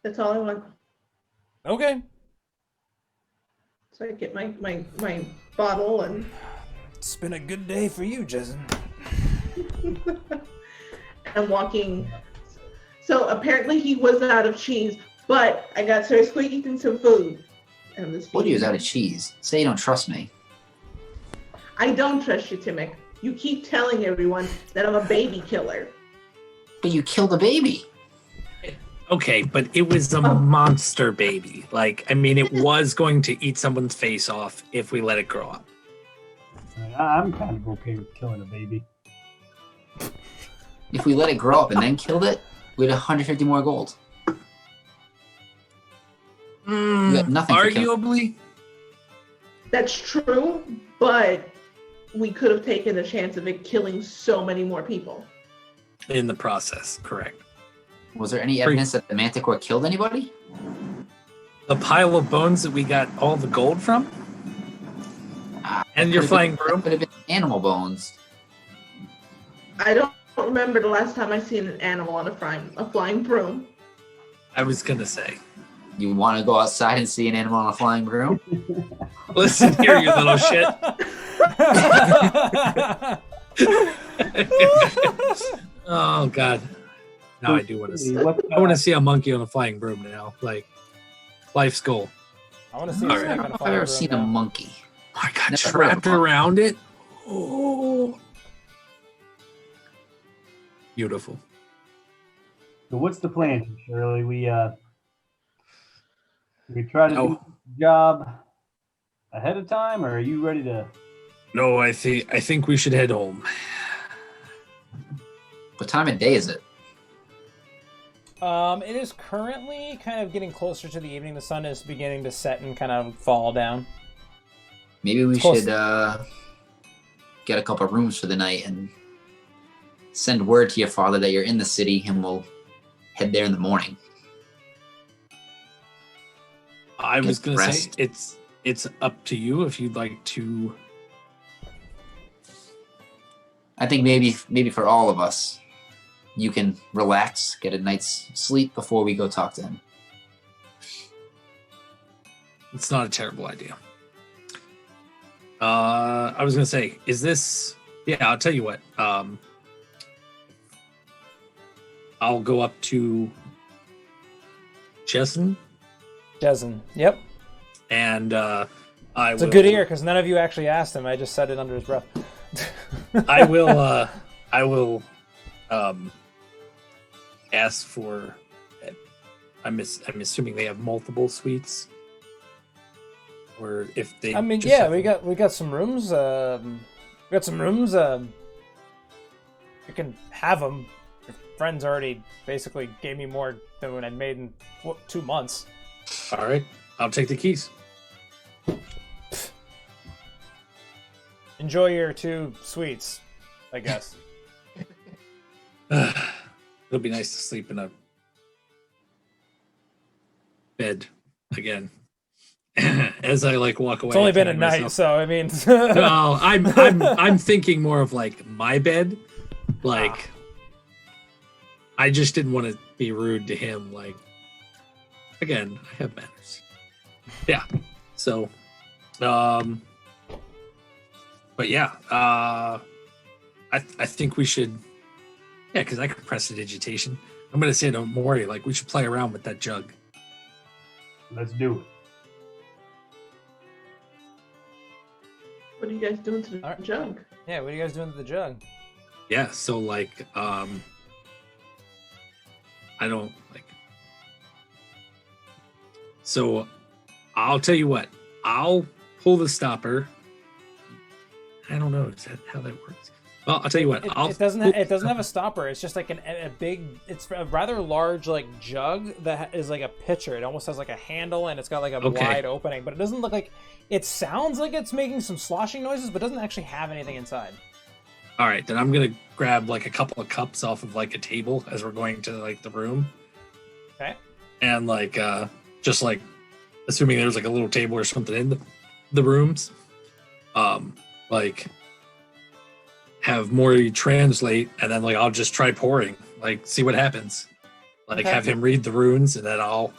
That's all I want. Okay. So I get my bottle and It's been a good day for you, Jason. I'm walking. So apparently he was out of cheese, but I got Sir Squeakington some food. And this Told you was out of cheese. Say you don't trust me. I don't trust you, Timmick. You keep telling everyone that I'm a baby killer. But you killed a baby. Okay, but it was a monster baby. Like, I mean, it was going to eat someone's face off if we let it grow up. I'm kind of okay with killing a baby. If we let it grow up and then killed it, We had 150 more gold. You got nothing for killing. Arguably. That's true, but we could have taken the chance of it killing so many more people. In the process, correct. Was there any evidence that the Manticore killed anybody? The pile of bones that we got all the gold from? And your flying broom? Could have been animal bones. I don't remember the last time I seen an animal on a flying broom. I was gonna say. You want to go outside and see an animal on a flying broom? Listen here, you little shit. Oh God. Now I do want to see. I want to see a monkey on a flying broom now. Like life's goal. I want to see. I don't know if I've ever seen a monkey. I got Never trapped heard of a around it. Oh, beautiful. So what's the plan, Shirley? We try to do the job ahead of time, or are you ready to? No, I think we should head home. What time of day is it? It is currently kind of getting closer to the evening. The sun is beginning to set and kind of fall down. Maybe we should get a couple of rooms for the night and send word to your father that you're in the city, and we'll head there in the morning. I was Get gonna say rest. it's up to you if you'd like to. I think maybe for all of us, you can relax, get a night's sleep before we go talk to him. It's not a terrible idea. I was gonna say, is this? Yeah, I'll tell you what. I'll go up to Jessen. Yep. And It's a good ear because none of you actually asked him. I just said it under his breath. I will ask for. I'm assuming they have multiple suites, or if they. I mean, just yeah, have- we got some rooms. We got some rooms. You can have them. Your friends already basically gave me more than what I made in 2 months. All right, I'll take the keys. Enjoy your 2 suites, I guess. It'll be nice to sleep in a bed again. As I walk away. It's only I been a find night, myself- so I mean. No, I'm thinking more of my bed. I just didn't want to be rude to him. Again, I have manners. Yeah. So, but yeah, I think we should. Yeah, because I can prestidigitation. I'm gonna say to Mori, we should play around with that jug. Let's do it. What are you guys doing to the Alright. jug? Yeah, what are you guys doing to the jug? Yeah. So I don't So I'll tell you what. I'll pull the stopper. I don't know. Is that how that works? Well, I'll tell you what. It doesn't have a stopper. It's just a big. It's a rather large jug that is like a pitcher. It almost has a handle and it's got a wide opening, but it doesn't look like. It sounds like it's making some sloshing noises, but doesn't actually have anything inside. All right, then I'm gonna grab a couple of cups off of a table as we're going to the room. Okay. And just assuming there's a little table or something in the rooms, have Maury translate, and then I'll just try pouring, see what happens. Okay. Have him read the runes, and then I'll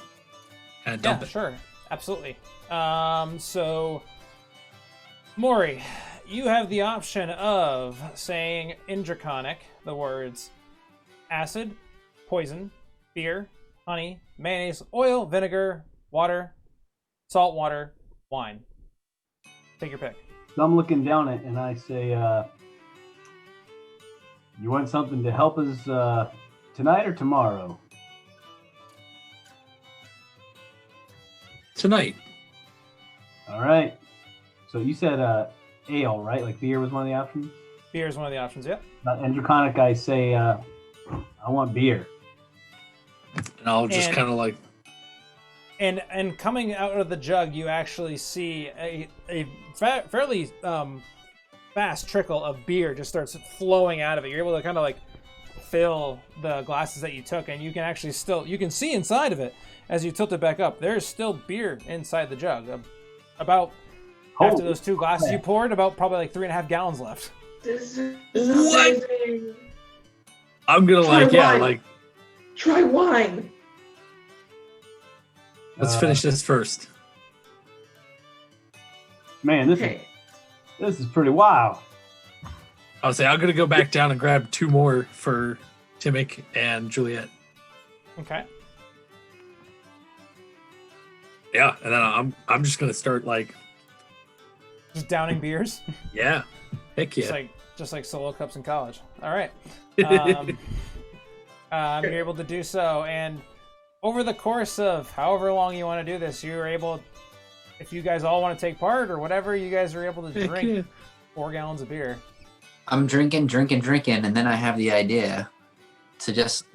kind of dump it. Sure, absolutely. So, Maury, you have the option of saying in Draconic the words acid, poison, beer, honey, mayonnaise, oil, vinegar, water, salt water, wine. Take your pick. So I'm looking down it and I say, you want something to help us tonight or tomorrow? Tonight. All right. So you said ale, right? Beer was one of the options? Beer is one of the options, yep. In Draconic, I say, I want beer. And I'll just kind of like... And coming out of the jug, you actually see a fairly fast trickle of beer just starts flowing out of it. You're able to kind of like fill the glasses that you took, and you can actually you can see inside of it as you tilt it back up. There's still beer inside the jug. After those 2 glasses you poured, about probably like 3.5 gallons left. This is amazing. I'm gonna try wine. Let's finish this first. Man, this is pretty wild. I'll say I'm gonna go back down and grab 2 more for Timmick and Juliet. Okay. Yeah, and then I'm just gonna start like just downing beers. Yeah, heck yeah. Just like solo cups in college. All right. You're able to do so, and over the course of however long you want to do this, you're able, if you guys all want to take part or whatever, you guys are able to drink 4 gallons of beer. I'm drinking, and then I have the idea to just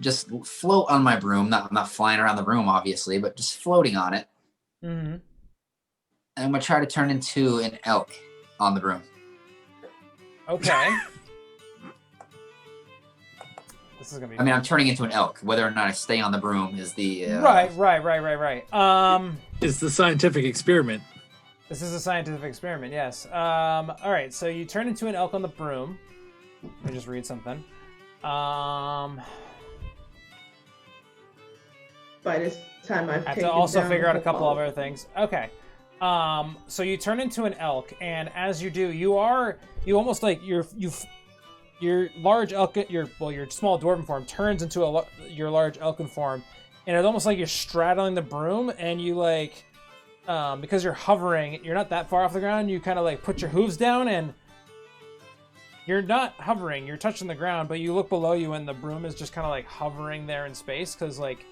float on my broom. I'm not flying around the room, obviously, but just floating on it. Mm-hmm. And I'm going to try to turn into an elk on the broom. Okay. This is gonna be. I mean, I'm turning into an elk. Whether or not I stay on the broom is the Right. It's the scientific experiment. This is a scientific experiment, yes. All right, so you turn into an elk on the broom. Let me just read something. By this time, I've have to also figure out a couple of other things. Okay. So you turn into an elk, and as you do, you almost like your large elk, your small dwarven form turns into your large elkin form, and it's almost like you're straddling the broom, and you like, because you're hovering, you're not that far off the ground. You kind of like put your hooves down, and you're not hovering. You're touching the ground, but you look below you, and the broom is just kind of like hovering there in space, because like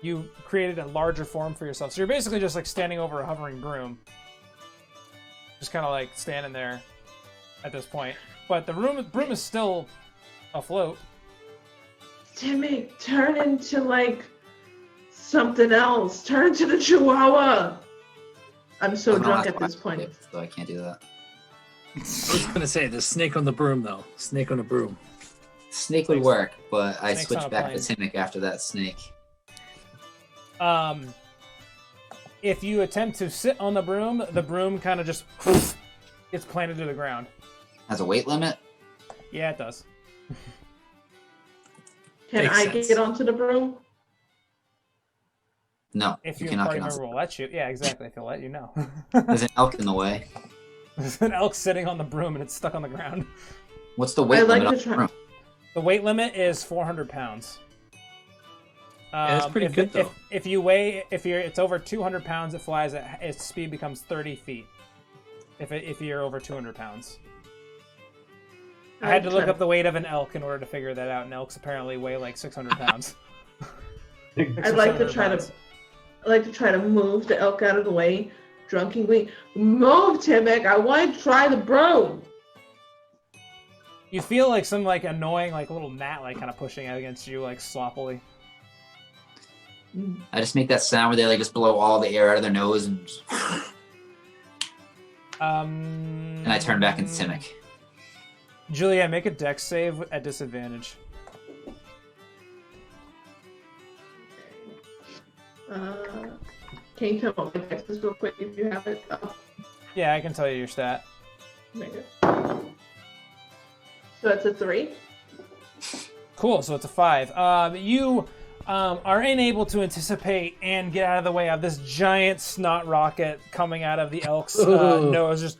you created a larger form for yourself. So you're basically just like standing over a hovering broom, just kind of like standing there at this point. But the broom is still afloat. Timmy, turn into like something else. Turn into the Chihuahua. I'm so drunk at this point. So I can't do that. I was gonna say the snake on the broom though. Snake on a broom. Snake would work, but I Snake's switched on a back to plane. Timmick after that snake. If you attempt to sit on the broom kind of just gets planted to the ground. Has a weight limit? Yeah, it does. Can Makes I sense. get onto the broom? No. If you your cannot party get on. member will let you. Yeah, exactly. If he'll let you know. There's an elk in the way. There's an elk sitting on the broom and it's stuck on the ground. What's the weight limit on the broom? The weight limit is 400 pounds. Yeah, that's pretty good though. If it's over 200 pounds, it flies at its speed becomes 30 feet. If you're over 200 pounds. I had to look up the weight of an elk in order to figure that out, and elks apparently weigh like 600 pounds. I'd like to try to move the elk out of the way, drunkenly. Move, Timmick! I want to try the broom. You feel like some like annoying like little gnat like kind of pushing out against you like sloppily. I just make that sound where they like just blow all the air out of their nose and and I turn back into Timmick. Julia, make a dex save at disadvantage. Can you tell me what my dex is real quick if you have it? Oh, Yeah, I can tell you your stat. make it. So that's a 3. Cool, so it's a 5. You are unable to anticipate and get out of the way of this giant snot rocket coming out of the elk's nose, just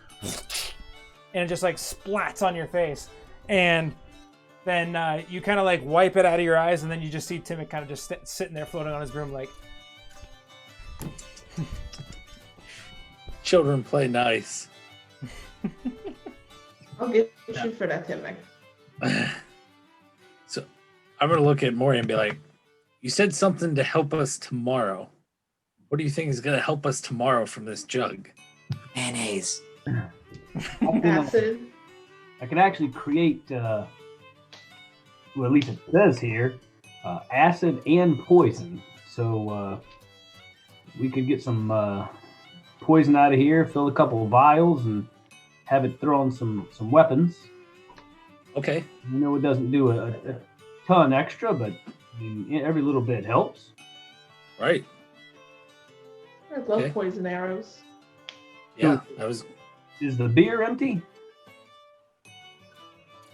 and it just like splats on your face, and then you kind of like wipe it out of your eyes, and then you just see Timmick kind of just sitting there floating on his broom like. Children play nice. I'll get you for that, Timmick. So I'm gonna look at Maury and be like, you said something to help us tomorrow. What do you think is gonna help us tomorrow from this jug? Mayonnaise. Acid. I can actually create, well, at least it says here, acid and poison. So we could get some poison out of here, fill a couple of vials, and have it throw on some weapons. Okay. You know, it doesn't do a ton extra, but I mean, every little bit helps. Right. I love Okay. poison arrows. Yeah. I was Is the beer empty?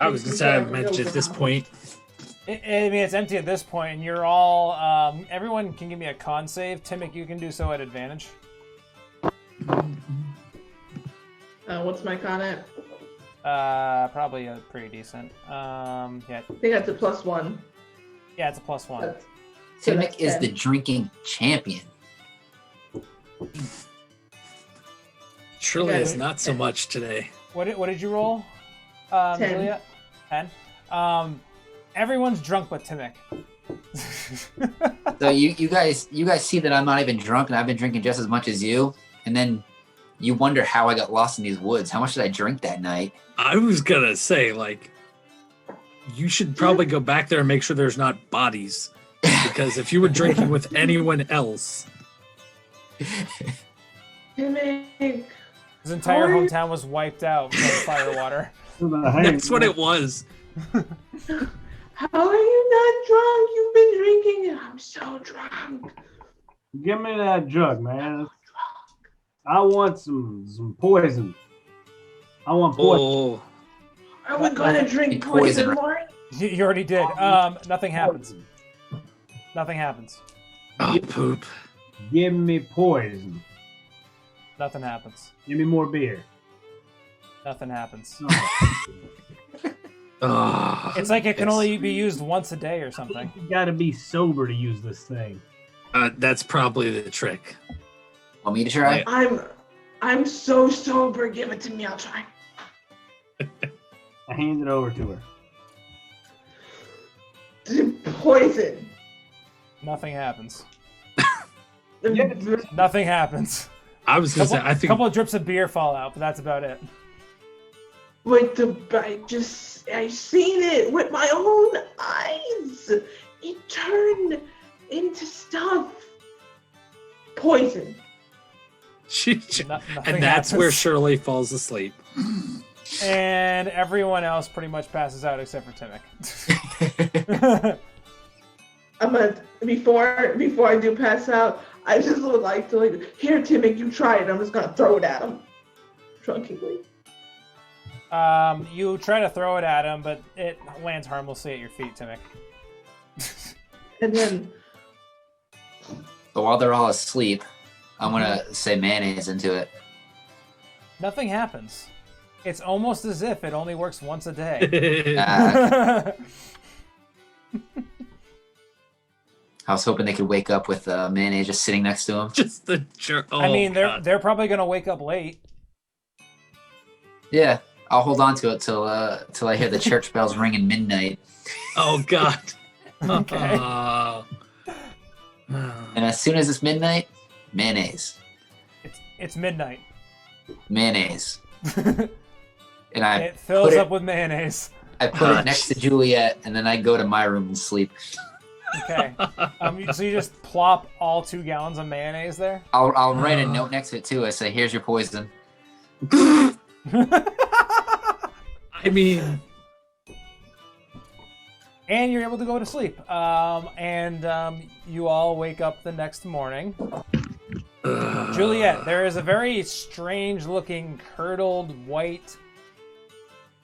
gonna say I mentioned at this point. I mean, it's empty at this point, and you're all. Everyone can give me a con save. Timmick, you can do so at advantage. What's my con at? Probably pretty decent. Yeah, I think that's a +1. yeah, it's a +1. That's- Timmick is 10. the drinking champion. Surely Okay. it's not so much today. What did you roll? 10. Julia? 10. Everyone's drunk but Timmick. So you guys see that I'm not even drunk, and I've been drinking just as much as you, and then you wonder how I got lost in these woods. How much did I drink that night? I was gonna say, like, you should probably go back there and make sure there's not bodies. Because if you were drinking with anyone else, Timmick. His entire Sorry. hometown was wiped out from fire water. that's what it was. How are you not drunk? You've been drinking. I'm so drunk. Give me that jug, man. I want some poison. I want poison. Oh, Are we gonna drink Poison. poison, Lauren? You already did. Nothing happens. Nothing happens. oh poop. Give me poison. Nothing happens. Give me more beer. Nothing happens. Oh, It's like it can only be used once a day or something. You gotta be sober to use this thing. that's probably the trick. Want me to try? I'm so sober. Give it to me. I'll try. I hand it over to her. Poison. Nothing happens. Yeah. Nothing happens. I was gonna say, I A think couple of drips of beer fall out, but that's about it. Wait, I seen it with my own eyes. It turned into stuff. Poison. Nothing and that's where happens. Shirley falls asleep. And everyone else pretty much passes out except for Timmick. I'm gonna before I do pass out. I just would like to here, Timmick, you try it. I'm just gonna throw it at him, drunkenly. You try to throw it at him, but it lands harmlessly at your feet, Timmick. And then But while they're all asleep, I'm gonna say mayonnaise into it. Nothing happens. It's almost as if it only works once a day. I was hoping they could wake up with mayonnaise just sitting next to them. Just the jerk. Oh, I mean, God. they're probably gonna wake up late. Yeah, I'll hold on to it till I hear the church bells ringing midnight. Oh God. Okay. And as soon as it's midnight, mayonnaise, It's midnight. mayonnaise, and I It fills put it, up with mayonnaise. I put it next to Juliet, and then I go to my room and sleep. Okay. So you just plop all 2 gallons of mayonnaise there? I'll write a note next to it too. I say, "Here's your poison." I mean, And you're able to go to sleep. You all wake up the next morning. Juliet, there is a very strange looking curdled white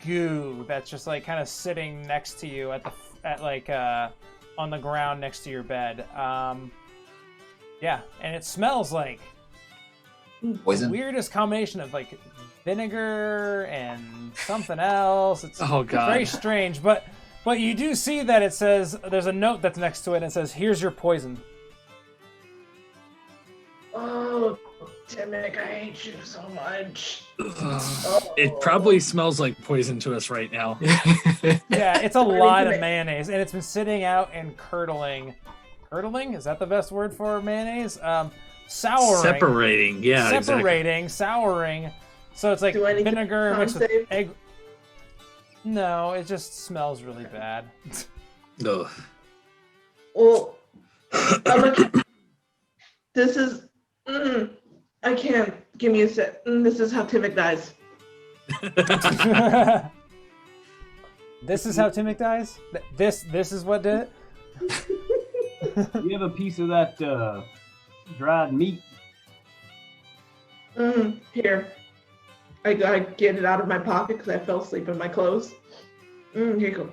goo that's just like kind of sitting next to you on the ground next to your bed. Yeah, and it smells like Poison. weirdest combination of like vinegar and something else. It's Oh, God. very strange, but you do see that it says there's a note that's next to it and it says, "Here's your poison." oh, Timmick, I hate you so much. it probably smells like poison to us right now. Yeah, it's a According lot to of me. mayonnaise, and it's been sitting out and curdling. Curdling? Is that the best word for mayonnaise? Souring. Separating, yeah, exactly. Separating, souring. So it's like Do I need to vinegar con mixed with save? egg. No, it just smells really bad. Ugh. Well, I'm gonna This is. I can't. Give me a sec. This is how Timmick dies. This is how Timmick dies? This is what did it? You have a piece of that dried meat? Here. I get it out of my pocket because I fell asleep in my clothes. Here you go.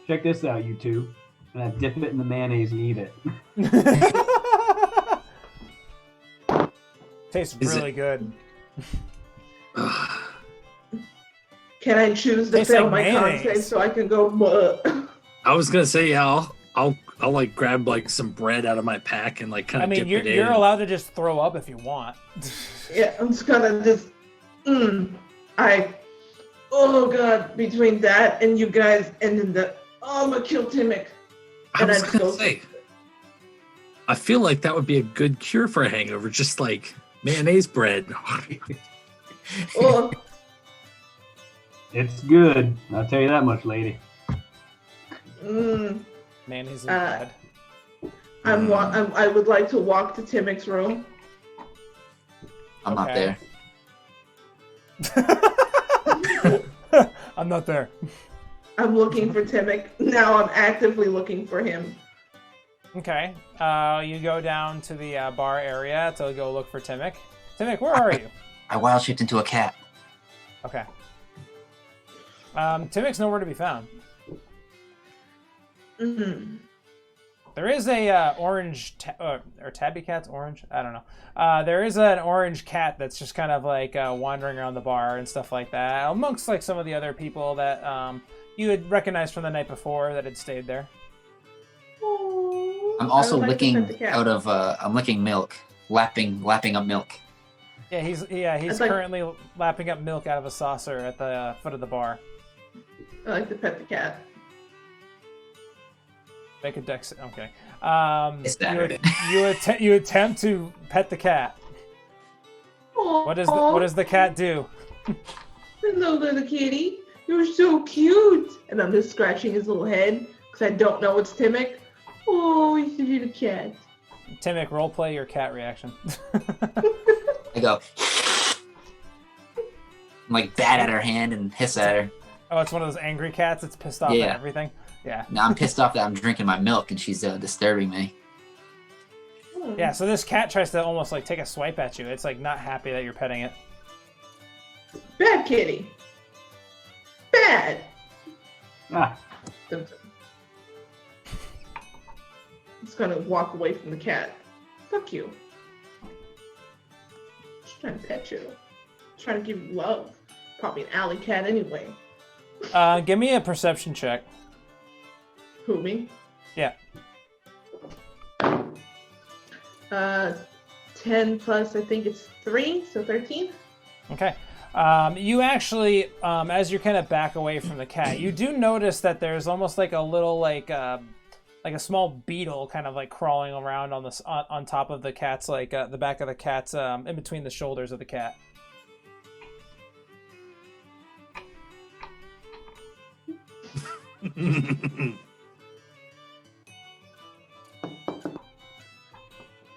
Check this out, you two. And I dip it in the mayonnaise and eat it. Tastes really good. Can I choose to Tastes fail like my con mayonnaise. save so I can go? I was gonna say, yeah, I'll like grab like some bread out of my pack and like kind I of mean, dip it in. you're allowed to just throw up if you want. Yeah, I'm just gonna just. Oh god, between that and you guys, and then I'm gonna kill Timmick. I was gonna say, I feel like that would be a good cure for a hangover, just like mayonnaise bread. Oh, It's good. I'll tell you that much, lady. Mayonnaise is bad. I would like to walk to Timmick's room. I'm not Okay. there. I'm not there. I'm looking for Timmick. Now I'm actively looking for him. Okay. You go down to the bar area to go look for Timmick. Timmick, where are you? I wild shaped into a cat. Okay. Timmick's nowhere to be found. There is a orange or tabby cat's orange. I don't know. There is an orange cat that's just kind of like wandering around the bar and stuff like that, amongst like some of the other people that you had recognized from the night before that had stayed there. Oh, I'm also I would like to licking pet the cat. out of. I'm licking milk, lapping up milk. Yeah, he's I'd like- currently lapping up milk out of a saucer at the foot of the bar. I like to pet the cat. Make a dex. Okay. It's Saturday. You attempt to pet the cat. What does the cat do? Hello, little kitty. You're so cute. And I'm just scratching his little head because I don't know it's Timmick. Oh, he's a little cat. Timmick, roleplay your cat reaction. I go. I'm like bat at her hand and hiss at her. Oh, it's one of those angry cats. It's pissed off Yeah. at everything. Yeah. Now I'm pissed off that I'm drinking my milk and she's disturbing me. Yeah. So this cat tries to almost like take a swipe at you. It's like not happy that you're petting it. Bad kitty. Bad. Ah, I'm just gonna walk away from the cat. Fuck you. Just trying to pet you. Just trying to give you love. Probably an alley cat anyway. Give me a perception check. Who, me? Yeah. 10 plus, I think it's 3, so 13. Okay. You actually, as you're kind of back away from the cat, you do notice that there's almost like a little like a small beetle kind of like crawling around on top of the cat's like the back of the cat's in between the shoulders of the cat.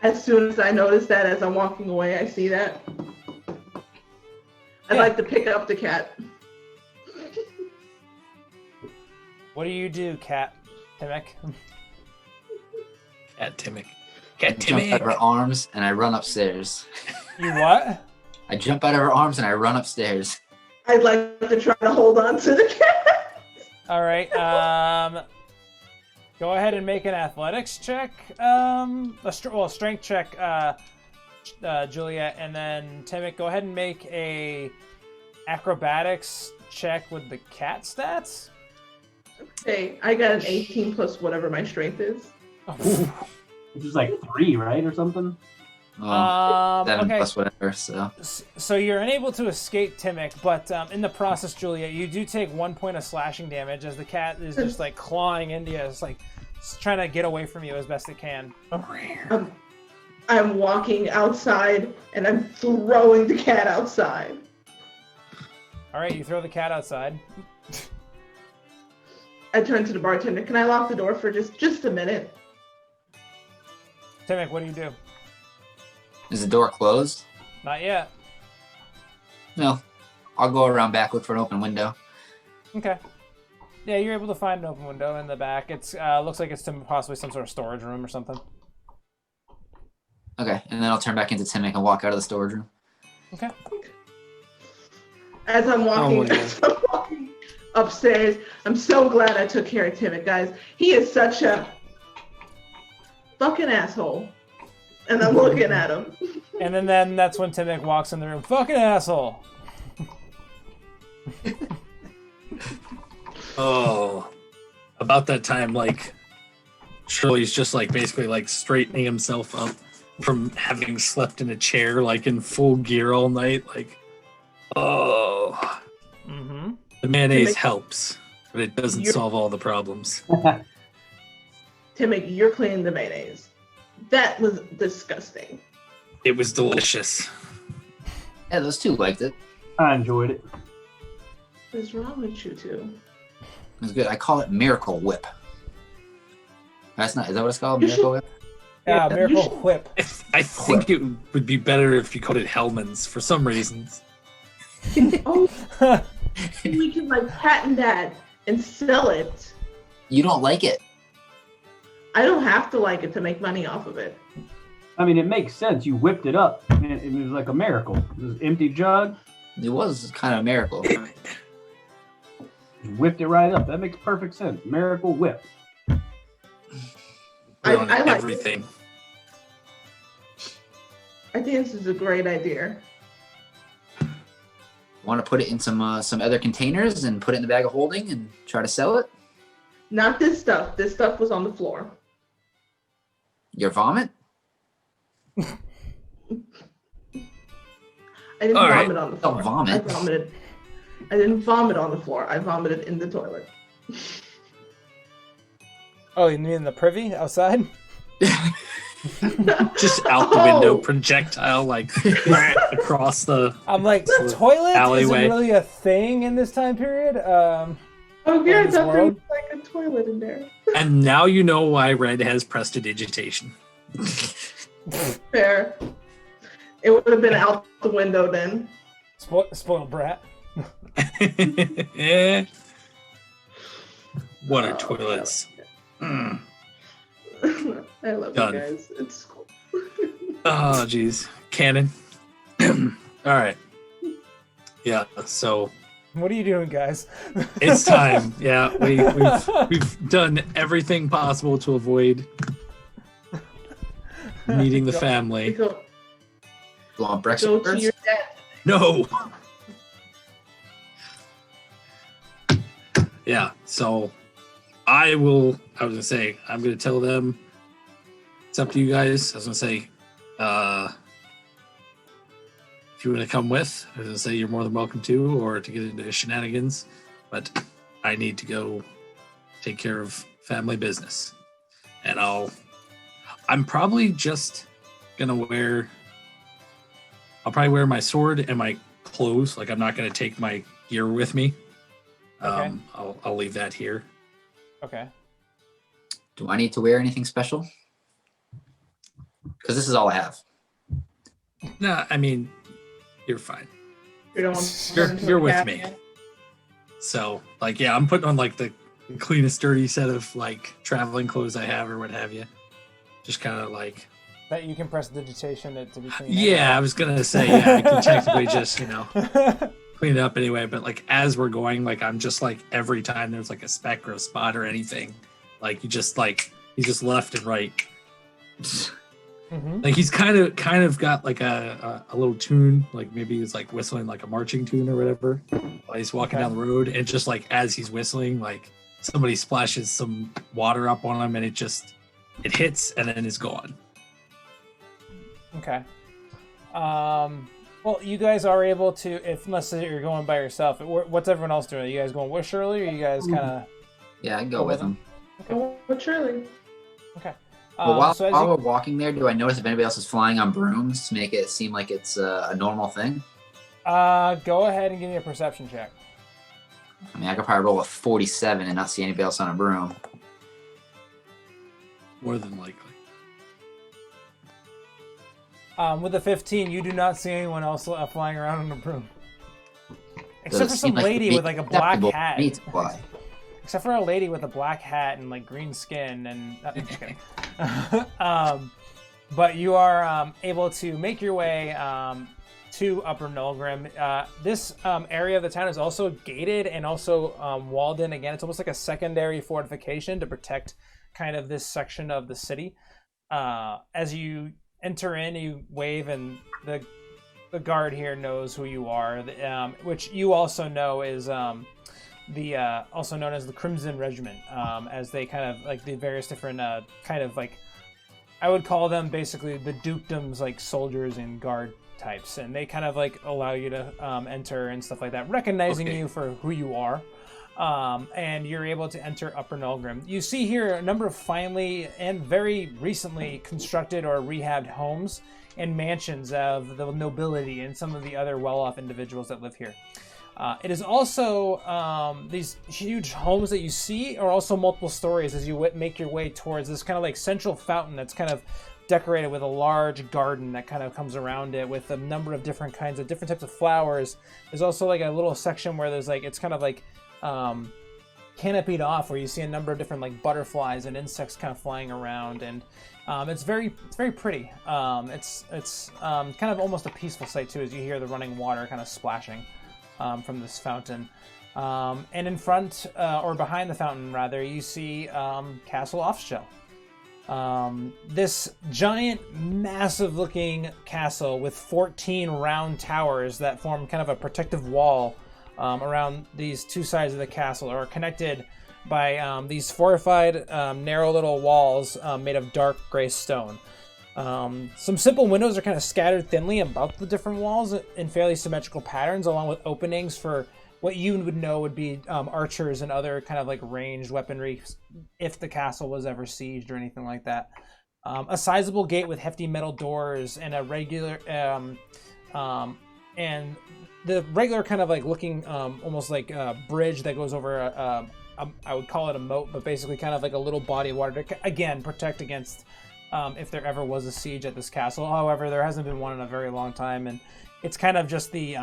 As soon as I notice that, as I'm walking away, I see that. I'd like to pick up the cat. What do you do, cat? Timmick? Cat Timmick. I Cat jump out of her Timmick. arms and I run upstairs. You what? I jump out of her arms and I run upstairs. I'd like to try to hold on to the cat. All right. Go ahead and make an athletics check. A strength check, Juliet, and then Timmick. Go ahead and make a acrobatics check with the cat stats. Hey, I got an 18 plus whatever my strength is. which is like 3, right, or something? 7 okay. plus whatever, so. So you're unable to escape Timmick, but in the process, Juliet, you do take 1 point of slashing damage as the cat is just like clawing into you. It's like it's trying to get away from you as best it can. I'm walking outside and I'm throwing the cat outside. All right, you throw the cat outside. I turn to the bartender. Can I lock the door for just a minute? Timmick, what do you do? Is the door closed? Not yet. No. I'll go around back, look for an open window. Okay. Yeah, you're able to find an open window in the back. It's looks like it's possibly some sort of storage room or something. Okay, and then I'll turn back into Timic and walk out of the storage room. Okay. As I'm walking, my as I'm walking upstairs, I'm so glad I took care of Timmy, guys. He is such a fucking asshole. And I'm looking at him. And then that's when Timic walks in the room. Fucking asshole. Oh, about that time, like Shirley's just like basically like straightening himself up from having slept in a chair like in full gear all night. Like, oh, Mm-hmm. the mayonnaise Timic, helps, but it doesn't solve all the problems. Timmy, you're cleaning the mayonnaise. That was disgusting. It was delicious. Yeah, those two liked it. I enjoyed it. What is wrong with you two? It was good. I call it Miracle Whip. That's not. Is that what it's called? You Miracle should- Whip? Yeah, you Miracle should- Whip. I think it would be better if you called it Hellman's for some reasons. Oh, we can like patent that and sell it. You don't like it? I don't have to like it to make money off of it. I mean, it makes sense. You whipped it up, and it was like a miracle. It was an empty jug. It was kind of a miracle. You whipped it right up. That makes perfect sense. Miracle whip. I On like everything. I think this is a great idea. Want to put it in some other containers and put it in the bag of holding and try to sell it? Not this stuff. This stuff was on the floor. Your vomit? I didn't All right. vomit on the Don't floor. vomit. I vomited. I didn't vomit on the floor. I vomited in the toilet. Oh, you mean in the privy outside? Just out the window, projectile like across the. I'm like, toilet Alleyway. isn't really a thing in this time period. Oh yeah, I this thought there world? was like a toilet in there. And now you know why Red has prestidigitation. Fair. It would have been out the window then. Spoiled brat. What are toilets? Mm. I love Done. you guys. It's cool. Oh, geez. Cannon. All right. Yeah, so What are you doing, guys? it's time. Yeah, we've done everything possible to avoid meeting the We family. go You want breakfast to first? your dad. No. Yeah, so I was gonna say, I'm gonna tell them it's up to you guys. I was gonna say, if you want to come with, I was gonna say you're more than welcome to, or to get into shenanigans, but I need to go take care of family business. And I'm probably just gonna I'll probably wear my sword and my clothes. Like, I'm not gonna take my gear with me. Okay. I'll leave that here. Okay. Do I need to wear anything special? Because this is all I have. No, I mean, you're fine. You don't want You're with me. So, like, yeah, I'm putting on like the cleanest, dirty set of like traveling clothes I have or what have you. Just kind of like, That you can press digitation to be clean. yeah, I was gonna say, yeah, I can technically just, clean it up anyway. But like, as we're going, like, I'm just like, every time there's like a speck or a spot or anything, like, he's just left and right. Mm-hmm. Like, he's kind of got like a little tune, like maybe he's like whistling like a marching tune or whatever while he's walking Okay. down the road, and just like as he's whistling, like somebody splashes some water up on him and it hits and then is gone. Okay. Well, you guys are able to, unless you're going by yourself. What's everyone else doing? Are you guys going with Shirley, or are you guys kind of? Yeah, I can go with him. Oh, surely. Okay. But while, so as while you, we're walking there, do I notice if anybody else is flying on brooms to make it seem like it's a normal thing? go ahead and give me a perception check. I mean, I could probably roll a 47 and not see anybody else on a broom. More than likely. With the 15, you do not see anyone else flying around on a broom. Except Does for it some seem like lady it'd be with like a black acceptable hat. for me to fly? Except for a lady with a black hat and like green skin and I'm just kidding. But you are able to make your way to Upper Nulgrim. This area of the town is also gated and also walled in. Again, it's almost like a secondary fortification to protect kind of this section of the city. As you enter in, you wave, and the guard here knows who you are, which you also know is also known as the Crimson Regiment, as they kind of like the various different kind of like, I would call them basically the Dukedom's like soldiers and guard types, and they kind of like allow you to enter and stuff like that, recognizing you for who you are. And you're able to enter Upper Nulgrim. You see here a number of finely and very recently constructed or rehabbed homes and mansions of the nobility and some of the other well-off individuals that live here. It is also, these huge homes that you see are also multiple stories as you make your way towards this kind of like central fountain that's kind of decorated with a large garden that kind of comes around it with a number of different kinds of different types of flowers. There's also like a little section where there's like, it's kind of like canopied off, where you see a number of different like butterflies and insects kind of flying around, and it's very pretty. It's kind of almost a peaceful sight too, as you hear the running water kind of splashing from this fountain. And in front, or behind the fountain rather, you see Castle Offshell. This giant, massive looking castle with 14 round towers that form kind of a protective wall around these two sides of the castle, are connected by these fortified, narrow little walls made of dark gray stone. Some simple windows are kind of scattered thinly about the different walls in fairly symmetrical patterns, along with openings for what you would know would be archers and other kind of like ranged weaponry if the castle was ever sieged or anything like that. A sizable gate with hefty metal doors and a regular and the regular kind of like looking almost like a bridge that goes over I would call it a moat, but basically kind of like a little body of water to again protect against if there ever was a siege at this castle. However, there hasn't been one in a very long time, and it's kind of just the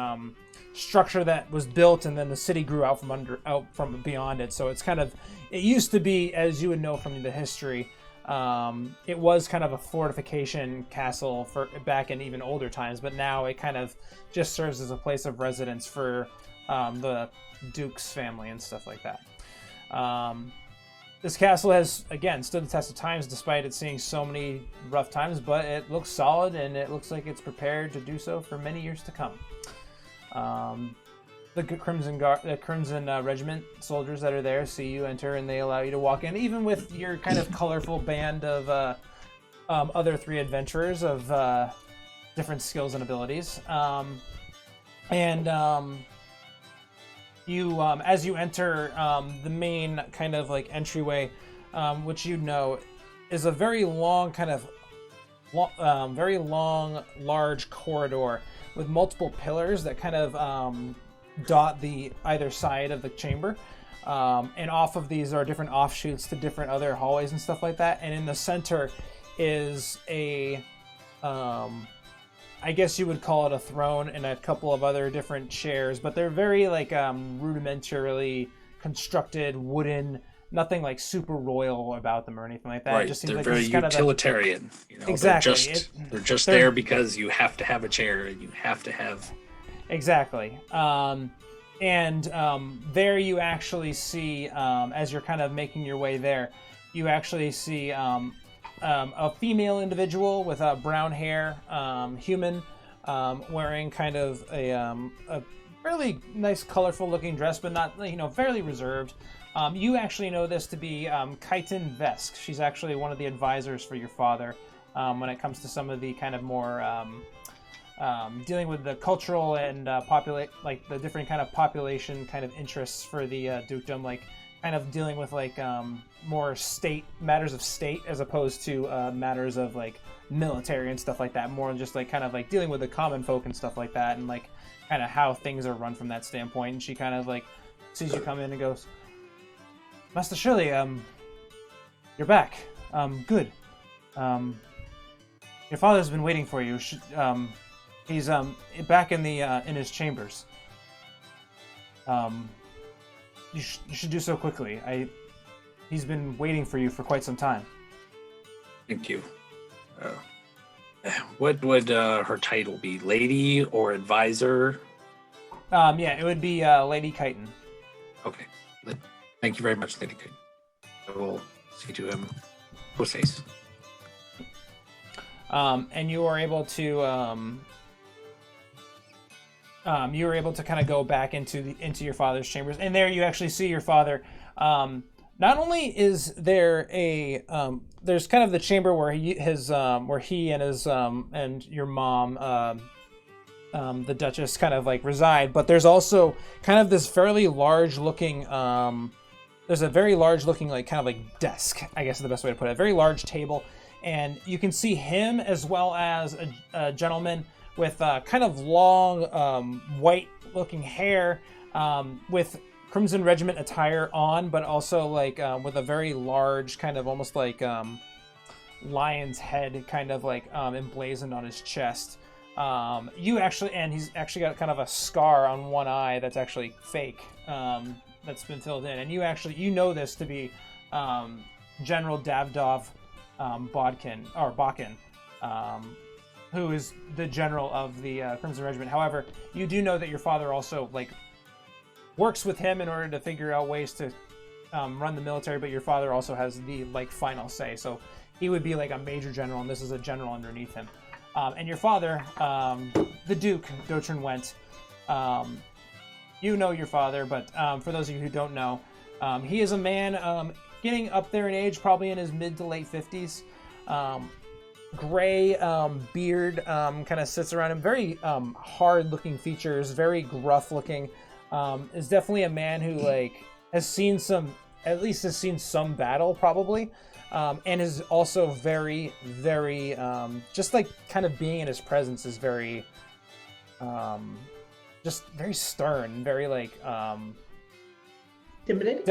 structure that was built, and then the city grew out from beyond it. So it's kind of, it used to be, as you would know from the history, it was kind of a fortification castle for back in even older times, but now it kind of just serves as a place of residence for the Duke's family and stuff like that. This castle has, again, stood the test of times despite it seeing so many rough times, but it looks solid, and it looks like it's prepared to do so for many years to come. The Crimson Regiment soldiers that are there see you enter, and they allow you to walk in, even with your kind of colorful band of other three adventurers of different skills and abilities. You, as you enter the main kind of like entryway, which you know is a very long kind of very long, large corridor with multiple pillars that kind of dot the either side of the chamber. And off of these are different offshoots to different other hallways and stuff like that. And in the center is a, I guess you would call it a throne, and a couple of other different chairs, but they're very like rudimentarily constructed wooden, nothing like super royal about them or anything like that. Right, It just seems they're like very it's kind utilitarian. You know, exactly. They're just there because you have to have a chair and you have to have. Exactly. There you actually see, as you're kind of making your way there, you actually see a female individual with brown hair, human, wearing kind of a really nice, colorful looking dress, but not, fairly reserved. You actually know this to be Kyton Vesk. She's actually one of the advisors for your father when it comes to some of the kind of more dealing with the cultural and like the different kind of population kind of interests for the dukedom, like kind of dealing with like more matters of state as opposed to matters of like military and stuff like that, more just like kind of like dealing with the common folk and stuff like that, and like kind of how things are run from that standpoint. And she kind of like sees you come in and goes, Master Shirley, you're back. Good. Your father's been waiting for you. He's back in the in his chambers. You should do so quickly. He's been waiting for you for quite some time. Thank you. What would her title be? Lady or advisor? Yeah, it would be Lady Chiton. Okay. Thank you very much, Lady Chiton. I will see to him post haste. And you are able to kind of go back into your father's chambers, and there you actually see your father. Not only is there there's kind of the chamber where he and his and your mom, the Duchess, kind of like reside, but there's also kind of this fairly large looking there's a very large looking like kind of like desk, I guess is the best way to put it, a very large table, and you can see him as well as a gentleman with kind of long white looking hair, with Crimson Regiment attire on, but also like with a very large kind of almost like lion's head kind of like emblazoned on his chest. He's actually got kind of a scar on one eye that's actually fake, that's been filled in, and you know this to be General Davdov Bakken, who is the general of the Crimson Regiment. However, you do know that your father also like works with him in order to figure out ways to run the military, but your father also has the like final say. So he would be like a major general, and this is a general underneath him. And your father, the Duke, Dotrin Went, you know your father, but for those of you who don't know, he is a man getting up there in age, probably in his mid to late 50s. Gray beard kind of sits around him. Very hard-looking features, very gruff-looking. Is definitely a man who like has seen some battle probably, and is also very, very just like kind of being in his presence is very just very stern, very like Intimidating?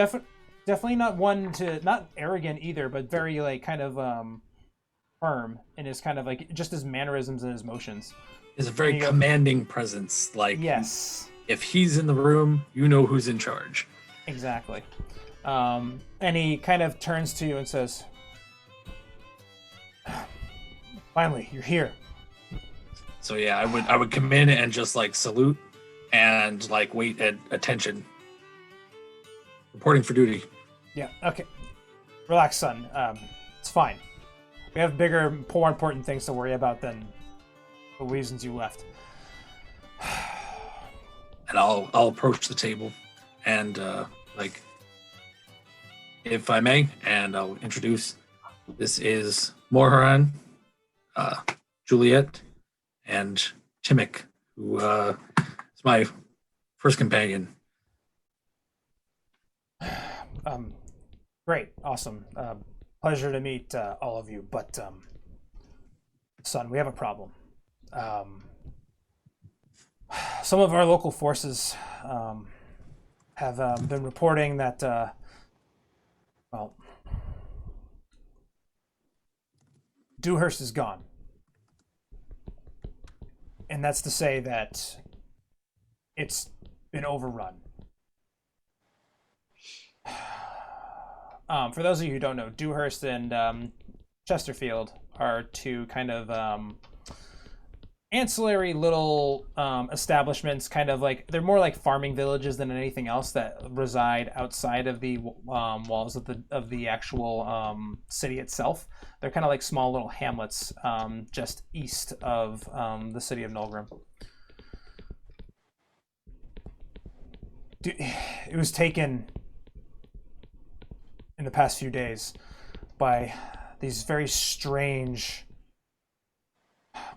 definitely not arrogant either, but very like kind of firm in his kind of like just his mannerisms and his motions. Is a very commanding presence. Like, yes, if he's in the room, you know who's in charge. exactly. And he kind of turns to you and says, "Finally, you're here." So yeah, I would come in and just like salute and like wait at attention. Reporting for duty. Yeah. Okay. Relax, son. It's fine. We have bigger, more important things to worry about than the reasons you left. And I'll approach the table and like, if I may, and I'll introduce. This is Morharan, Juliet, and Timik, who is my first companion. Great, awesome. Pleasure to meet all of you. But, son, we have a problem. Some of our local forces have been reporting that, well, Dewhurst is gone. And that's to say that it's been overrun. For those of you who don't know, Dewhurst and Chesterfield are two kind of ancillary little establishments, kind of like they're more like farming villages than anything else that reside outside of the walls of the actual city itself. They're kind of like small little hamlets just east of the city of Nulgrim. It was taken in the past few days by these very strange,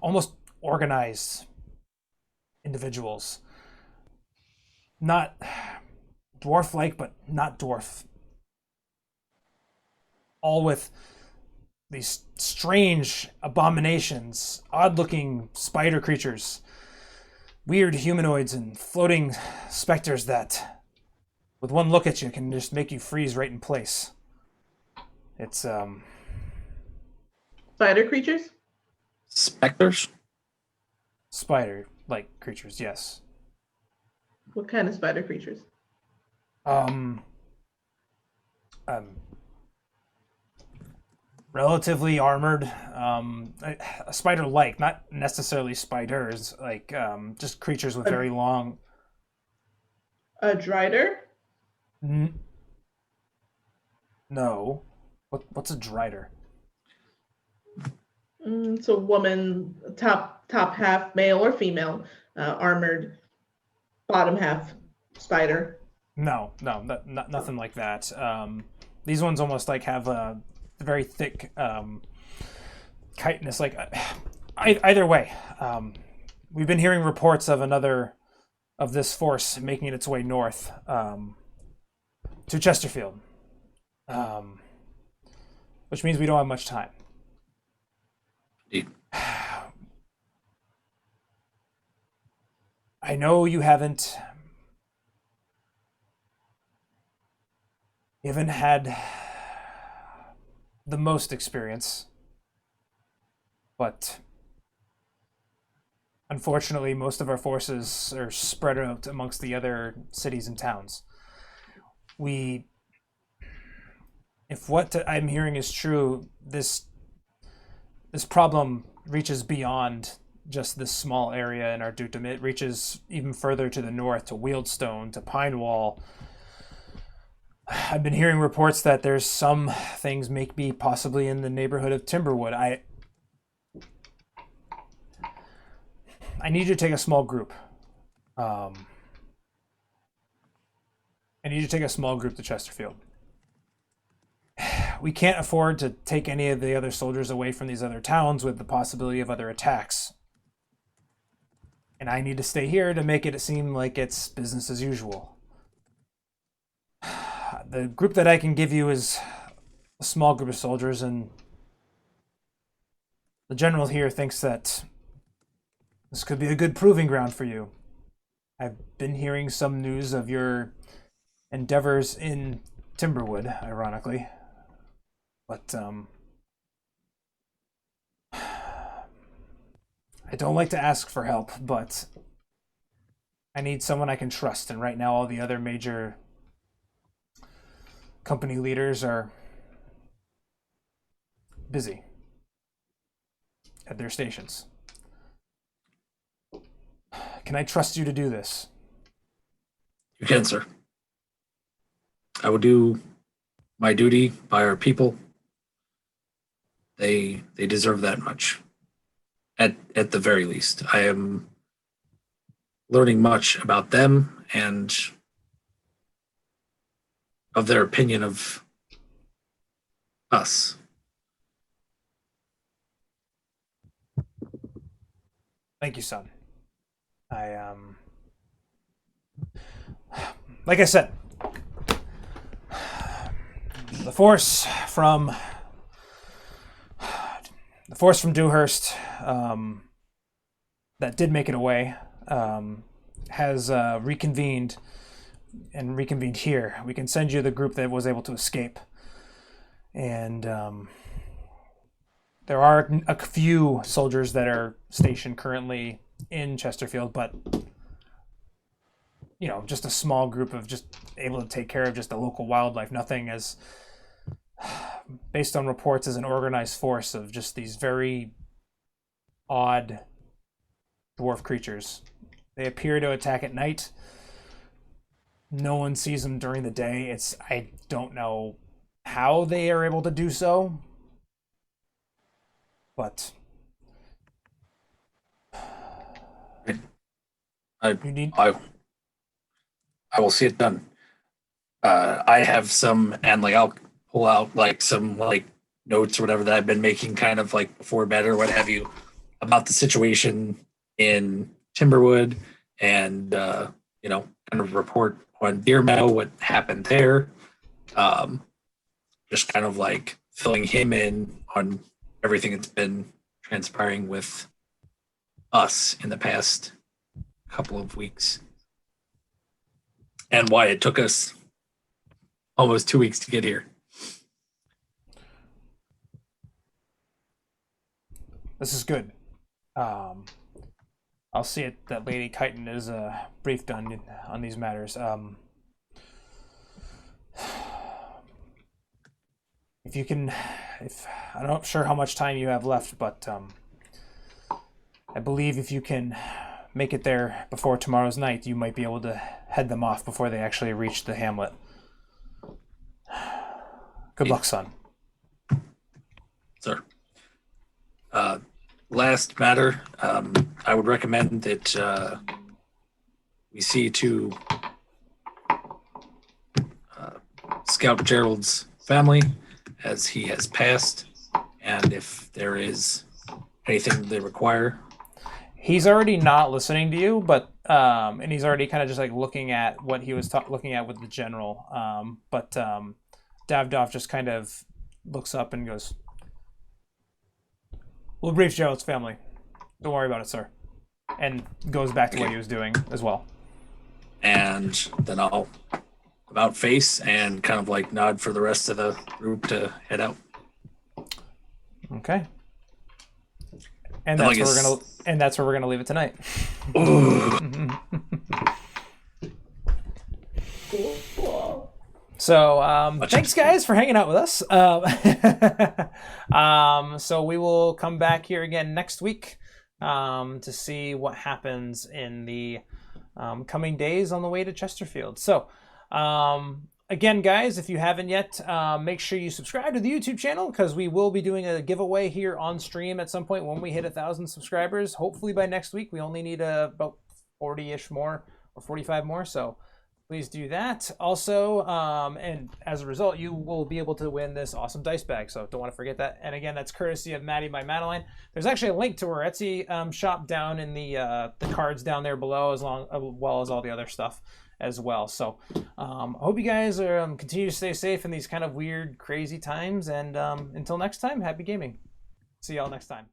almost organized individuals. Not dwarf-like, but not dwarf. All with these strange abominations, odd-looking spider creatures, weird humanoids, and floating specters that, with one look at you, can just make you freeze right in place. It's, Spider creatures? Specters? Spider-like creatures, yes. What kind of spider creatures? Um, relatively armored. A spider-like, not necessarily spiders. Like just creatures with very long. A drider? No. What's a drider? It's a woman, top half male or female, armored, bottom half spider. No, nothing like that. These ones almost like have a very thick chitinous. Like either way, we've been hearing reports of this force making its way north to Chesterfield, which means we don't have much time. Indeed. I know you haven't had the most experience, but unfortunately most of our forces are spread out amongst the other cities and towns. If what I'm hearing is true, this problem reaches beyond just this small area in our dukedom. It reaches even further to the north, to Wieldstone, to Pinewall. I've been hearing reports that there's some things maybe possibly in the neighborhood of Timberwood. I need you to take a small group. I need you to take a small group to Chesterfield. We can't afford to take any of the other soldiers away from these other towns with the possibility of other attacks. And I need to stay here to make it seem like it's business as usual. The group that I can give you is a small group of soldiers, and the general here thinks that this could be a good proving ground for you. I've been hearing some news of your endeavors in Timberwood, ironically. But, I don't like to ask for help, but I need someone I can trust, and right now all the other major company leaders are busy at their stations. Can I trust you to do this? You can, sir. I will do my duty by our people. They deserve that much. At the very least, I am learning much about them and of their opinion of us. Thank you, son. Like I said, the force from Dewhurst that did make it away has reconvened here. We can send you the group that was able to escape, and there are a few soldiers that are stationed currently in Chesterfield, but just a small group of just able to take care of just the local wildlife. Nothing as, based on reports, as an organized force of just these very odd dwarf creatures. They appear to attack at night. No one sees them during the day. I don't know how they are able to do so, but I will see it done. I have some, and like I'll pull out like some like notes or whatever that I've been making, kind of like before bed or what have you, about the situation in Timberwood, and kind of report on Deer Meadow what happened there. Just kind of like filling him in on everything that's been transpiring with us in the past couple of weeks, and why it took us almost 2 weeks to get here. This is good. I'll see it that Lady Chiton is briefed on these matters. If you can, I'm not sure how much time you have left, but I believe if you can make it there before tomorrow's night, you might be able to head them off before they actually reach the hamlet. Good luck, son. Sir. Last matter, I would recommend that we see to scout Gerald's family as he has passed, and if there is anything they require. He's already not listening to you, but and he's already kind of just like looking at what he was looking at with the general. But Davdov just kind of looks up and goes, "We'll brief Gerald's family. Don't worry about it, sir." And goes back to what he was doing as well. And then I'll about face and kind of like nod for the rest of the group to head out. Okay. And that's where we're gonna leave it tonight. Cool. So thanks guys for hanging out with us. So we will come back here again next week to see what happens in the coming days on the way to Chesterfield. So again, guys, if you haven't yet, make sure you subscribe to the YouTube channel, because we will be doing a giveaway here on stream at some point when we hit 1,000 subscribers. Hopefully by next week. We only need about 40-ish more or 45 more, so please do that. Also, and as a result, you will be able to win this awesome dice bag, so don't want to forget that. And again, that's courtesy of Maddie by Madeline. There's actually a link to her Etsy shop down in the cards down there below, as well as all the other stuff as well. So I hope you guys are continue to stay safe in these kind of weird, crazy times, and until next time, happy gaming. See y'all next time.